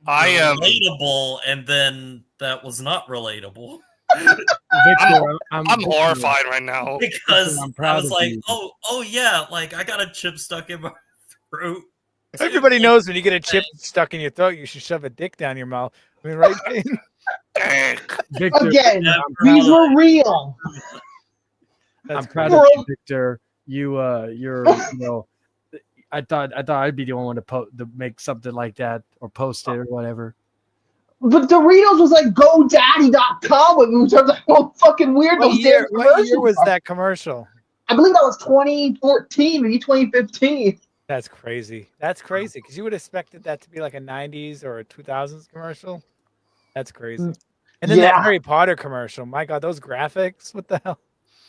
I am. relatable, and then that was not relatable Victor, I'm horrified right now. because I'm I proud was of like, you. oh yeah, like I got a chip stuck in my throat. Everybody knows when you get a chip stuck in your throat, you should shove a dick down your mouth. I mean, right? Shane? Victor, Again, I'm these proud were real. I'm That's proud of you, Victor. You're, you know, I thought I'd be the only one to make something like that or post it or whatever. But Doritos was like GoDaddy.com in terms of how fucking weird What those year, damn what year commercials was are. that commercial? I believe that was 2014, maybe 2015. That's crazy. That's crazy because you would have expected that to be like a 90s or a 2000s commercial. That's crazy. And then that Yeah. Harry Potter commercial. My God, those graphics. What the hell?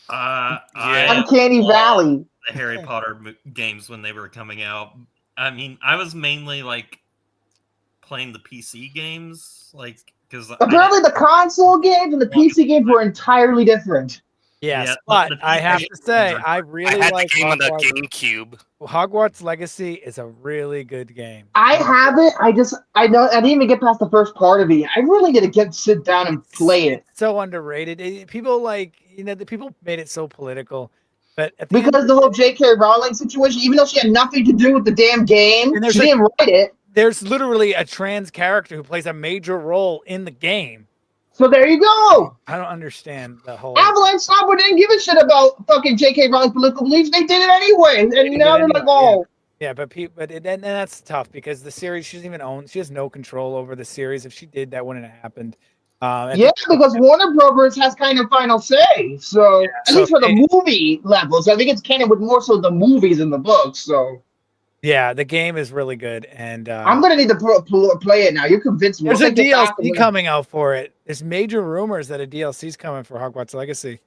I Uncanny loved Valley. the Harry Potter games when they were coming out. I mean, I was mainly like playing the PC games, like because Apparently, the console games and the PC games were entirely different. Yes, Yeah, but the I have PC to say, games I I really had like the game on the Hogwarts. GameCube. Hogwarts Legacy is a really good game. I have it. I didn't even get past the first part of it. I really need to sit down and play it. It's so underrated. People the people made it so political, but at the end Because of the whole J.K. Rowling situation, even though she had nothing to do with the damn game, And there's she a- didn't write it. there's literally a trans character who plays a major role in the game. So there you go. I don't understand the whole. Avalanche Software didn't give a shit about fucking J.K. Rowling's political beliefs. They did it anyway. And did now it they're like, anyway, oh. Yeah, and that's tough because the series she doesn't even own. She has no control over the series. If she did, that wouldn't have happened. Yeah, because Warner Brothers has kind of final say. So, at least for the movie levels. I think it's canon with more so the movies than the books. So, yeah, the game is really good. And I'm going to need to play it now. You're convinced me. there's a Once I get back, DLC coming out for it. There's major rumors that a DLC is coming for Hogwarts Legacy.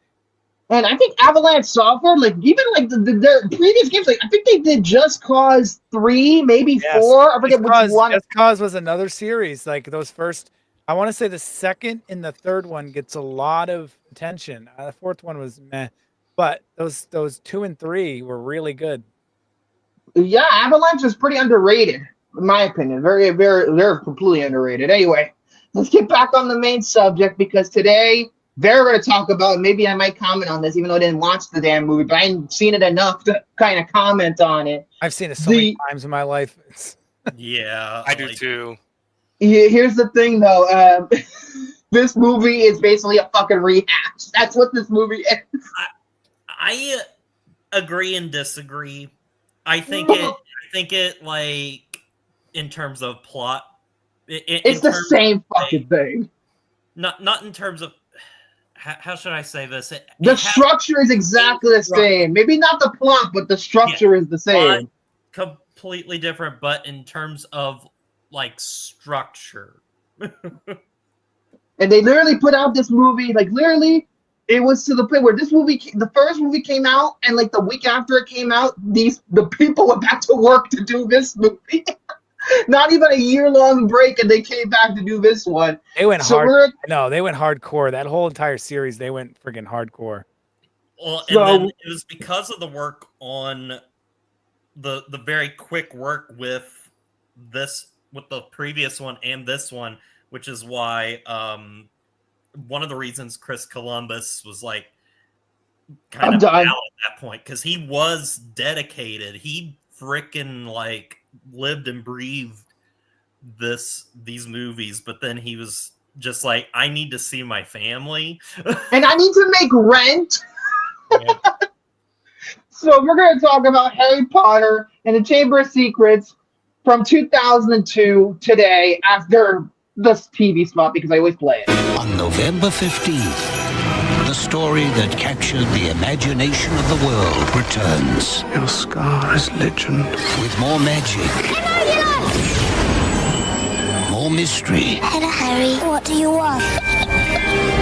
And I think Avalanche Software, like even like their previous games, like I think they did Just Cause 3, maybe 4. I forget which one. Just Cause was another series. Like those first, I want to say the second and the third one gets a lot of attention. The fourth one was meh, but those 2 and 3 were really good. Yeah, Avalanche is pretty underrated, in my opinion. Very, very, they're completely underrated. Anyway, let's get back on the main subject because today they're going to talk about, maybe I might comment on this, even though I didn't watch the damn movie, but I hadn't seen it enough to kind of comment on it. I've seen it so many times in my life. Yeah, I do too. Here's the thing, though. This movie is basically a fucking rehash. That's what this movie is. I agree and disagree. I think it like in terms of plot, It's the same fucking thing. Not in terms of how should I say this? The structure is exactly the same. Maybe not the plot, but the structure is the same. Completely different, but in terms of like structure. And they literally put out this movie, like literally, it was to the point where this movie, the first movie came out, and like the week after it came out, the people went back to work to do this movie. Not even a year-long break, and they came back to do this one. They went hard. No, they went hardcore. That whole entire series, they went friggin' hardcore. Well, and then it was because of the work on the very quick work with the previous one and this one, which is why one of the reasons Chris Columbus was like kind of out at that point, because he was dedicated. He freaking like lived and breathed these movies, but then he was just like, I need to see my family and I need to make rent. Yeah. So we're going to talk about Harry Potter and the Chamber of Secrets, from 2002 today after this TV spot because I always play it. On November 15th, the story that captured the imagination of the world returns. Your scar is legend. With more magic. More mystery. Hello, Harry. What do you want?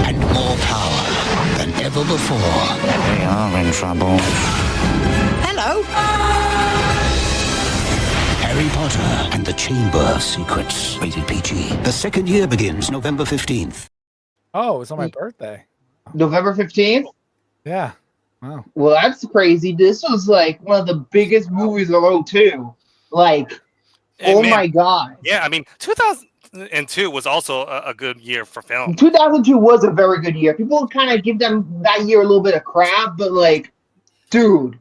And more power than ever before. We are in trouble. Hello. Harry Potter and the Chamber of Secrets. Rated PG. The second year begins November 15th. Oh, it's on my birthday. November 15th? Yeah. Wow. Well, that's crazy. This was like one of the biggest movies of 2002. Like, my God. Yeah, I mean, 2002 was also a good year for film. 2002 was a very good year. People kind of give them that year a little bit of crap, but like, dude.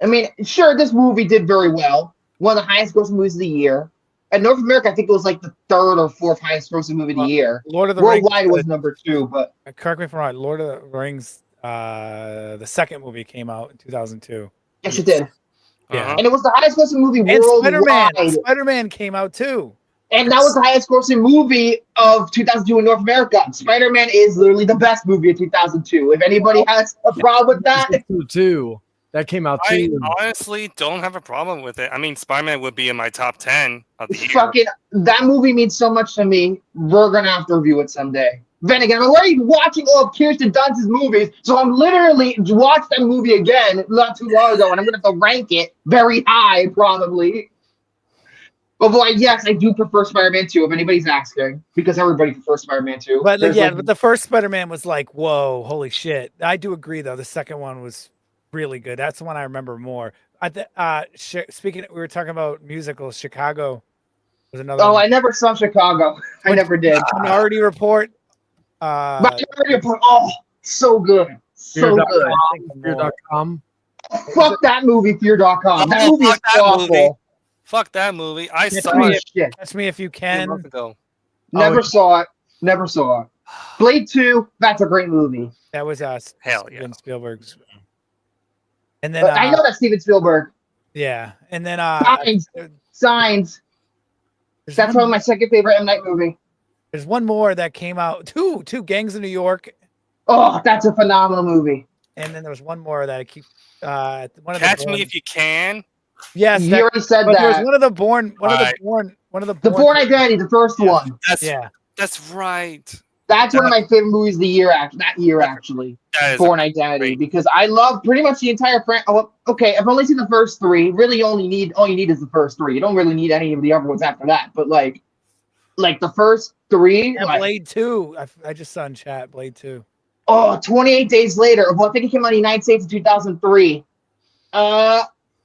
I mean, sure, this movie did very well. One of the highest grossing movies of the year. In North America, I think it was like the third or fourth highest grossing movie of the year. Lord of the Worldwide Rings was number 2, but correct me if I'm wrong. Lord of the Rings, the second movie came out in 2002. yes, it did. Yeah. And it was the highest grossing movie And worldwide. Spider-Man came out too. And that was the highest grossing movie of 2002 in North America. Spider-Man is literally the best movie of 2002. If anybody has a problem with that. Too. That came out I too. honestly don't have a problem with it. I mean, Spider-Man would be in my top 10 of the year. Fucking, that movie means so much to me. We're going to have to review it someday. Then again, I'm already watching all of Kirsten Dunst's movies, so I'm literally watched that movie again not too long ago, and I'm going to have to rank it very high, probably. Although, yes, I do prefer Spider-Man 2, if anybody's asking, because everybody prefers Spider-Man 2. But but the first Spider-Man was like, whoa, holy shit. I do agree, though. The second one was really good. That's the one I remember more. Speaking, we were talking about musicals. Chicago was another. Oh, one. I never saw Chicago. I never did. Minority Report. Minority Report. Oh, so good. So good. Fear.com. Fuck that movie, Fear.com. That movie is awful. Fuck that movie. I Catch saw Me it. Catch Me If You Can. Never saw it. Never saw it. Blade 2, that's a great movie. That was us. Hell yeah. Steven Spielberg's. And then I know that's Steven Spielberg. Yeah. And then Signs. That's probably my second favorite M. Night movie. There's one more that came out. Two Gangs of New York. Oh, that's a phenomenal movie. And then there was one more that I keep one of Catch the Me If You Can. Yes, you already said but that. There was one of the Born The Born Identity, the first one. That's right. That's one of my favorite movies of the year. Actually, Born Identity, because I love pretty much the entire franchise. Oh, okay, I've only seen the first 3. Really, all you need is the first 3. You don't really need any of the other ones after that. But like the first 3. And Blade 2. I just saw in chat Blade 2. Oh, 28 Days Later. Well, I think it came out in the United States in 2003.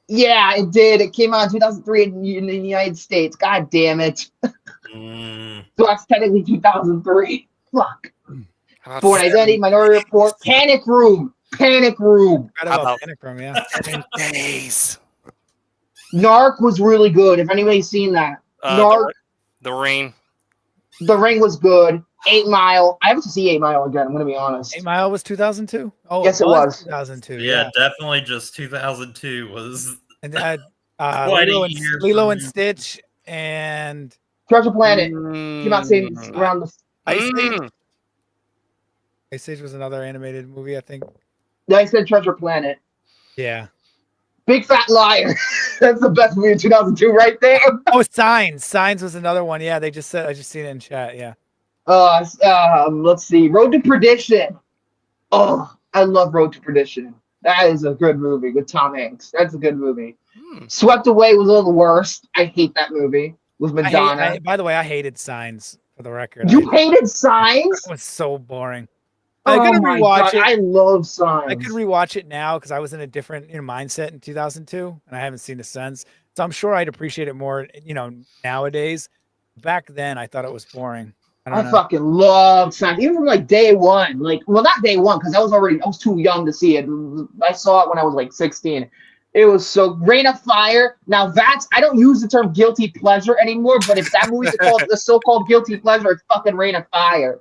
Yeah, it did. It came out in 2003 in the United States. God damn it. So that's technically 2003. Fuck. Born Identity, Minority Report, Panic Room. Panic Room. Panic Room, yeah. Days. Narc was really good. If anybody's seen that. Narc. The Ring. The Ring was good. 8 Mile. I have to see 8 Mile again. I'm going to be honest. 8 Mile was 2002? Oh, yes, it was. 2002. Yeah, definitely just 2002 was. And Lilo and Stitch and Treasure Planet came out around the Ice Age. Ice Age was another animated movie, I think. I said Treasure Planet. Yeah. Big Fat Liar. That's the best movie of 2002 right there. Oh, Signs. Signs was another one. Yeah, they just said. I just seen it in chat. Yeah. Let's see. Road to Perdition. Oh, I love Road to Perdition. That is a good movie with Tom Hanks. That's a good movie. Swept Away was a little worst. I hate that movie with Madonna. By the way, I hated Signs, for the record. You hated Signs? It was so boring. Oh I could my rewatch God, it. I love Signs. I could rewatch it now because I was in a different mindset in 2002, and I haven't seen it since. So I'm sure I'd appreciate it more, nowadays. Back then, I thought it was boring. I fucking love Signs, even from like day one. Not day one because I was too young to see it. I saw it when I was like 16. It was so Rain of Fire. Now I don't use the term guilty pleasure anymore, but if that movie's called the so-called guilty pleasure, it's fucking Rain of Fire.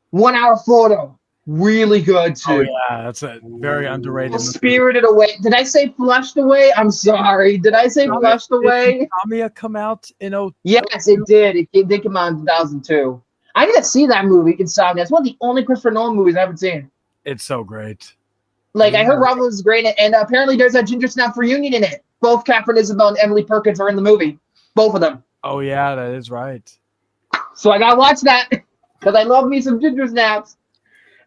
1 Hour Photo. Really good Oh too. yeah, that's a very underrated movie. Spirited Away. Did I say Flushed Away? I'm sorry. Did I say Flushed Away? Did Tamiya come out in Yes, it did. It did come out in 2002. I didn't see that movie, Insomnia. It's one of the only Christopher Nolan movies I haven't seen. It's so great. Like, I heard Robin was great, and apparently there's a Ginger Snap reunion in it. Both Catherine Isabel and Emily Perkins are in the movie. Both of them. Oh yeah, that is right. So I gotta watch that because I love me some Ginger Snaps.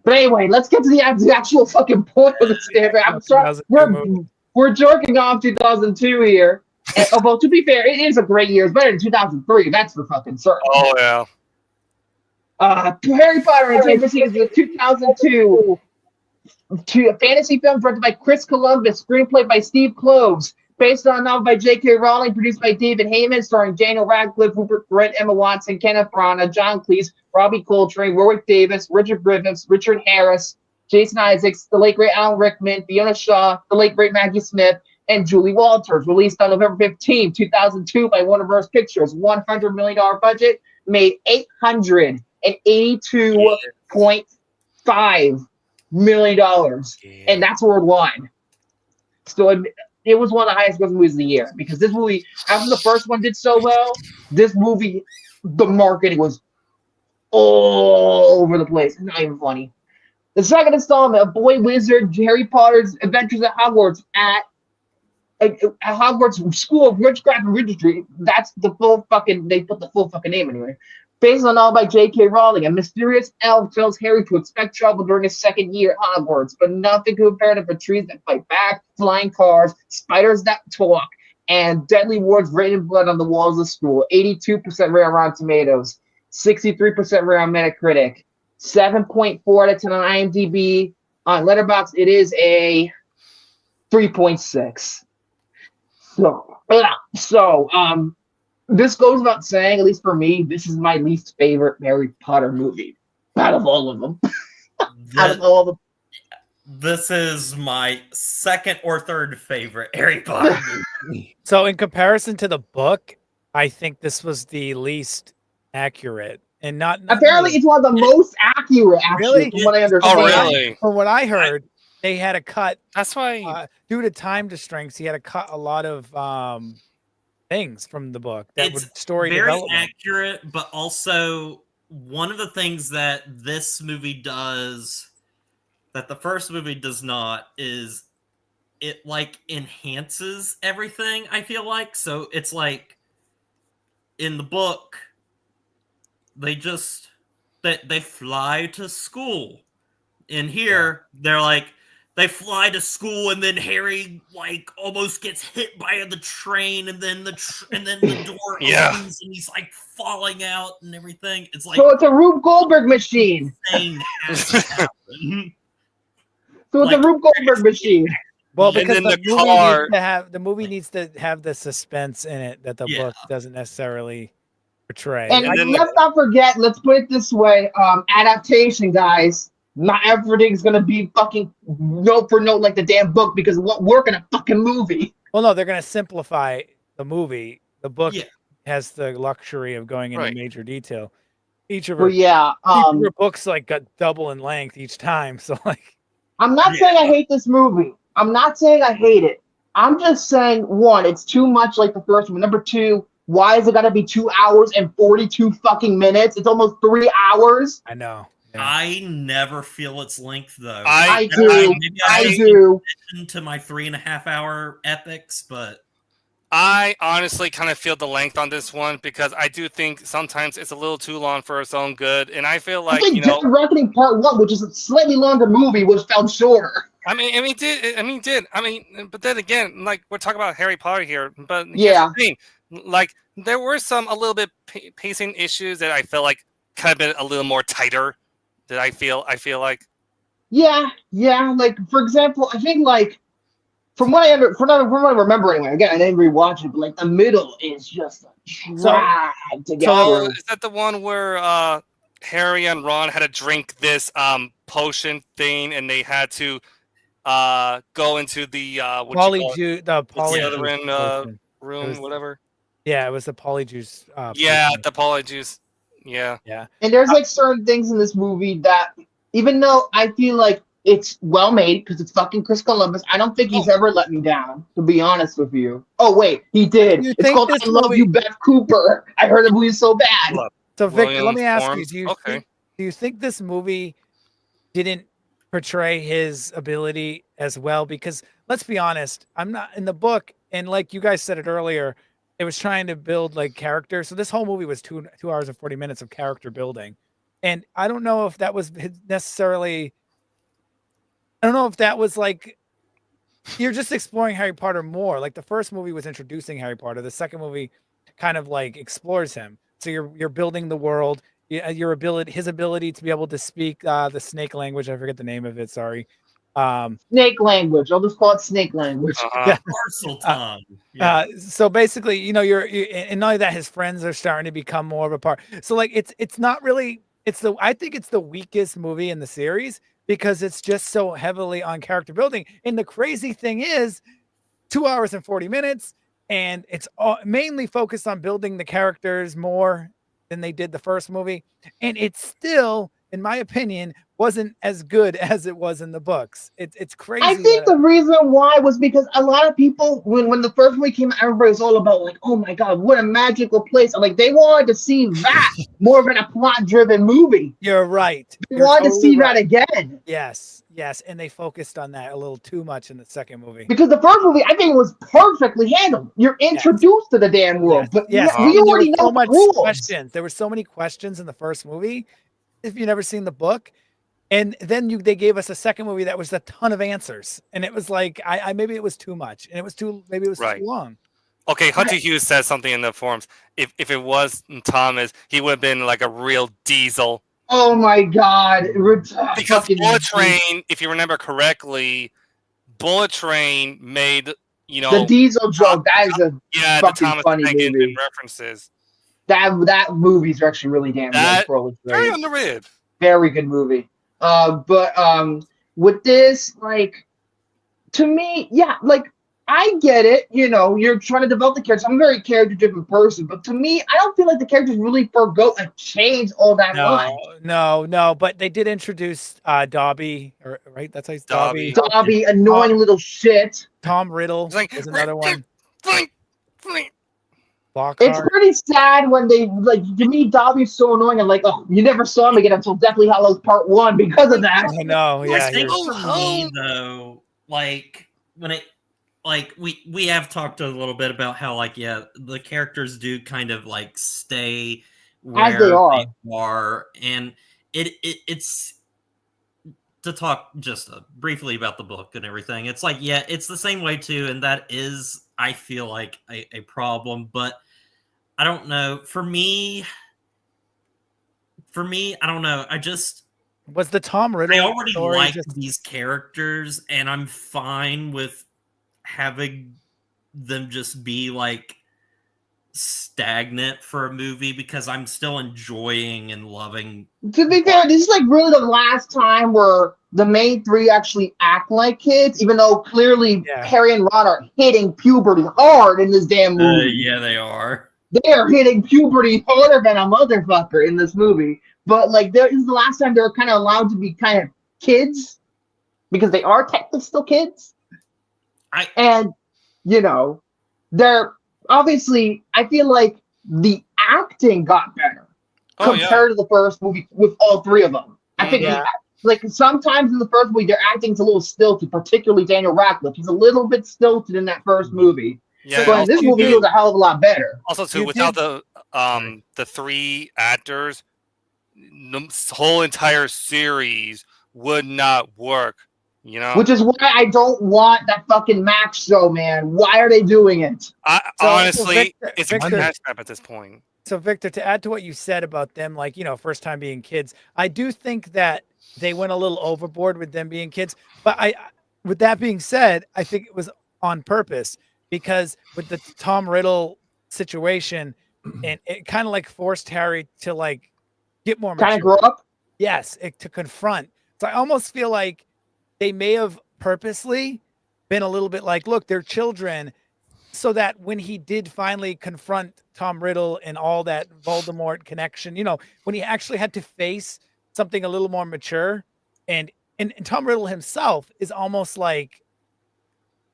But anyway, let's get to the actual fucking point of this game. I'm sorry, we're jerking off 2002 here. And, well, to be fair, it is a great year. It's better than 2003. That's for fucking certain. Oh yeah. Harry Potter and Chamber of Secrets is a 2002 a fantasy film directed by Chris Columbus, screenplay by Steve Kloves, based on a novel by J.K. Rowling, produced by David Heyman, starring Daniel Radcliffe, Rupert Grint, Emma Watson, Kenneth Branagh, John Cleese, Robbie Coltrane, Warwick Davis, Richard Griffiths, Richard Harris, Jason Isaacs, the late great Alan Rickman, Fiona Shaw, the late great Maggie Smith, and Julie Walters. Released on November 15, 2002 by Warner Bros. Pictures. $100 million budget, made $882.5 million, and that's worldwide. So it was one of the highest grossing movies of the year because this movie, after the first one did so well, this movie, the marketing was all over the place. Not even funny. The second installment of Boy Wizard Harry Potter's Adventures at Hogwarts at Hogwarts School of Witchcraft and Wizardry. That's the full fucking. They put the full fucking name anyway. Based on a novel by J.K. Rowling, a mysterious elf tells Harry to expect trouble during his second year at Hogwarts, but nothing compared to trees that fight back, flying cars, spiders that talk, and deadly words written in blood on the walls of school. 82% rare on Rotten Tomatoes, 63% rare on Metacritic, 7.4 out of 10 on IMDb. On Letterboxd, it is a 3.6. So, this goes without saying, at least for me, this is my least favorite Harry Potter movie out of all of them. This is my second or third favorite Harry Potter movie. So in comparison to the book, I think this was the least accurate. And not apparently it's one of the most accurate, actually, from what I understand. Oh, really? From what I heard, they had to cut. That's why, due to time constraints, he had to cut a lot of things from the book that would story very development. accurate, but also one of the things that this movie does that the first movie does not is it like enhances everything. I feel like so it's like in the book they fly to school. In here they're like they fly to school, and then Harry like almost gets hit by the train, and then the door opens, and he's like falling out and everything. It's like so it's a Rube Goldberg machine. So it's a Rube Goldberg machine. Well, because the movie needs to have the suspense in it that the book doesn't necessarily portray. And let's not forget. Let's put it this way: adaptation, guys. Not everything's gonna be fucking note for note like the damn book because it won't work in a fucking movie. Well, no, they're gonna simplify the movie. The book has the luxury of going into major detail. Each of her, each of her books like got double in length each time. So like, I'm not saying I hate this movie. I'm not saying I hate it. I'm just saying, one, it's too much like the first one. Number two, why is it gotta be 2 hours and 42 fucking minutes? It's almost 3 hours. I know. I never feel its length though. I do. To my 3.5 hour epics, but I honestly kind of feel the length on this one because I do think sometimes it's a little too long for its own good, and I feel like Dead Reckoning Part 1, which is a slightly longer movie, was felt shorter. But then again, like we're talking about Harry Potter here, but yeah, like there were some a little bit pacing issues that I felt like kind of been a little more tighter. That I feel like. Yeah. Like for example, I think like from what I remember anyway. Again, I didn't rewatch it, but like the middle is just dragged together. So is that the one where Harry and Ron had to drink this potion thing, and they had to go into the polyjuice room, whatever. Yeah, it was the polyjuice. The polyjuice. Yeah. And there's like certain things in this movie that even though I feel like it's well made because it's fucking Chris Columbus, I don't think he's ever let me down, to be honest with you. Oh, wait, he did. You It's think called this I Love movie- You, Beth Cooper. I heard the movie's so bad. So Victor, let William me ask Form. you: do you think this movie didn't portray his ability as well? Because let's be honest, I'm not in the book, and like you guys said it earlier, it was trying to build like character. So this whole movie was 2 hours and 40 minutes of character building, and I don't know if that was necessarily. I don't know if that was like you're just exploring Harry Potter more. Like the first movie was introducing Harry Potter. The second movie kind of like explores him. So you're building the world, his ability to be able to speak the snake language. I forget the name of it. Sorry. Snake language. I'll just call it snake language. Yeah. Parcel tongue. Yeah. So basically, you know, and not only that, his friends are starting to become more of a part. So like, it's not really. I think it's the weakest movie in the series because it's just so heavily on character building. And the crazy thing is, 2 hours and 40 minutes, and it's mainly focused on building the characters more than they did the first movie. And it's still, in my opinion, wasn't as good as it was in the books. It's crazy. I think the reason why was because a lot of people, when the first movie came out, everybody was all about like, oh my God, what a magical place. Like they wanted to see that more of a plot-driven movie. You're right. They wanted to see that again. Yes. And they focused on that a little too much in the second movie. Because the first movie, I think it was perfectly handled. You're introduced to the damn world. But we already know the rules. Questions. There were so many questions in the first movie. If you've never seen the book, and then they gave us a second movie that was a ton of answers, and it was like I maybe it was too much, and it was too long. Okay, Hunter Hughes says something in the forums. If it was Thomas, he would have been like a real diesel. Oh my God! Because Bullet Train, if you remember correctly, Bullet Train made the diesel joke. That is a the Thomas funny movie. References. That movie's actually really damn good. Very underrated. Very good movie. But with this, like, to me, yeah, like I get it. You know, you're trying to develop the characters. I'm a very character-driven person, but to me, I don't feel like the characters really change all that much. No. But they did introduce Dobby, right? That's how he's Dobby. Dobby, annoying little shit. Tom Riddle is another one. It's pretty sad when they to me Dobby's so annoying and like, oh, you never saw him again until Deathly Hallows Part 1 because of that. I know, yeah. I think for me though, like when it we have talked a little bit about how the characters do kind of like stay where as they are, and it's to talk just briefly about the book and everything. It's like it's the same way too, and that is I feel like a problem, but I don't know. For me, I don't know. I just was the Tom Riddle. I already like these characters, and I'm fine with having them just be like stagnant for a movie because I'm still enjoying and loving. To be fair, this is like really the last time where the main three actually act like kids, even though clearly Harry and Ron are hitting puberty hard in this damn movie. Yeah, they are. They are hitting puberty harder than a motherfucker in this movie. But like, this is the last time they're kind of allowed to be kind of kids because they are technically still kids. And you know, they're obviously. I feel like the acting got better compared to the first movie with all three of them. I think like sometimes in the first movie their acting's a little stilted, particularly Daniel Radcliffe. He's a little bit stilted in that first movie. Yeah, but in this movie he was a hell of a lot better. Also, too, without the three actors, the whole entire series would not work. You know, which is why I don't want that fucking Max show, man. Why are they doing it? Honestly, it's a cash grab at this point. So, Victor, to add to what you said about them, like, you know, first time being kids, I do think that they went a little overboard with them being kids. But with that being said, I think it was on purpose because with the Tom Riddle situation, and it kind of like forced Harry to like get more mature. Kind of grow up. Yes, to confront. So I almost feel like they may have purposely been a little bit like, look, they're children, so that when he did finally confront Tom Riddle and all that Voldemort connection, you know, when he actually had to face something a little more mature, and Tom Riddle himself is almost like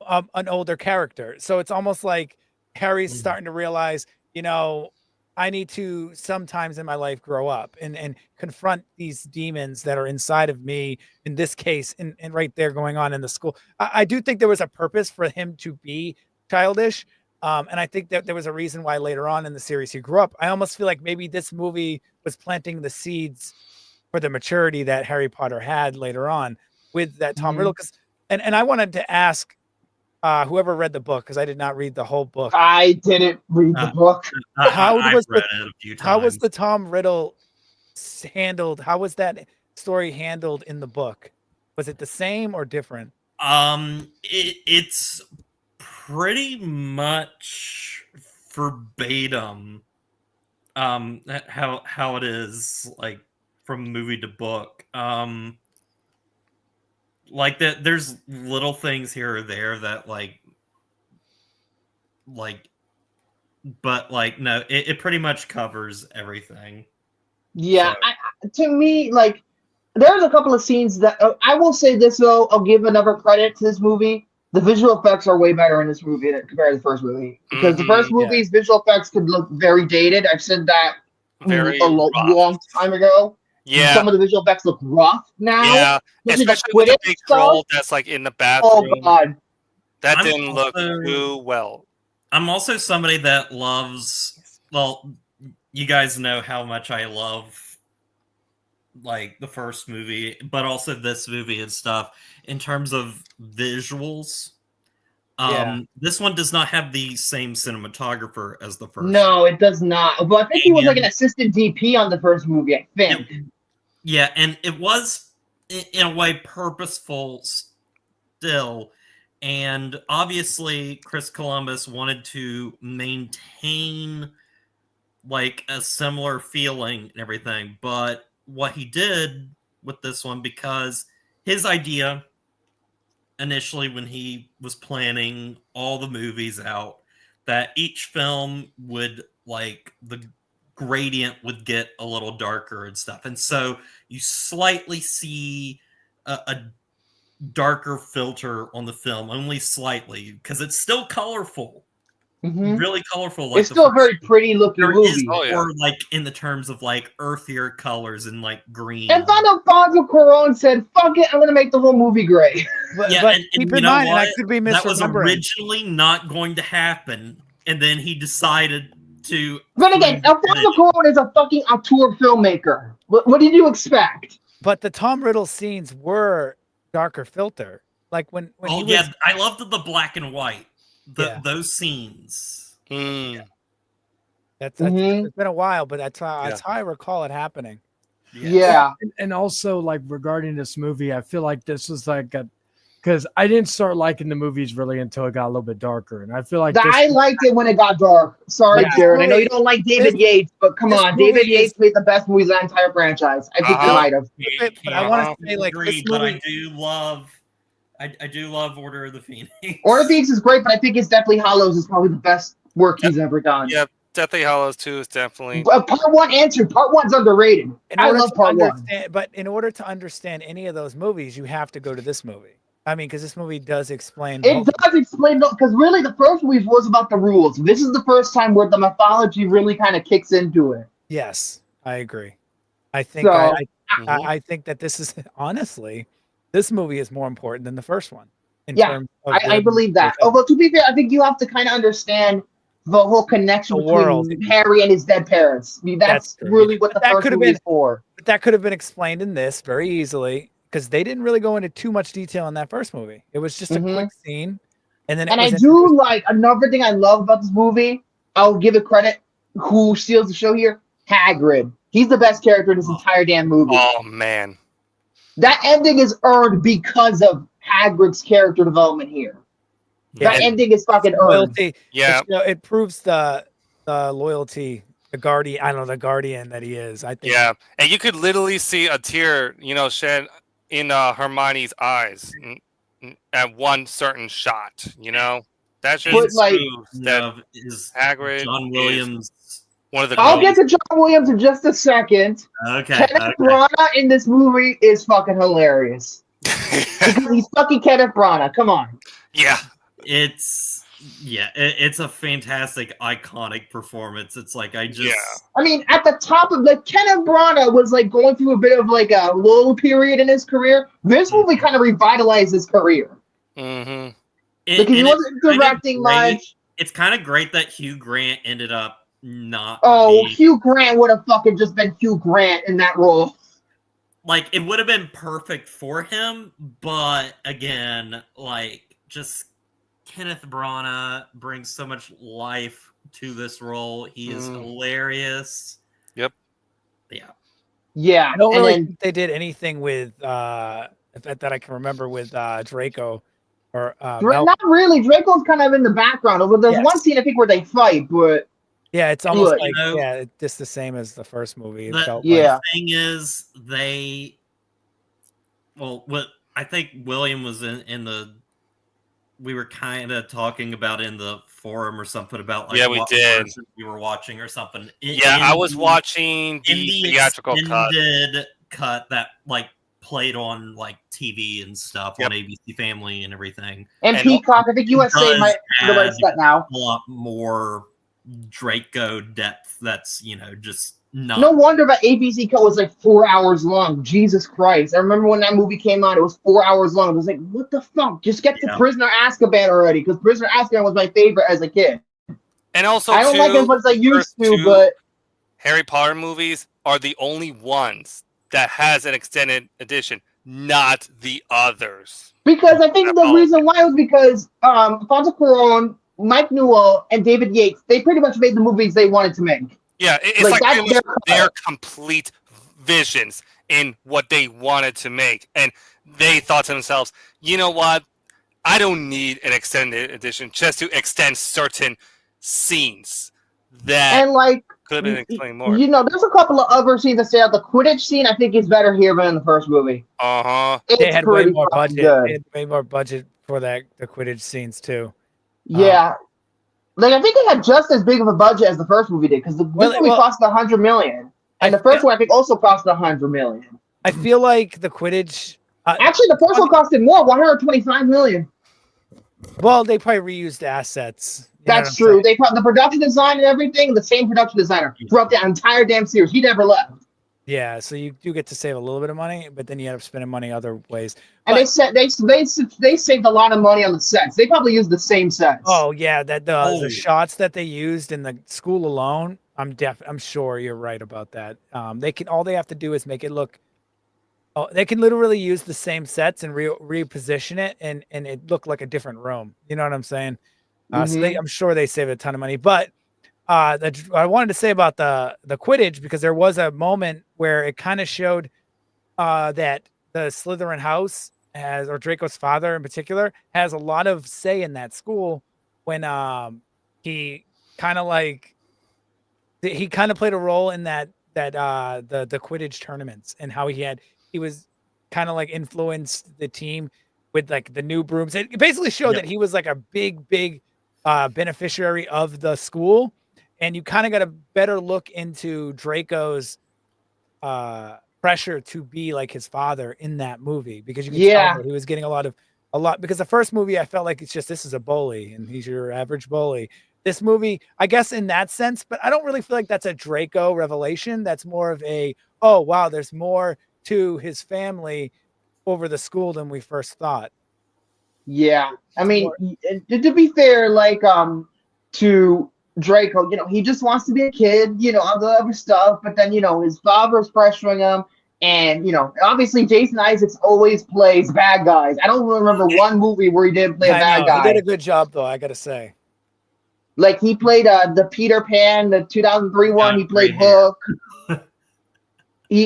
an older character. So it's almost like Harry's starting to realize, I need to sometimes in my life grow up and confront these demons that are inside of me. In this case, and right there going on in the school, I do think there was a purpose for him to be childish. And I think that there was a reason why later on in the series he grew up. I almost feel like maybe this movie was planting the seeds for the maturity that Harry Potter had later on with that Tom Riddle. And I wanted to ask whoever read the book, because I did not read the whole book. I didn't read the book. I've read it a few times. How was the Tom Riddle handled? How was that story handled in the book? Was it the same or different? It's pretty much verbatim how it is, like, from movie to book. Like that, there's little things here or there that but no, it pretty much covers everything. Yeah, so. To me, like, there's a couple of scenes that I will say this though. I'll give another credit to this movie. The visual effects are way better in this movie compared to the first movie, because the first movie's visual effects could look very dated. I've said that a long time ago. Yeah, some of the visual effects look rough now. Yeah, especially with the big troll that's like in the bathroom. Oh god, that didn't look too well. I'm also somebody that loves. Well, you guys know how much I love, like, the first movie, but also this movie and stuff in terms of visuals. This one does not have the same cinematographer as the first. No, it does not. But I think he was like an assistant DP on the first movie, I think. And it was in a way purposeful still. And obviously Chris Columbus wanted to maintain like a similar feeling and everything. But what he did with this one, because his idea initially when he was planning all the movies out, that each film would, like, the gradient would get a little darker and stuff. And so you slightly see a darker filter on the film, only slightly, because it's still colorful. Really colorful. Like, it's still a very pretty looking movie. Or like in the terms of like earthier colors and like green. And Alfonso Cuarón said, "Fuck it, I'm gonna make the whole movie gray." But keep in mind, and I could be misremembering, that was originally not going to happen, and then he decided to. But again, Alfonso Cuarón is a fucking auteur filmmaker. What did you expect? But the Tom Riddle scenes were darker filter, like when I loved the black and white. Those scenes. That's it's been a while, but that's how I recall it happening. And also, like, regarding this movie, I feel like this was like because I didn't start liking the movies really until it got a little bit darker, and I feel like I liked it when it got dark. Sorry, Jared, I know you don't like David Yates, but come on, David Yates made the best movies of the entire franchise. I think he might have. But I want to say, like, this movie, but I do love Order of the Phoenix. Order of the Phoenix is great, but I think it's Deathly Hallows is probably the best work he's ever done. Yeah, Deathly Hallows 2 is definitely. Part 1 and 2. Part 1's underrated. I love Part 1. But in order to understand any of those movies, you have to go to this movie. I mean, because this movie does explain. It does explain, because really the first movie was about the rules. This is the first time where the mythology really kind of kicks into it. Yes, I agree. I think I think that this is, honestly, this movie is more important than the first one. I believe that. Although, to be fair, I think you have to kind of understand the whole connection between Harry and his dead parents. I mean, that's really what the first movie is for. But that could have been explained in this very easily, because they didn't really go into too much detail in that first movie. It was just a quick scene. And I do like, another thing I love about this movie, I'll give it credit, who steals the show here, Hagrid. He's the best character in this entire damn movie. Oh, man. That ending is earned because of Hagrid's character development here. That ending is fucking earned. Loyalty. Yeah, it proves the loyalty, the guardian that he is. I think. Yeah, and you could literally see a tear, shed in Hermione's eyes at one certain shot. That just proves that is Hagrid. John Williams one of the. I'll get to John Williams in just a second. Okay. Kenneth Branagh in this movie is fucking hilarious because he's fucking Kenneth Branagh. Come on. Yeah. It's a fantastic, iconic performance. It's like I mean, at the top of Kenneth Branagh was like going through a bit of like a lull period in his career. This movie kind of revitalized his career. Mm-hmm. Because he wasn't directing much. It's kind of great that Hugh Grant ended up not. Hugh Grant would have fucking just been Hugh Grant in that role. Like, it would have been perfect for him, but again, like, just Kenneth Branagh brings so much life to this role. He is hilarious. Yep. Yeah. I don't really think they did anything with that I can remember with Draco. Or not really. Draco's kind of in the background. But there's one scene I think where they fight, but yeah, it's almost like just the same as the first movie. The thing is, what I think William was in the. We were kind of talking about in the forum or something about like we did. We were watching or something. I was watching the theatrical cut that like played on like TV and stuff on ABC Family and everything. And Peacock, I think USA might release that now. A lot more Draco depth. That's just not. No wonder that ABC cut was like 4 hours long. Jesus Christ! I remember when that movie came out, it was 4 hours long. I was like, what the fuck? Just get to Prisoner Azkaban already, because Prisoner Azkaban was my favorite as a kid. And also, I don't like it as much as I used to, but Harry Potter movies are the only ones that has an extended edition, not the others. Because I think the reason why was because Alfonso Cuarón, Mike Newell, and David Yates, they pretty much made the movies they wanted to make. Yeah, it's like their complete visions in what they wanted to make. And they thought to themselves, you know what? I don't need an extended edition just to extend certain scenes that could have been explained more. There's a couple of other scenes that stand out. The Quidditch scene, I think, is better here than in the first movie. They had way more budget. They had way more budget for the Quidditch scenes too. Yeah. I think they had just as big of a budget as the first movie did, because the movie cost $100 million, and the first one I think also cost $100 million. I feel like the Quidditch. Actually, the first one costed more, $125 million. Well, they probably reused assets. That's true. They the production design and everything, the same production designer throughout the entire damn series. He never left. Yeah, so you do get to save a little bit of money, but then you end up spending money other ways. And they saved a lot of money on the sets. They probably used the same sets. Oh yeah, the shots that they used in the school alone. I'm sure you're right about that. All they have to do is make it look. Oh, they can literally use the same sets and reposition it, and it look like a different room. You know what I'm saying? So I'm sure they saved a ton of money. But I wanted to say about the Quidditch, because there was a moment where it kind of showed that the Slytherin house or Draco's father in particular, has a lot of say in that school when he kind of played a role in the Quidditch tournaments, and how he was kind of like influenced the team with like the new brooms. It basically showed that he was like a big beneficiary of the school. And you kind of got a better look into Draco's pressure to be like his father in that movie, because you can tell that he was getting a lot. Because the first movie, I felt like it's just, this is a bully and he's your average bully. This movie, I guess in that sense, but I don't really feel like that's a Draco revelation. That's more of a, oh wow, there's more to his family over the school than we first thought. Yeah, I mean, to be fair, to Draco, he just wants to be a kid, all the other stuff, but then, his father's pressuring him, and, obviously Jason Isaacs always plays bad guys. I don't remember one movie where he didn't play a bad guy. He did a good job, though, I gotta say. Like, he played the Peter Pan, the 2003 one, he played Hook.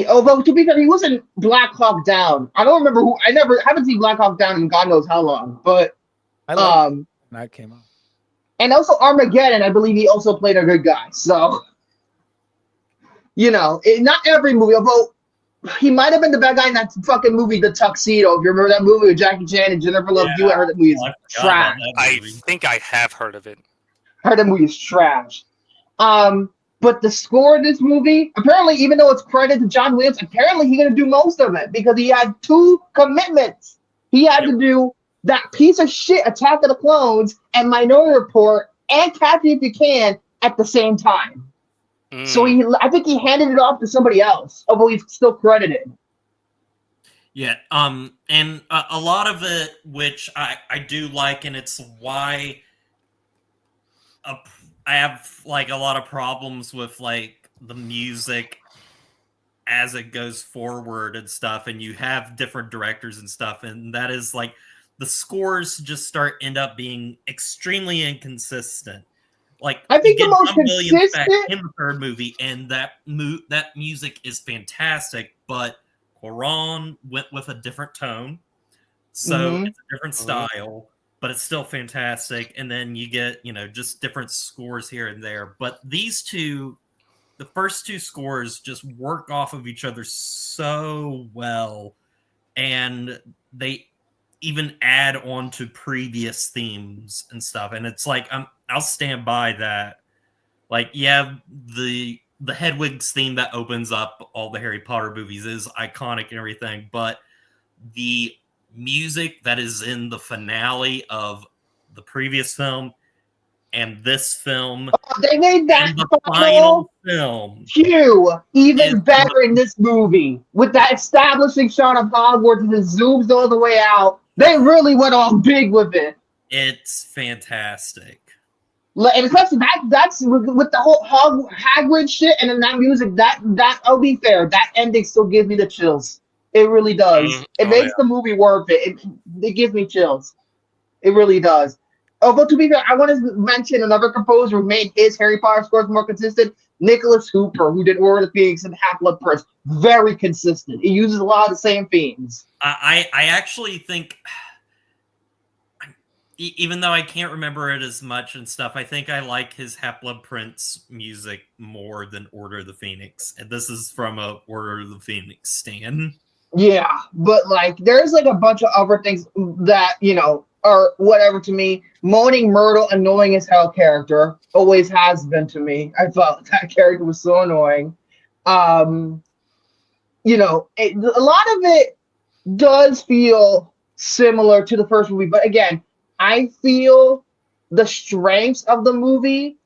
Although, to be fair, he wasn't Black Hawk Down. I don't remember haven't seen Black Hawk Down in God knows how long, but that came out. And also Armageddon, I believe he also played a good guy. So, not every movie, although he might have been the bad guy in that fucking movie, The Tuxedo. If you remember that movie with Jackie Chan and Jennifer Love Hewitt, I heard that movie is trash. I think I have heard of it. I heard that movie is trash. But But the score of this movie, apparently, even though it's credited to John Williams, apparently he's gonna do most of it because he had 2 commitments. He had to do that piece of shit Attack of the Clones and Minority Report and Catch Me If You Can at the same time. So I think he handed it off to somebody else, although he's still credited. Yeah, and a lot of it, which I do like, and it's why I have like a lot of problems with like the music as it goes forward and stuff, and you have different directors and stuff, and that is like the scores just end up being extremely inconsistent. Like I think the most John Williams back consistent in the third movie, and that music is fantastic, but Quran went with a different tone, so it's a different style, but it's still fantastic. And then you get, just different scores here and there. But these two, the first 2 scores just work off of each other so well, and they even add on to previous themes and stuff. And it's like I'll stand by that. Like, yeah, the Hedwig's theme that opens up all the Harry Potter movies is iconic and everything, but the music that is in the finale of the previous film and this film, they made that the final film cue even better in this movie with that establishing shot of Hogwarts and it zooms all the way out. They really went all big with it. It's fantastic. And especially that's with the whole Hagrid shit and then that music, that I'll be fair, that ending still gives me the chills. It really does. It makes the movie worth it. It gives me chills. It really does. Although to be fair, I want to mention another composer who made his Harry Potter scores more consistent, Nicholas Hooper, who did Order of the Phoenix and Half-Blood Prince. Very consistent. He uses a lot of the same themes. I actually think, even though I can't remember it as much and stuff, I think I like his Half-Blood Prince music more than Order of the Phoenix. And this is from a Order of the Phoenix stan. Yeah, but like there's like a bunch of other things that, are whatever to me. Moaning Myrtle, annoying as hell character. Always has been to me. I thought that character was so annoying. A lot of it does feel similar to the first movie, but again, I feel the strengths of the movie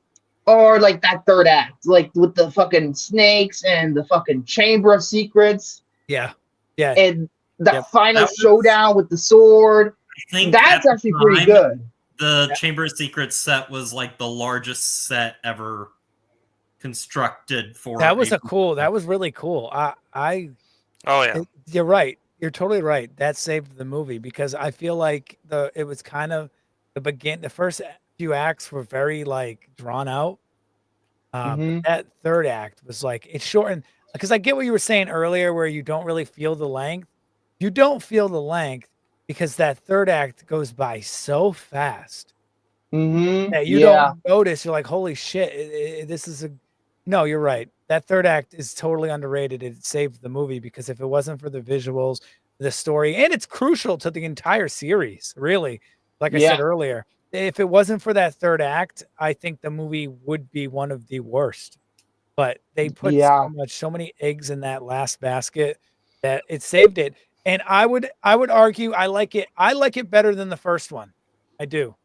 are like that third act, like with the fucking snakes and the fucking Chamber of Secrets. Yeah. And that final showdown with the sword. I think that's actually pretty good. The Chamber of Secrets set was like the largest set ever constructed for. That was that was really cool. Oh yeah. You're right. You're totally right. That saved the movie because I feel like it was kind of the first few acts were very like drawn out. But that third act was like it shortened because I get what you were saying earlier where you don't really feel the length. You don't feel the length because that third act goes by so fast that you don't notice. You're like, holy shit, this is no, you're right. That third act is totally underrated. It saved the movie because if it wasn't for the visuals, the story, and it's crucial to the entire series, really. Like I said earlier, if it wasn't for that third act, I think the movie would be one of the worst. But they put so many eggs in that last basket that it saved it. And I would argue I like it better than the first one. I do.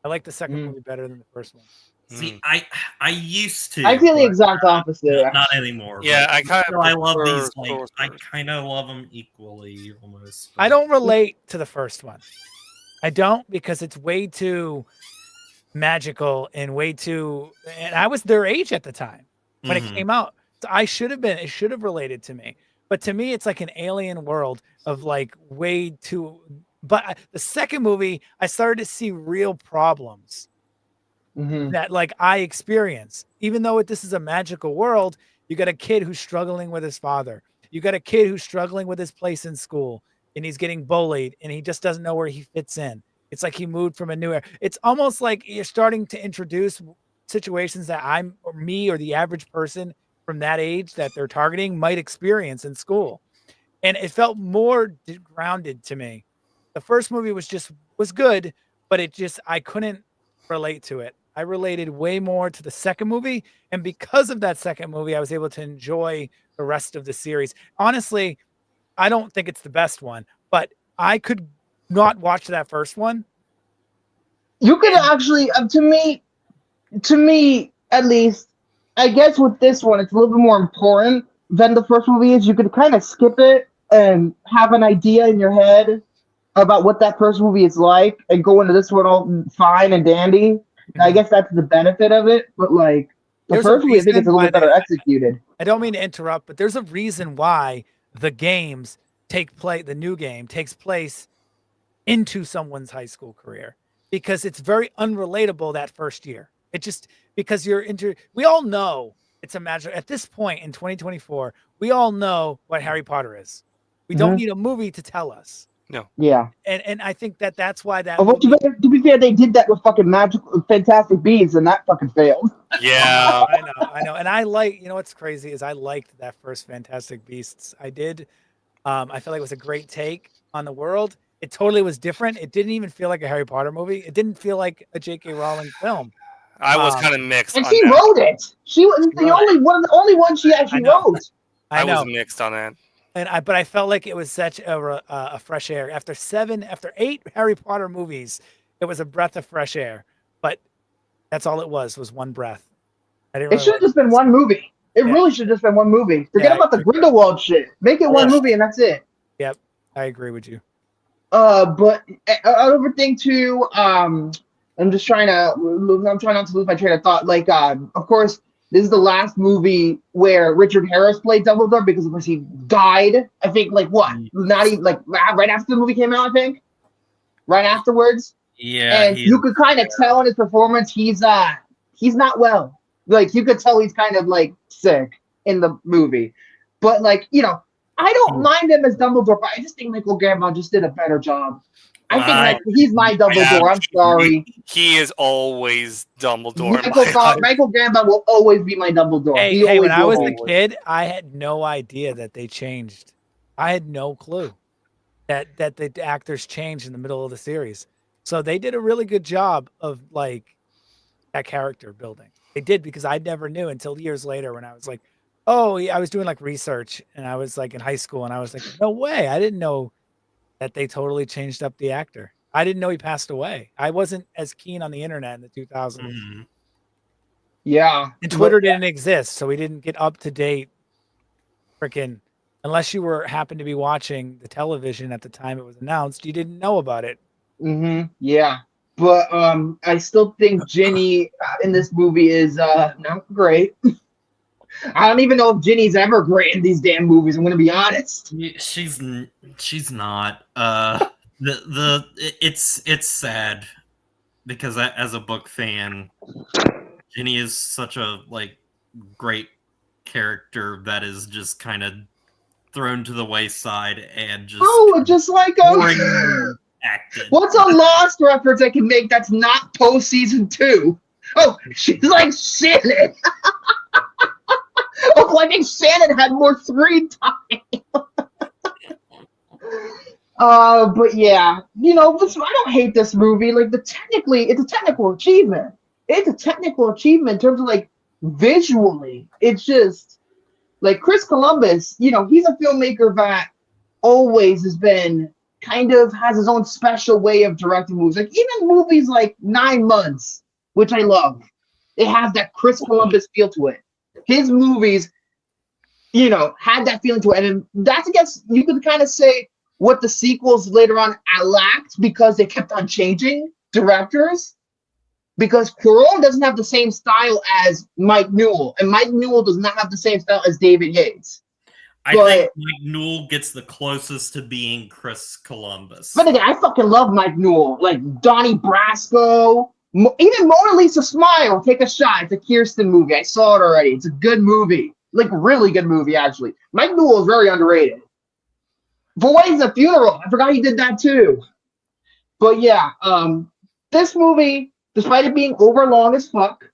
I like the second movie better than the first one. See, I used to. I feel the exact opposite. Not anymore. Yeah, I love these. Like, I kind of love them equally, almost. I don't relate to the first one. I don't because it's way too magical and way too. And I was their age at the time when it came out. So it should have related to me. But to me, it's like an alien world of like way too. But the second movie, I started to see real problems that like I experience. Even though this is a magical world, you got a kid who's struggling with his father. You got a kid who's struggling with his place in school, and he's getting bullied, and he just doesn't know where he fits in. It's like he moved from a new era. It's almost like you're starting to introduce situations that me or the average person from that age that they're targeting might experience in school. And it felt more grounded to me. The first movie was good, but I couldn't relate to it. I related way more to the second movie. And because of that second movie, I was able to enjoy the rest of the series. Honestly, I don't think it's the best one, but I could not watch that first one. You could actually, to me at least, I guess with this one, it's a little bit more important than the first movie is. You could kind of skip it and have an idea in your head about what that first movie is like and go into this one all fine and dandy. I guess that's the benefit of it. But like the first movie, I think it's a little bit better executed. I don't mean to interrupt, but there's a reason why the games the new game takes place into someone's high school career, because it's very unrelatable that first year. It just, because we all know it's a magic at this point in 2024. We all know what Harry Potter is. We don't need a movie to tell us. No. Yeah. And I think that's why that. To be fair, they did that with fucking Fantastic Beasts, and that fucking failed. Yeah. I know. And I like, what's crazy is I liked that first Fantastic Beasts. I did. I feel like it was a great take on the world. It totally was different. It didn't even feel like a Harry Potter movie. It didn't feel like a J.K. Rowling film. I was kind of mixed. And she wrote it. She was the only one she actually wrote. I was mixed on that. But I felt like it was such a fresh air. After 8 Harry Potter movies, it was a breath of fresh air. But that's all it was one breath. It should have just been one movie. It really should have just been one movie. Forget about the Grindelwald shit. Make it one movie and that's it. Yep, I agree with you. But another thing too, I'm trying not to lose my train of thought. Like, of course, this is the last movie where Richard Harris played Dumbledore because of course he died. I think not even right after the movie came out. I think right afterwards. Yeah, and you could kind of tell in his performance he's not well. Like you could tell he's kind of like sick in the movie, but I don't mind him as Dumbledore, but I just think Michael Gambon just did a better job. I think he's my Dumbledore. I'm sorry. He is always Dumbledore. Michael Gambon will always be my Dumbledore. Hey, when I was a kid, I had no idea that they changed. I had no clue that the actors changed in the middle of the series. So they did a really good job of that character building. They did, because I never knew until years later when I was like, oh, yeah, I was doing research and I was in high school and I was like, no way. I didn't know that they totally changed up the actor. I didn't know he passed away. I wasn't as keen on the internet in the 2000s. Mm-hmm. Yeah. And Twitter didn't exist, so we didn't get up to date. Unless you happened to be watching the television at the time it was announced, you didn't know about it. Mm-hmm. Yeah. But I still think Ginny in this movie is not great. I don't even know if Ginny's ever great in these damn movies. I'm going to be honest. She's not. It's sad because as a book fan, Ginny is such a great character that is just kind of thrown to the wayside and just like acted. What's a Lost reference I can make that's not post season 2? Oh, she's like Shannon. Oh, I think Shannon had more screen time. But yeah, I don't hate this movie. It's a technical achievement. It's a technical achievement in terms of visually. It's just Chris Columbus. He's a filmmaker that always has been has his own special way of directing movies. Even movies like 9 Months, which I love, they have that Chris Columbus feel to it. His movies, had that feeling to it. And that's, I guess, you could kind of say what the sequels later on lacked because they kept on changing directors. Because Cuarón doesn't have the same style as Mike Newell, and Mike Newell does not have the same style as David Yates. I think Mike Newell gets the closest to being Chris Columbus. But again, I fucking love Mike Newell. Donnie Brasco, even Mona Lisa Smile, Take a Shot. It's a Kirsten movie. I saw it already. It's a good movie. Really good movie, actually. Mike Newell is very underrated. Boys a Funeral. I forgot he did that too. But yeah, this movie, despite it being over long as fuck,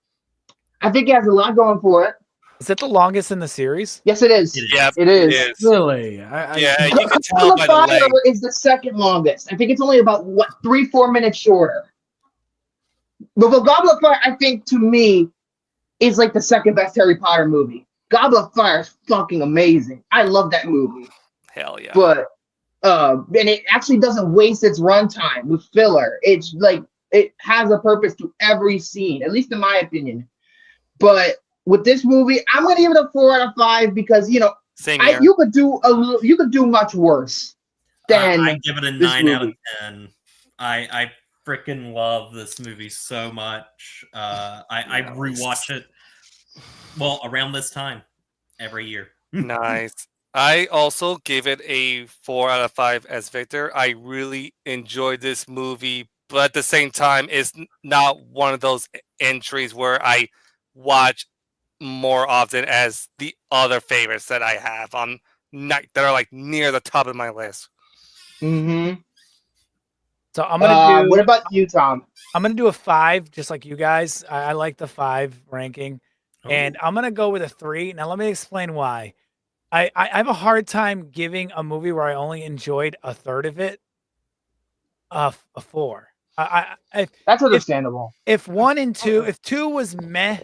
I think it has a lot going for it. Is it the longest in the series? Yes, it is. Yeah, it is. Really? You can tell by the Fire length. is the second longest. I think it's only about 3-4 minutes shorter. But Goblet of Fire, I think, to me, is like the second best Harry Potter movie. Goblet of Fire is fucking amazing. I love that movie. Hell yeah. But and it actually doesn't waste its runtime with filler. It's like it has a purpose to every scene, at least in my opinion. But with this movie, I'm gonna give it a 4 out of 5 because you know you could do much worse than I give it a 9 out of 10. I freaking love this movie so much. I rewatch it around this time every year. Nice. I also gave it a 4 out of 5 as Victor. I really enjoyed this movie, but at the same time, it's not one of those entries where I watch more often as the other favorites that I have on that are like near the top of my list. Mm-hmm. So I'm gonna do. What about you, Tom? I'm gonna do a 5, just like you guys. I like the 5 ranking, and I'm gonna go with a 3. Now let me explain why. I have a hard time giving a movie where I only enjoyed a third of it a 4. That's understandable. If 1 and 2, if 2 was meh,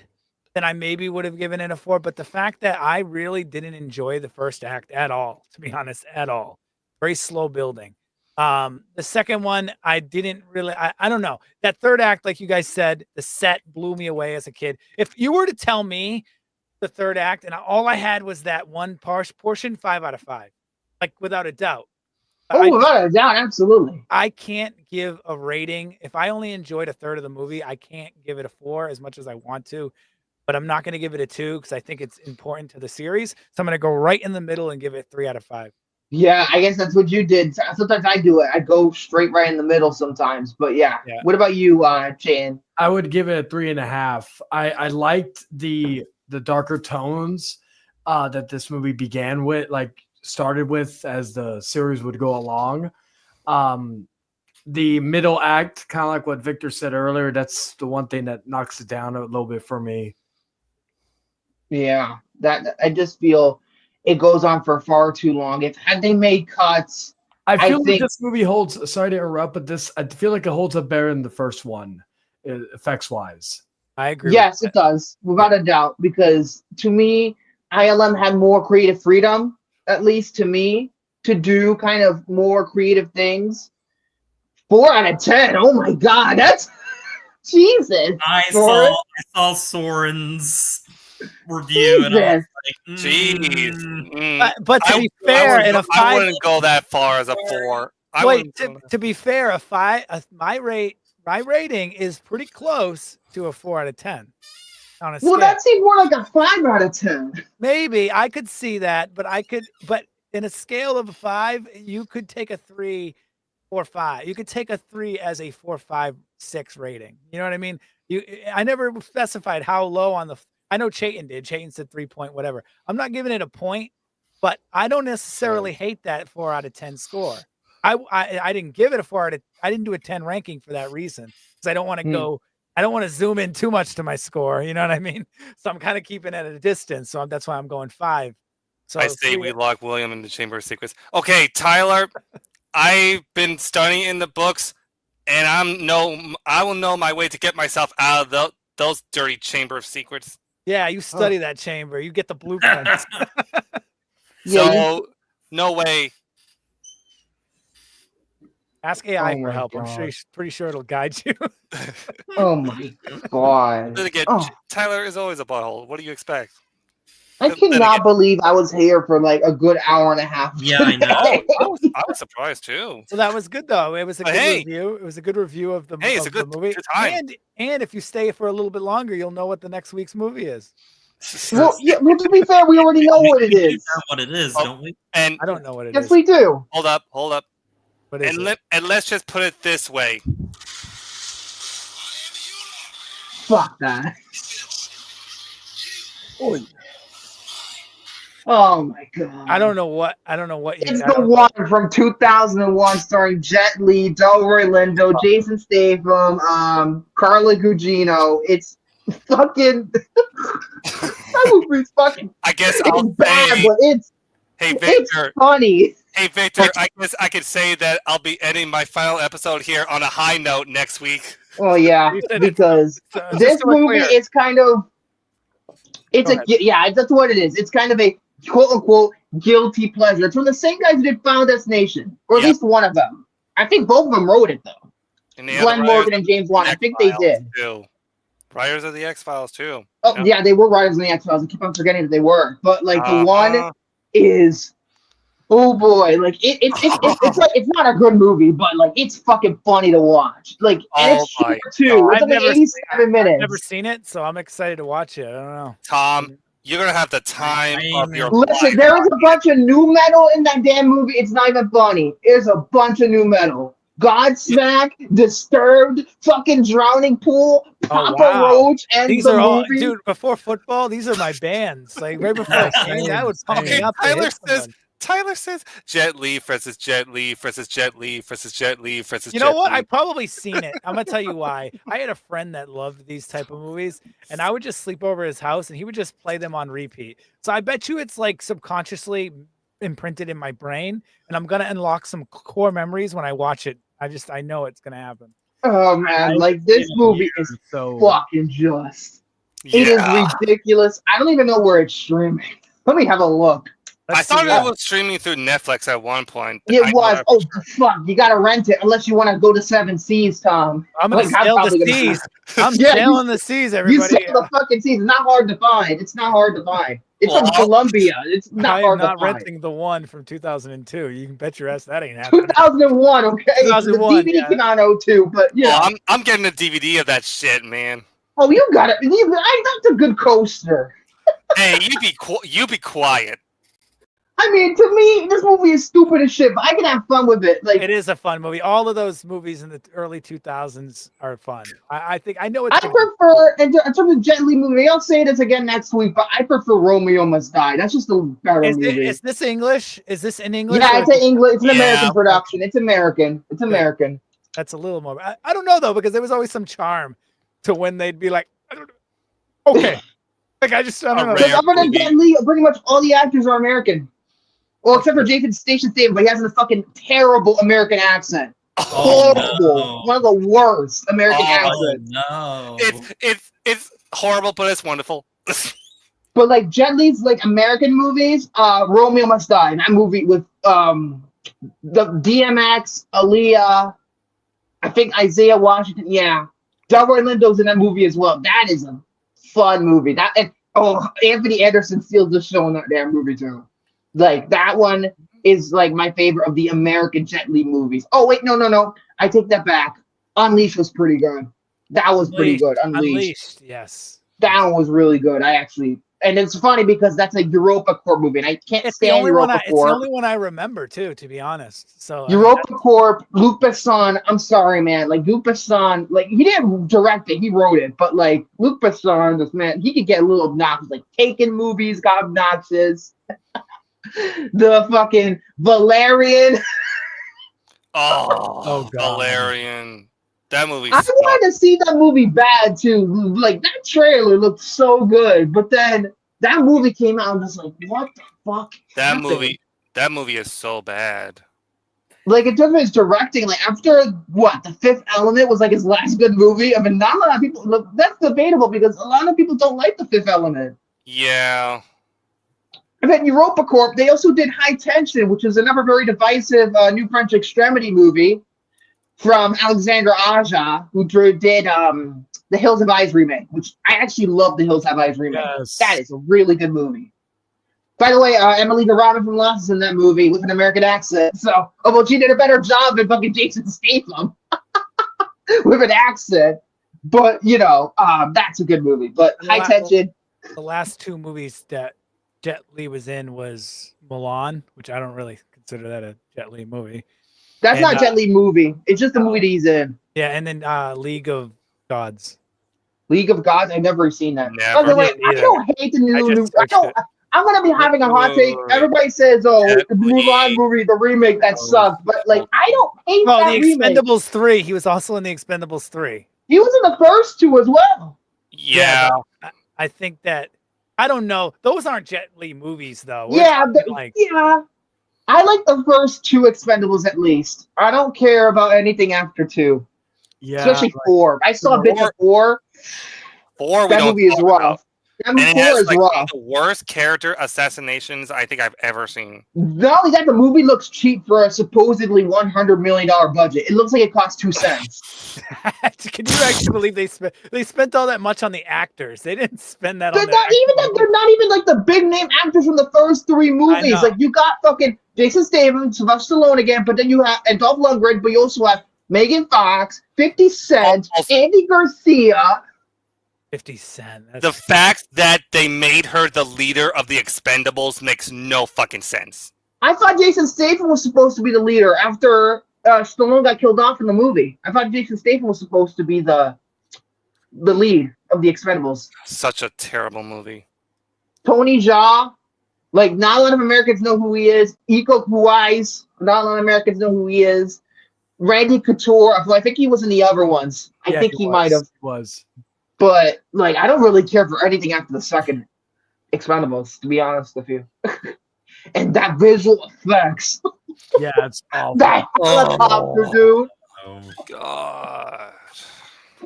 then I maybe would have given it a 4. But the fact that I really didn't enjoy the first act at all, to be honest, at all, very slow building. The second one, I didn't really, I don't know. That third act, like you guys said, the set blew me away as a kid. If you were to tell me the third act and all I had was that one portion, 5 out of 5, like without a doubt. Without a doubt, absolutely. I can't give a rating. If I only enjoyed a third of the movie, I can't give it a 4 as much as I want to, but I'm not going to give it a 2 because I think it's important to the series. So I'm going to go right in the middle and give it 3 out of 5. Yeah, I guess that's what you did. Sometimes I do it. I go straight right in the middle sometimes. But yeah. What about you, Chan? I would give it a 3.5. I liked the darker tones that this movie began with, like started with as the series would go along. The middle act, kind of like what Victor said earlier, that's the one thing that knocks it down a little bit for me. Yeah, that I just feel it goes on for far too long. Had they made cuts, I feel like this movie holds. Sorry to interrupt, but I feel like it holds up better than the first one, effects wise. I agree. Yes, it does, without a doubt. Because to me, ILM had more creative freedom, at least to me, to do kind of more creative things. 4 out of 10. Oh my God, that's Jesus. I saw Soren's review and I was like, jeez. But to be fair, in a 5, I wouldn't go that far as a 4. Wait, to be fair, a 5, my rating is pretty close to a 4 out of 10. On a scale. Well, that seemed more like a 5 out of 10. Maybe I could see that, but in a scale of a 5, you could take a 3 or 5. You could take a 3 as a 4, 5, 6 rating. You know what I mean? I never specified how low on the. I know Chayton did. Chayton said 3 point whatever. I'm not giving it a point, but I don't necessarily hate that 4 out of 10 score. I didn't give it a 4 out of. I didn't do a 10 ranking for that reason because I don't want to go. I don't want to zoom in too much to my score. You know what I mean? So I'm kind of keeping it at a distance. So that's why I'm going 5. So I say we lock William in the Chamber of Secrets. Okay, Tyler, I've been studying in the books, and I will know my way to get myself out of those dirty Chamber of Secrets. Yeah, you study that chamber. You get the blueprints. So, no way. Ask AI for help. God. I'm pretty sure it'll guide you. Oh my God. Then again, Tyler is always a butthole. What do you expect? I cannot believe I was here for like a good hour and a half. Yeah, I know. I was surprised too. So that was good though. It was a good review. It was a good review of the, it's a good movie. Good time. And if you stay for a little bit longer, you'll know what the next week's movie is. Well, to be fair, we already know what it is. What it is, don't we? And I don't know what it is. Yes, we do. Hold up. What is it? And let's just put it this way. Fuck that. Oh my God. I don't know what it's the one from 2001 starring Jet Li, Delroy Lindo, Jason Statham, Carla Gugino. It's fucking that movie's fucking I guess it's bad, but it's funny. Hey Victor, I guess I could say that I'll be ending my final episode here on a high note next week. Oh yeah, You said because just this so we're movie clear. is kind of Go ahead. yeah, that's what it is. It's kind of a quote unquote guilty pleasure. It's from the same guys who did Final Destination, or at Yep. least one of them. I think both of them wrote it though. And the other Glenn writers Morgan and of James the Wan. I think they X-Files, did. too. Writers of the X-Files too. Oh yeah, they were writers in the X-Files. I keep on forgetting that they were. But like the one Uh-huh. is, oh boy, like it's like it's not a good movie, but like it's fucking funny to watch. Like and Oh it's short my too. God. It's only 87 minutes. I've never seen it, so I'm excited to watch it. I don't know. Tom, you're gonna have the time of your Listen, life. there is a bunch of new metal in that damn movie. It's not even funny. There's a bunch of new metal. Godsmack, Disturbed, fucking Drowning Pool, Papa Roach, and these the are all, movie. dude. Before football, these are my bands. Like right before I came, that would pump me Okay, up. Tyler says Jet Li versus Jet Li versus Jet Li versus Jet Li versus You Jet know what? Li. I probably seen it. I'm gonna tell you why. I had a friend that loved these type of movies, and I would just sleep over his house, and he would just play them on repeat. So I bet you it's like subconsciously imprinted in my brain, and I'm gonna unlock some core memories when I watch it. I know it's gonna happen. Oh man, like this movie is fucking just. It is ridiculous. I don't even know where it's streaming. Let me have a look. I thought it was streaming through Netflix at one point. It was. Oh fuck! You gotta rent it unless you want to go to Seven Seas, Tom. I'm gonna sail the seas. I'm sailing the seas, everybody. You sail the fucking seas. It's not hard to find. It's not hard to find. It's from Colombia. It's not I am hard to not find. renting the one from 2002. You can bet your ass that ain't happening. 2001, okay? 2001, the DVD came out in 02, but yeah. Oh, I'm getting a DVD of that shit, man. Oh, you got it. That's a good coaster. Hey, you be quiet. I mean, to me, this movie is stupid as shit, but I can have fun with it. Like, it is a fun movie. All of those movies in the early 2000s are fun. I think I know it's. I prefer in terms of Jet Li movie. I'll say this again next week, but I prefer Romeo Must Die. That's just a better movie. Is this English? Is this in English? Yeah, it's an English. It's an American production. It's American. It's American. That's a little more. I don't know though, because there was always some charm to when they'd be like, I don't know. Okay, like I don't know. Because other than Jet Li, pretty much all the actors are American. Well, except for Jason Statham, but he has a fucking terrible American accent. Horrible. No. One of the worst American accents. No. It's horrible, but it's wonderful. But like Jet Li's like American movies, Romeo Must Die. That movie with the DMX, Aaliyah, I think Isaiah Washington. Yeah, Delroy Lindo's in that movie as well. That is a fun movie. Anthony Anderson steals the show in that damn movie too. Like that one is like my favorite of the American Jet Li movies. Oh wait, no. I take that back. Unleashed was pretty good. That was pretty good. Unleashed. Yes. That one was really good. And it's funny because that's a Europa Corp movie, and I can't stand Europa Corp. It's the only one I remember too, to be honest. So Europa Corp, Luc Besson. I'm sorry, man. Like Luc Besson, like he didn't direct it, he wrote it, but like Luc Besson, this man, he could get a little obnoxious. Like Taken movies got obnoxious. The fucking Valerian. Oh, Valerian. That movie. I wanted to see that movie bad too. Like that trailer looked so good, but then that movie came out and I was like, what the fuck? That movie is so bad. Like in terms of his directing, like after The Fifth Element was like his last good movie. I mean, not a lot of people. Look, that's debatable because a lot of people don't like The Fifth Element. Yeah. And then Europa Corp, they also did High Tension, which is another very divisive New French Extremity movie from Alexandre Aja, who did The Hills Have Eyes remake, which I actually love The Hills Have Eyes remake. Yes. That is a really good movie. By the way, Emily the Robin from Lost is in that movie with an American accent. So, well, she did a better job than fucking Jason Statham with an accent. But, that's a good movie. But High Tension. The last two movies that Jet Li was in was Milan, which I don't really consider that a Jet Li movie. That's not a Jet Li movie. It's just the movie that he's in. Yeah, and then League of Gods. League of Gods? I've never seen that. Never. By the way, I don't hate the new. I'm gonna be having a hot take. Everybody says, the Mulan movie, the remake, that sucks. But like, I don't hate that the remake. Expendables 3. He was also in the Expendables 3. He was in the first two as well. Yeah. I think that, I don't know. Those aren't Jet Li movies, though. Yeah, I like the first two Expendables at least. I don't care about anything after two. Yeah, especially 4. I saw a bit of 4. 4, we That don't movie is talk rough. about. That And movie it 4 has is like one of rough. the worst character assassinations I think I've ever seen. Not only that, the movie looks cheap for a supposedly $100 million budget. It looks like it cost 2 cents. Can you actually believe they spent all that much on the actors? They didn't spend that They're on the not even they're not even like the big name actors from the first 3 movies. Like you got fucking Jason Statham, Sylvester Stallone again, but then you have and Dolph Lundgren, but you also have Megan Fox, 50 Cent, Andy Garcia. 50 Cent. The fact that they made her the leader of the Expendables makes no fucking sense. I thought Jason Statham was supposed to be the leader after Stallone got killed off in the movie. I thought Jason Statham was supposed to be the lead of the Expendables. Such a terrible movie. Tony Jaa, like not a lot of Americans know who he is. Iko Uwais, not a lot of Americans know who he is. Randy Couture, I think he was in the other ones. I think he might have. Was. But like, I don't really care for anything after the second Expendables, to be honest with you. And that visual effects. Yeah, it's awful. That helicopter, dude. Oh god.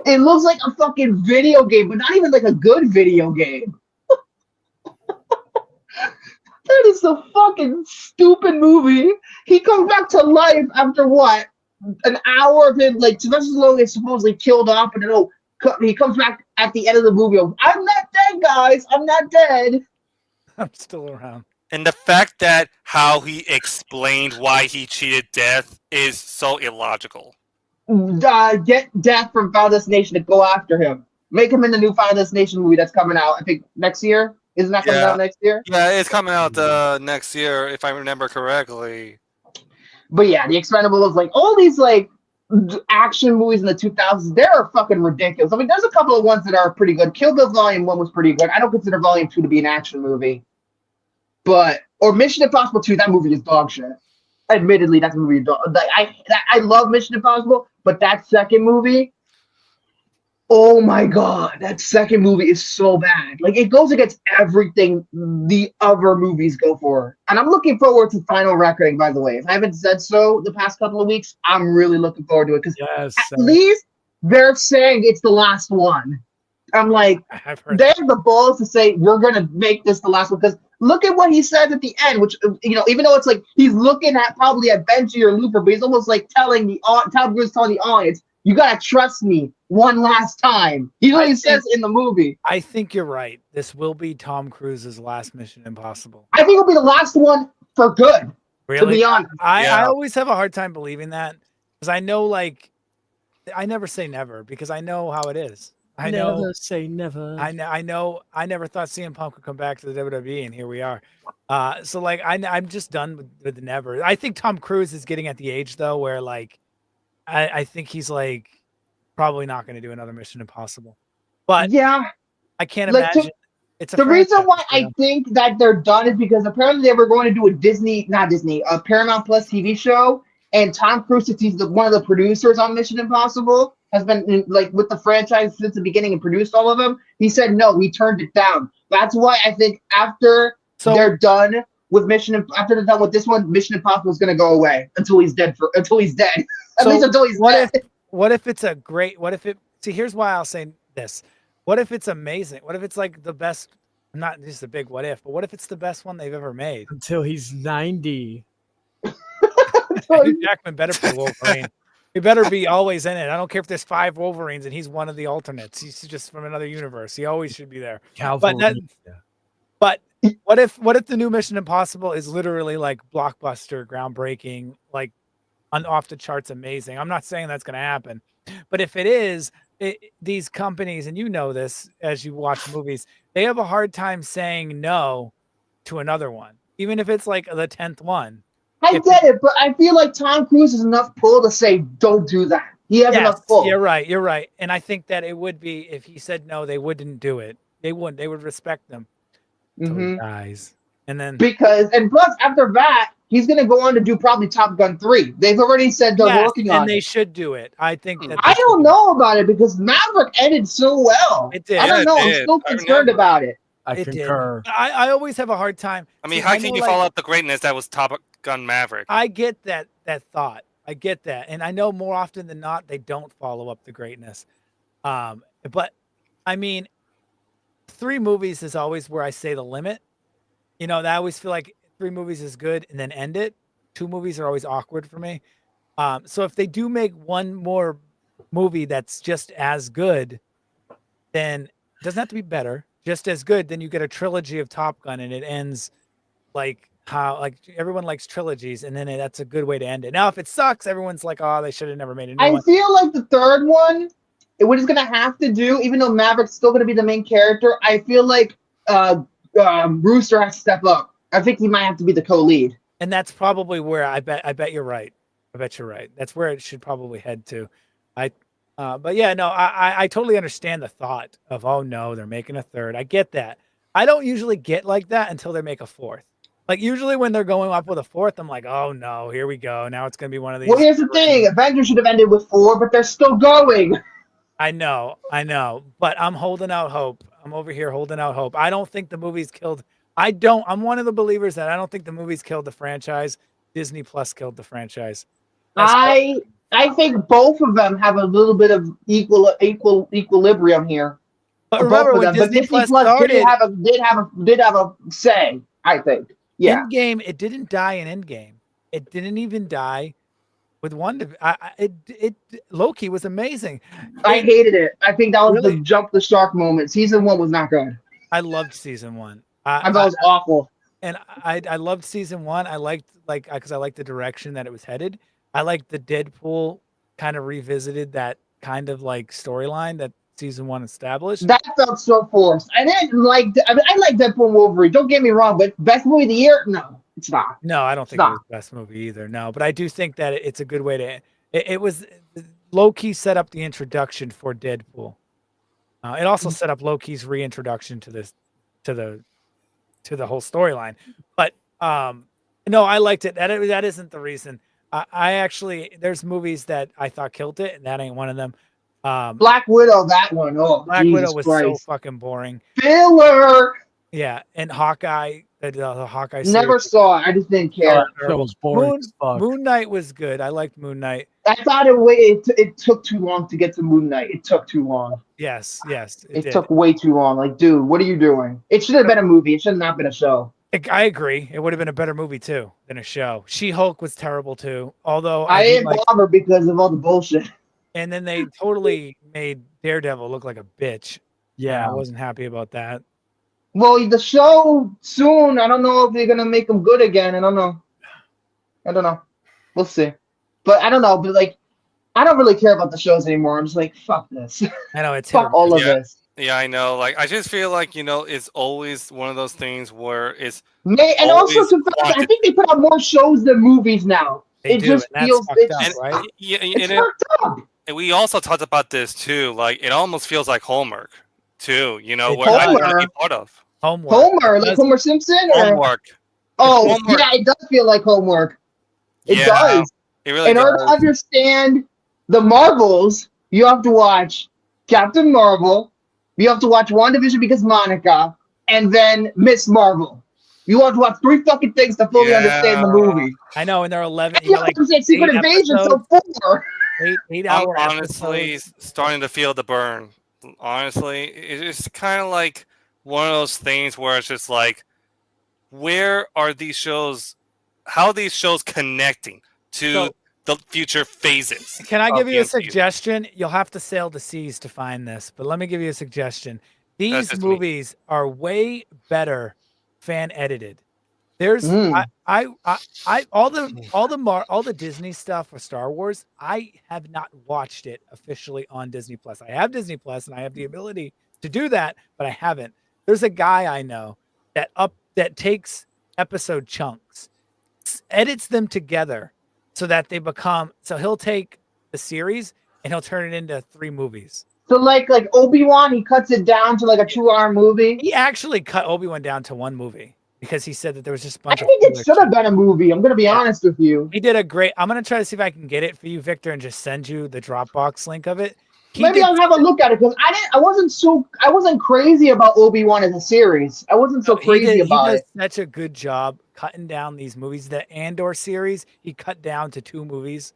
It looks like a fucking video game, but not even like a good video game. That is a fucking stupid movie. He comes back to life after what? An hour of him, like Sylvester Stallone is supposedly killed off, and then he comes back at the end of the movie. I'm not dead, guys. I'm not dead. I'm still around. And the fact that how he explained why he cheated Death is so illogical. Get Death from Final Destination to go after him. Make him in the new Final Destination movie that's coming out, I think, next year. Isn't that coming out next year? Yeah, it's coming out next year, if I remember correctly. But yeah, the Expendables, like all these like action movies in the 2000s, they're fucking ridiculous. I mean, there's a couple of ones that are pretty good. Kill Bill Volume 1 was pretty good. I don't consider Volume 2 to be an action movie. Or Mission Impossible 2, that movie is dog shit. Admittedly, that movie is dog. Like, I love Mission Impossible, but that second movie, oh my god, that second movie is so bad. Like, it goes against everything the other movies go for. And I'm looking forward to Final Reckoning, by the way. If I haven't said so the past couple of weeks, I'm really looking forward to it. Because at least they're saying it's the last one. I'm like, they have the balls to say, we're going to make this the last one. Because look at what he says at the end, which, you know, even though it's like he's looking at probably at Benji or Looper, but he's almost like telling the audience, you got to trust me one last time. He literally says in the movie. I think you're right. This will be Tom Cruise's last Mission Impossible. I think it'll be the last one for good. Really? To be honest. I always have a hard time believing that because I know, like, I never say never because I know how it is. I never say never. I know. I never thought CM Punk would come back to the WWE, and here we are. So like, I'm just done with the never. I think Tom Cruise is getting at the age though where like, I think he's like probably not going to do another Mission Impossible. But yeah, I can't imagine. It's the reason why I think that they're done is because apparently they were going to do a Paramount Plus TV show, and Tom Cruise, since he's one of the producers on Mission Impossible, has been like with the franchise since the beginning and produced all of them. He said no, he turned it down. That's why I think after they're done with after they're done with this one, Mission Impossible is going to go away until he's dead. At least until he's dead. What if it's a great? What if it? See, here's why I'll say this. What if it's amazing? What if it's like the best? Not just a big what if, but what if it's the best one they've ever made? Until he's 90. Hugh Jackman better play Wolverine. He better be always in it. I don't care if there's 5 Wolverines and he's one of the alternates. He's just from another universe. He always should be there. But what if the new Mission Impossible is literally like blockbuster, groundbreaking, like off the charts, amazing? I'm not saying that's going to happen, but if it is, these companies, and you know this as you watch movies, they have a hard time saying no to another one, even if it's like the 10th one. I get it, but I feel like Tom Cruise has enough pull to say, don't do that. He has enough pull. You're right. And I think that it would be, if he said no, they wouldn't do it. They wouldn't. They would respect them. So guys. And then and plus after that, he's going to go on to do probably Top Gun 3. They've already said they're working on it. And they should do it. I think that I don't know about it because Maverick ended so well. It did. I don't know. I'm still concerned about it. I concur. I always have a hard time. I mean, how can you follow up the greatness that was Top Gun Maverick? I get that thought, I get that. And I know more often than not, they don't follow up the greatness. But I mean, 3 movies is always where I say the limit. You know, I always feel like 3 movies is good and then end it. 2 movies are always awkward for me. So if they do make one more movie that's just as good, then it doesn't have to be better, just as good. Then you get a trilogy of Top Gun and it ends like how like everyone likes trilogies, and then that's a good way to end it. Now, if it sucks, everyone's like, oh, they should have never made a new one. I feel like the third one, what it's gonna have to do, even though Maverick's still gonna be the main character, I feel like Rooster has to step up. I think he might have to be the co-lead. And that's probably where I bet you're right. I bet you're right. That's where it should probably head to. But yeah, no, I totally understand the thought of, oh no, they're making a third. I get that. I don't usually get like that until they make a fourth. Like usually when they're going up with a fourth, I'm like, oh no, here we go. Now it's gonna be one of these. Well, here's the thing: Avengers should have ended with 4, but they're still going. I know, but I'm holding out hope. I'm over here holding out hope. I don't think the movie's killed. I'm one of the believers that I don't think the movie's killed the franchise. Disney Plus killed the franchise. I think both of them have a little bit of equilibrium here. But remember when Disney Plus started, did have a say. I think. Yeah. Endgame, it didn't die in Endgame. It didn't even die with one. Loki was amazing. I hated it. I think that was the jump the shark moment. Season 1 was not good. I loved season 1. I thought it was awful. And I loved season 1. I liked because I liked the direction that it was headed. I liked the Deadpool kind of revisited that kind of like storyline that season 1 established. That felt so forced. I didn't like. I like Deadpool and Wolverine. Don't get me wrong, but best movie of the year? No, it's not. No, I don't think it was the best movie either. No, but I do think that it's a good way to. It was low-key set up the introduction for Deadpool. It also set up Loki's reintroduction to the whole storyline. But no, I liked it. That isn't the reason. I actually there's movies that I thought killed it, and that ain't one of them. Black Widow, that one. Oh, Black Jesus Widow was Christ. so fucking boring. Filler. Yeah, and Hawkeye, the Hawkeye. Never series. saw it. I just didn't care. That was boring as fuck. Moon Knight was good. I liked Moon Knight. I thought it took too long to get to Moon Knight. It took too long. Yes. It took way too long. Like, dude, what are you doing? It should have been a movie. It should have not been a show. I agree. It would have been a better movie too than a show. She-Hulk was terrible too. Although I didn't bother because of all the bullshit. And then they totally made Daredevil look like a bitch. Yeah, I wasn't happy about that. Well, the show soon. I don't know if they're gonna make them good again. I don't know. We'll see. But I don't know. But like, I don't really care about the shows anymore. I'm just like, fuck this. I know it's fuck all of this. Yeah, I know. Like, I just feel like it's always one of those things where it's. And also, I think they put out more shows than movies now. It just feels right. It's fucked up. And we also talked about this too. Like, it almost feels like Hallmark too. Where I want to be part of. Homework, like Homer Simpson. Homework. Oh, Homework. Yeah, it does feel like homework. It does. It really In order to understand the Marvels, you have to watch Captain Marvel. You have to watch WandaVision because Monica, and then Miss Marvel. You have to watch 3 fucking things to fully understand the movie. I know, and there are 11. You know, like Secret Invasion, so 4. 8 hour. I'm honestly starting to feel the burn. Honestly, it's kind of like one of those things where it's just like, where are these shows? How are these shows connecting to the future phases? Can I give you a suggestion? You'll have to sail the seas to find this, but let me give you a suggestion. These movies are way better fan edited. There's all the Disney stuff for Star Wars. I have not watched it officially on Disney Plus. I have Disney Plus and I have the ability to do that, but I haven't. There's a guy I know that takes episode chunks, edits them together so that they become. So he'll take the series and he'll turn it into 3 movies. So like Obi-Wan, he cuts it down to like a 2-hour movie. He actually cut Obi-Wan down to 1 movie. Because he said that there was just a bunch I think it should have been a movie. I'm going to be honest with you. He did a great. I'm going to try to see if I can get it for you, Victor, and just send you the Dropbox link of it. Maybe I'll have a look at it because I wasn't crazy about Obi-Wan as a series. I wasn't so crazy about it. He does such a good job cutting down these movies. The Andor series, he cut down to 2 movies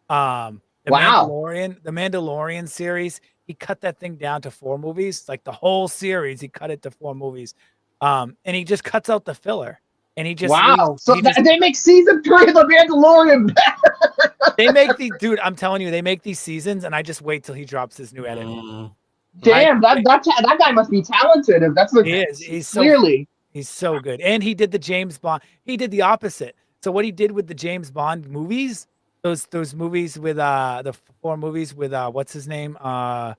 The Mandalorian series, he cut that thing down to 4 movies, like the whole series. He cut it to 4 movies, and he just cuts out the filler. And he just they make season 3 of The Mandalorian better. They make these, dude. I'm telling you, they make these seasons, and I just wait till he drops his new edit. Damn, that guy must be talented. If that's what he is. He's so good. And he did the James Bond. He did the opposite. So what he did with the James Bond movies, those movies with the 4 movies with what's his name, the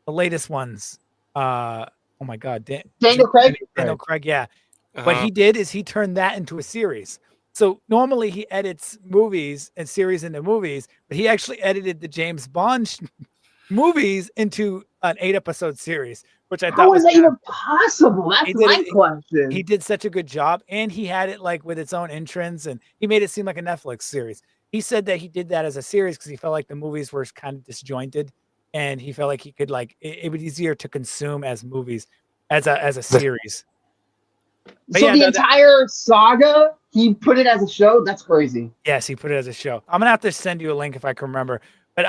latest ones. Oh my God, Daniel Craig. Daniel Craig, yeah. What he did is he turned that into a series. So normally he edits movies and series into movies, but he actually edited the James Bond movies into an 8-episode series, which I thought how is that even possible? That's my question. He did such a good job, and he had it like with its own entrance, and he made it seem like a Netflix series. He said that he did that as a series because he felt like the movies were kind of disjointed, and he felt like he could it was easier to consume as movies as a series. But so the entire saga, he put it as a show? That's crazy. Yes, he put it as a show. I'm gonna have to send you a link if I can remember. But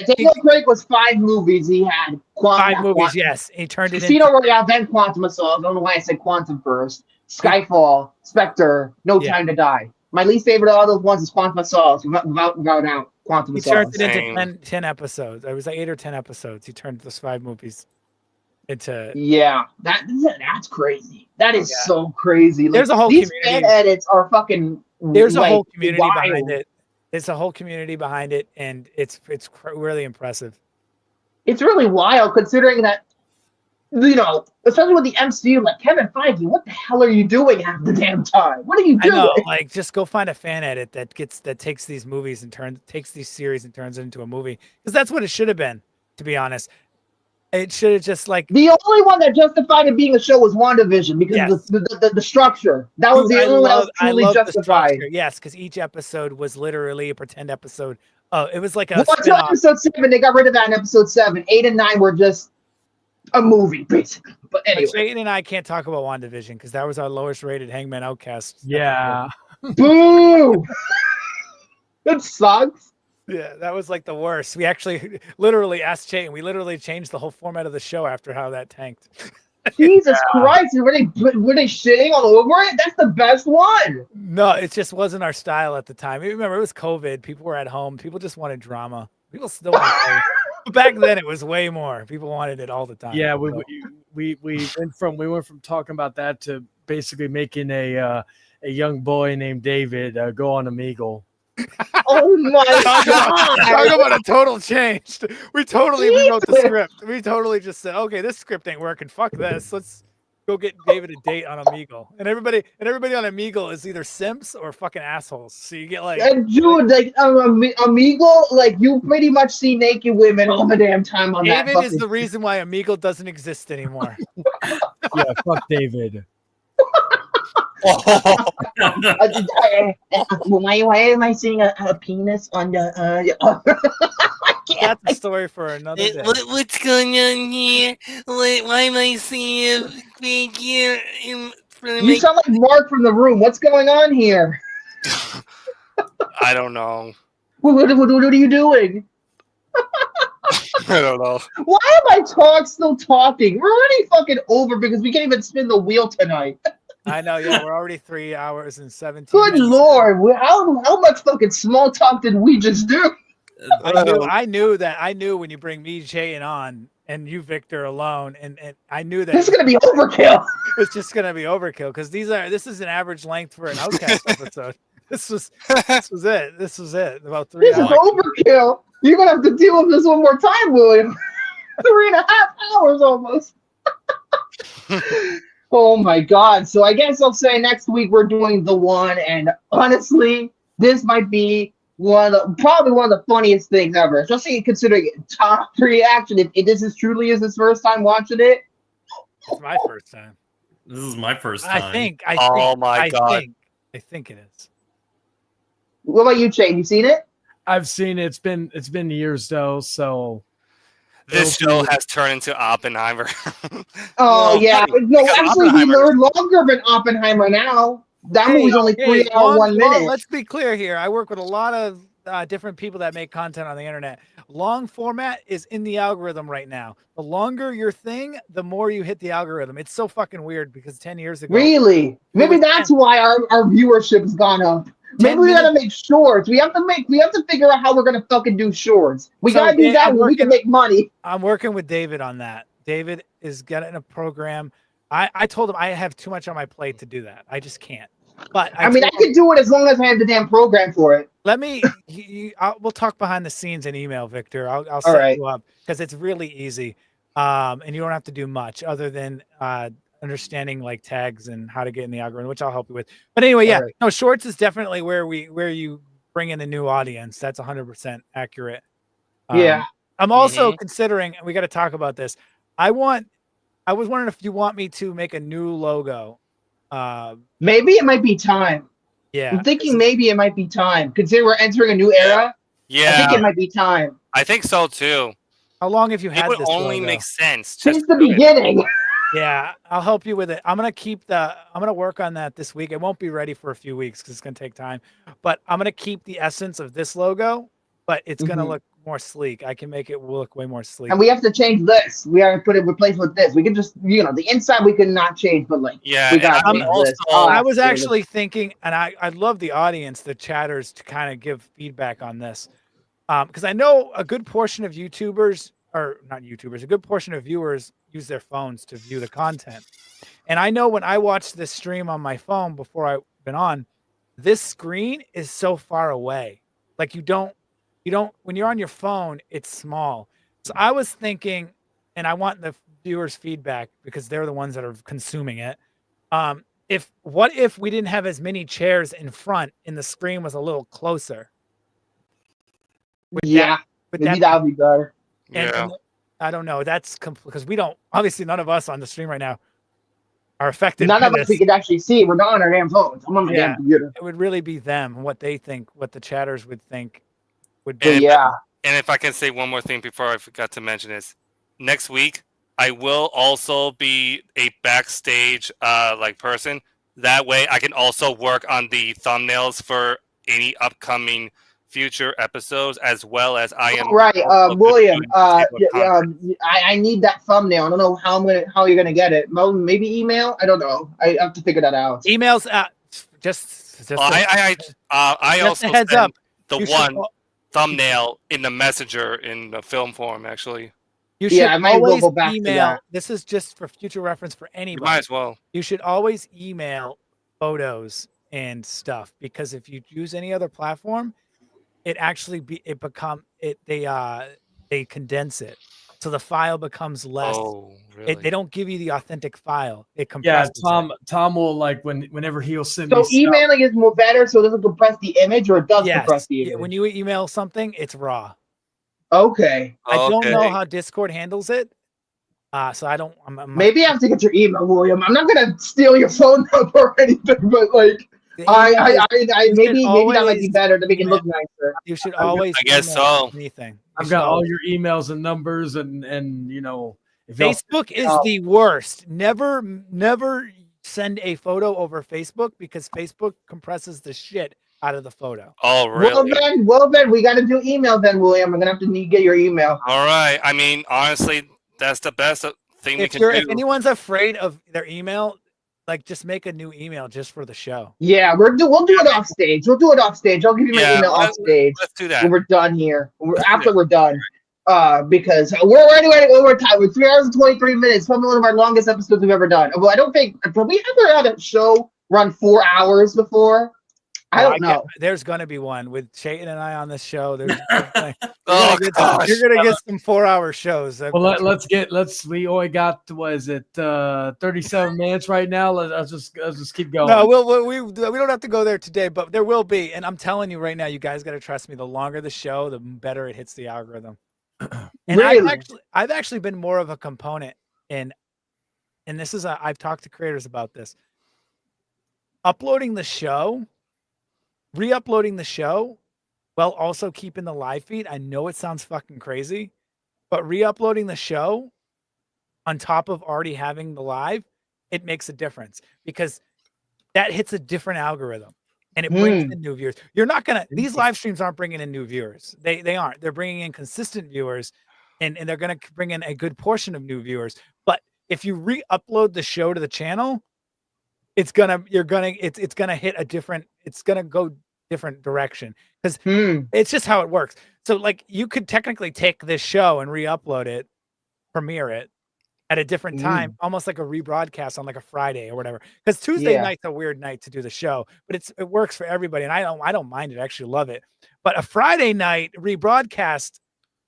Daniel Craig was 5 movies. He had 5 movies. Yes, he turned it into Casino Royale, then Quantum of Solace. I don't know why I said Quantum first. Skyfall, Spectre, No Time to Die. My least favorite of all those ones is Quantum of Solace. Without doubt, Quantum of Solace. He turned it into 10 episodes. It was like 8 or 10 episodes. He turned those 5 movies into. Yeah, that's crazy. That is so crazy. There's a whole these community. fan edits are fucking. There's a whole community behind it. There's a whole community behind it, and it's really impressive. It's really wild considering that, especially with the MCU, like Kevin Feige, what the hell are you doing half the damn time? What are you doing? I know, like just go find a fan edit that takes these movies and takes these series and turns it into a movie, because that's what it should have been. To be honest, it should have just like the only one that justified it being a show was WandaVision because the structure. That was the only one that was truly justified. Yes, because each episode was literally a pretend episode. Oh, it was like a. Well, until episode 7, they got rid of that in episode 7. 8 and 9 were just a movie, basically. But anyway, Shane and I can't talk about WandaVision because that was our lowest rated Hangman Outcast. Yeah. Boo! That sucks. Yeah, that was like the worst. We actually literally asked Shane. We literally changed the whole format of the show after how that tanked. Jesus Christ! Were they shitting all over it? That's the best one. No, it just wasn't our style at the time. Remember, it was COVID. People were at home. People just wanted drama. People still want back then. It was way more. People wanted it all the time. Yeah, we went from talking about that to basically making a young boy named David go on Omegle. Oh my God! Talk about a total change. We totally rewrote the script. We totally just said, okay, this script ain't working. Fuck this. Let's go get David a date on Omegle. And everybody on Omegle is either simps or fucking assholes. So you get like, and dude, like Omegle, like you pretty much see naked women all the damn time on that. David is the reason why Omegle doesn't exist anymore. Yeah, fuck David. Why am I seeing a penis on the? That's a story for another day. What's going on here? Why am I seeing a figure in front of You sound like Mark from The Room. What's going on here? I don't know. What are you doing? I don't know. Why am I still talking? We're already fucking over because we can't even spin the wheel tonight. I know, yeah, we're already 3 hours and 17 Good minutes. Lord, how much fucking small talk did we just do? I knew when you bring me, Jay, on, and you, Victor, alone, and I knew that this is gonna be overkill. It's just gonna be overkill because this is an average length for an Outcast episode. This was it. This was it. About 3 hours. This is overkill. You're gonna have to deal with this one more time, William. 3.5 hours almost. Oh my God. So I guess I'll say next week we're doing The One, and honestly, this might be probably one of the funniest things ever, especially considering top reaction. If this is truly his first time watching it. It's my first time. This is my first time. I think. Oh my God. I think it is. What about you, Shane? You seen it? I've seen it. It's been years though, so this show has turned into Oppenheimer. Oh yeah, no, actually we learned longer than Oppenheimer now. That movie's only 3 hours 1 minute. Let's be clear here. I work with a lot of different people that make content on the internet. Long format is in the algorithm right now. The longer your thing, the more you hit the algorithm. It's so fucking weird because 10 years ago. Really? Maybe that's why our viewership has gone up. Maybe we gotta make shorts. We have to figure out how we're gonna fucking do shorts. We gotta do that when we can make money. I'm working with David on that. David is getting a program. I told him I have too much on my plate to do that. I just can't. But I can do it as long as I have the damn program for it. Let me. We'll talk behind the scenes in email, Victor. I'll set you up because it's really easy, and you don't have to do much other than understanding like tags and how to get in the algorithm, which I'll help you with. But anyway, yeah, no, shorts is definitely where you bring in a new audience. That's 100% accurate. Yeah. I'm also considering. We got to talk about this. I was wondering if you want me to make a new logo. Maybe it might be time. Yeah. I'm thinking maybe it might be time. Considering we're entering a new era. Yeah. I think it might be time. I think so too. How long have you had this? It would only logo? make sense. Since the beginning. Yeah, I'll help you with it. I'm gonna work on that this week. It won't be ready for a few weeks because it's gonna take time. But I'm gonna keep the essence of this logo, but it's gonna look more sleek. I can make it look way more sleek. And we have to change this. We have to replace with this. We can just, the inside we can not change, but like, we got to change this. I was actually thinking, and I'd love the audience, the chatters, to kind of give feedback on this. Because I know a good portion of YouTubers, or not YouTubers, a good portion of viewers use their phones to view the content. And I know when I watched this stream on my phone before I've been on, this screen is so far away. Like you don't, when you're on your phone, it's small. So I was thinking, and I want the viewers' feedback because they're the ones that are consuming it. What if we didn't have as many chairs in front and the screen was a little closer? Maybe that would be better. And I don't know. That's because we don't, obviously none of us on the stream right now are affected. None of us we could actually see. We're not on our damn phones. I'm on my damn computer. It would really be them, what they think, what the chatters would think would be. And if I can say one more thing before I forgot to mention this, next week I will also be a backstage person. That way I can also work on the thumbnails for any upcoming future episodes, as well as I am William. I need that thumbnail. I don't know how you're gonna get it. Maybe email. I don't know. I have to figure that out. Emails. I also heads send up. the thumbnail in the messenger in the film form. Actually, you should I might always go back email. to that. This is just for future reference for anybody. You might as well. You should always email photos and stuff, because if you use any other platform, it actually they condense it, so the file becomes less. Oh, really? They don't give you the authentic file. It compresses. Tom will whenever he'll send me. So stuff. emailing is more better, so it doesn't compress the image, or it does compress the image. Yeah, when you email something, it's raw. Okay. I don't know how Discord handles it. So I don't. Maybe I have to get your email, William. I'm not gonna steal your phone number or anything, but like. Maybe that might be better to make it look nicer. You should always. I guess so. Anything. I've got all your emails and numbers, and Facebook is the worst. Never send a photo over Facebook, because Facebook compresses the shit out of the photo. Oh, really? Well then, we got to do email then, William. I'm gonna have to get your email. All right. I mean, honestly, that's the best thing we can do. If anyone's afraid of their email, just make a new email just for the show. Yeah, we'll do it off stage. I'll give you my email off stage. Let's do that when we're done here. After we're done, because we're already over time. We're 3 hours and 23 minutes. Probably one of our longest episodes we've ever done. Well, I don't think we ever had a show run 4 hours before. I don't know. There's gonna be one with Chayton and I on this show. You're gonna get some 4-hour shows. Well, we only got 37 minutes right now. Let's just keep going. No, we don't have to go there today, but there will be. And I'm telling you right now, you guys got to trust me. The longer the show, the better it hits the algorithm. And really? I've actually been more of a component in, and this is I've talked to creators about this. Uploading the show. Re-uploading the show while also keeping the live feed. I know it sounds fucking crazy, but re-uploading the show on top of already having the live, it makes a difference, because that hits a different algorithm. and it brings in new viewers. You're not gonna. These live streams aren't bringing in new viewers. They aren't. They're bringing in consistent viewers, and they're gonna bring in a good portion of new viewers. But if you re-upload the show to the channel, it's gonna hit a different. It's gonna go different direction because it's just how it works. So like you could technically take this show and re-upload it, premiere it at a different time, almost like a rebroadcast on like a Friday or whatever. Because Tuesday night's a weird night to do the show, but it works for everybody, and I don't mind it. I actually love it. But a Friday night rebroadcast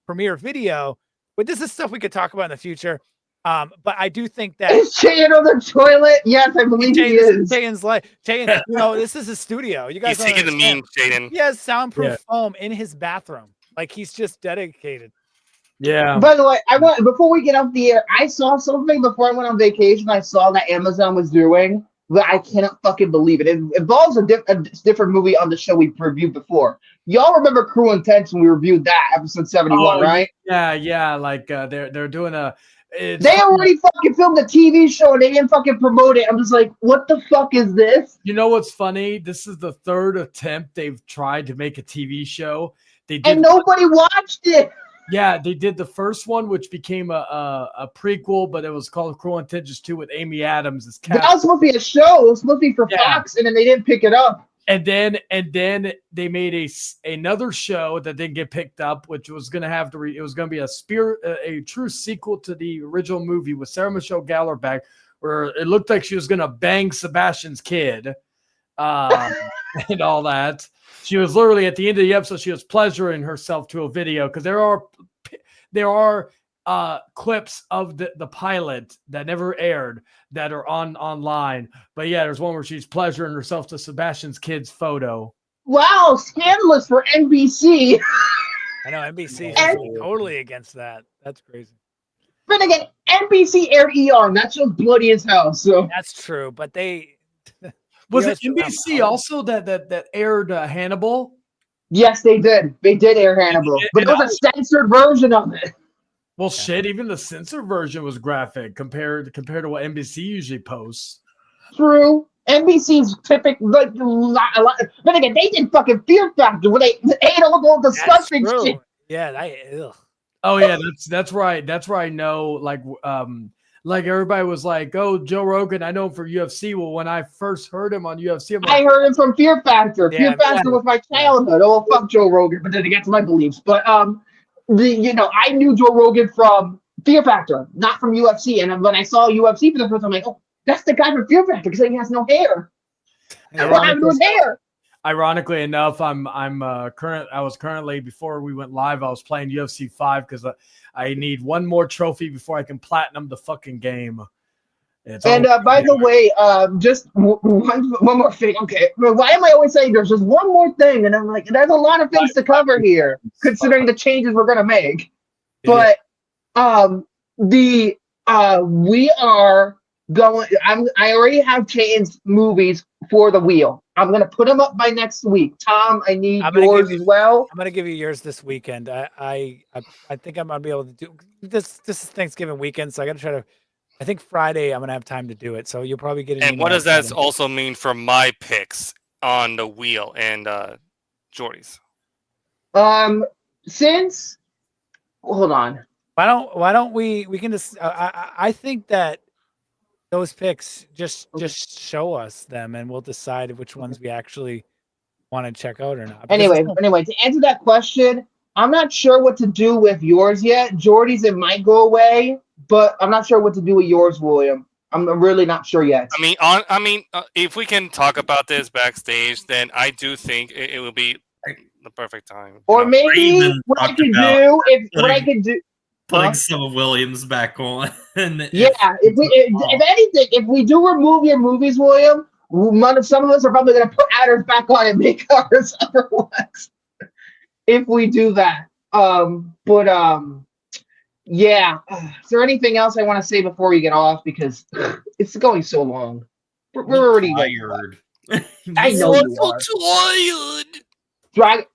premiere video, but this is stuff we could talk about in the future. But I do think that is Chayin on the toilet? Yes, I believe he is. Chayin's like Chayin. This is a studio. You guys He's taking the meme, Chayin. He has soundproof foam in his bathroom. Like he's just dedicated. Yeah. By the way, before we get off the air, I saw something before I went on vacation. I saw that Amazon was doing that I cannot fucking believe it. It involves a different movie on the show we reviewed before. Y'all remember Cruel Intention? We reviewed that episode 71, right? Yeah. Like they're doing a. They already fucking filmed a TV show and they didn't fucking promote it. I'm just like, what the fuck is this? You know what's funny? This is the third attempt they've tried to make a TV show. And nobody watched it. Yeah, they did the first one, which became a prequel, but it was called Cruel Intentions 2 with Amy Adams as Cat. That was supposed to be a show. It was supposed to be for Fox, and then they didn't pick it up. And then they made another show that didn't get picked up, which was going to have to it was going to be a true sequel to the original movie with Sarah Michelle Gellar back, where it looked like she was going to bang Sebastian's kid, and all that. She was literally at the end of the episode, she was pleasuring herself to a video because there are clips of the pilot that never aired that are online. But yeah, there's one where she's pleasuring herself to Sebastian's kid's photo. Wow, scandalous for NBC. I know NBC is totally against that. That's crazy. But again, NBC aired ER, and that show's bloody as hell. So that's true, but they. Was it NBC also that aired Hannibal? Yes, they did. They did air Hannibal, but it was a censored version of it. Well, shit, even the censored version was graphic compared to what NBC usually posts. True. NBC's typical, like a lot. But again, they did fucking Fear Factor where they ate all the disgusting shit. Yeah, Oh yeah, that's right. That's where I know, like everybody was like, "Oh, Joe Rogan, I know him for UFC." Well, when I first heard him on UFC, I heard him from Fear Factor. Fear Factor was my childhood. Oh, fuck Joe Rogan, but then against my beliefs. But I knew Joe Rogan from Fear Factor, not from UFC. And when I saw UFC for the first time, I'm like, oh, that's the guy from Fear Factor because he has no hair. What happened to his hair? Ironically enough, I was currently, before we went live, I was playing UFC 5 because I need one more trophy before I can platinum the fucking game. And by the way, just one more thing. Okay, why am I always saying there's just one more thing? And I'm like, there's a lot of things to cover here, considering the changes we're gonna make. But we are going. I already have changed movies for the wheel. I'm gonna put them up by next week. Tom, I need yours as well. I'm gonna give you yours this weekend. I think I'm gonna be able to do this. This is Thanksgiving weekend, so I gotta try to. I think Friday I'm gonna have time to do it, so you'll probably get an And what does that also mean for my picks on the wheel and Jordy's? Since hold on. Why don't we can just I think that those picks just show us them and we'll decide which ones we actually want to check out or not. Anyway, to answer that question, I'm not sure what to do with yours yet. Jordy's, it might go away, but I'm not sure what to do with yours, William. I'm really not sure yet. I mean, if we can talk about this backstage, then I do think it will be the perfect time. Or maybe what I could do, putting some of Williams back on. Yeah, if anything, if we do remove your movies, William, some of us are probably going to put ours back on and make ours otherwise. If we do that, yeah. Is there anything else I want to say before we get off? Because it's going so long. We're already tired. I know I'm you are. so tired.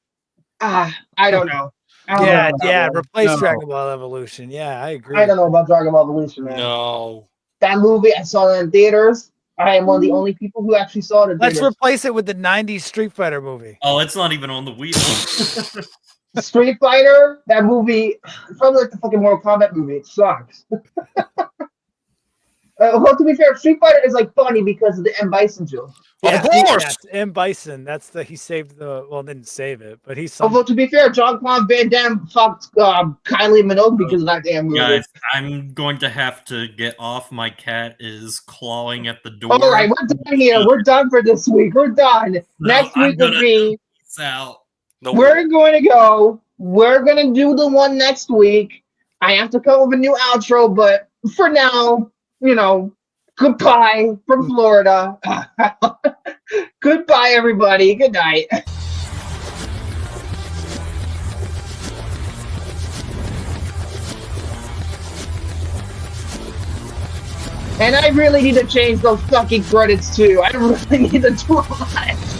I don't know. Replace Dragon Ball Evolution. Yeah, I agree. I don't know about Dragon Ball Evolution, man. No. That movie, I saw it in theaters. I am one of the only people who actually saw it. Let's replace it with the 90s Street Fighter movie. Oh, it's not even on the wheel. Street Fighter, that movie, it's probably like the fucking Mortal Kombat movie. It sucks. Well, to be fair, Street Fighter is like funny because of the M. Bison joke. Of course. Yes, M. Bison. That's he saved didn't save it, but he's. Although to be fair, Jean-Claude Van Damme fucked Kylie Minogue because of that damn movie. Guys, I'm going to have to get off. My cat is clawing at the door. All right, we're done here. We're done for this week. We're done. Next week will be. Peace out. We're going to go. We're going to do the one next week. I have to come up with a new outro, but for now, goodbye from Florida. Goodbye, everybody. Good night. And I really need to change those fucking credits too. I really need to do a lot.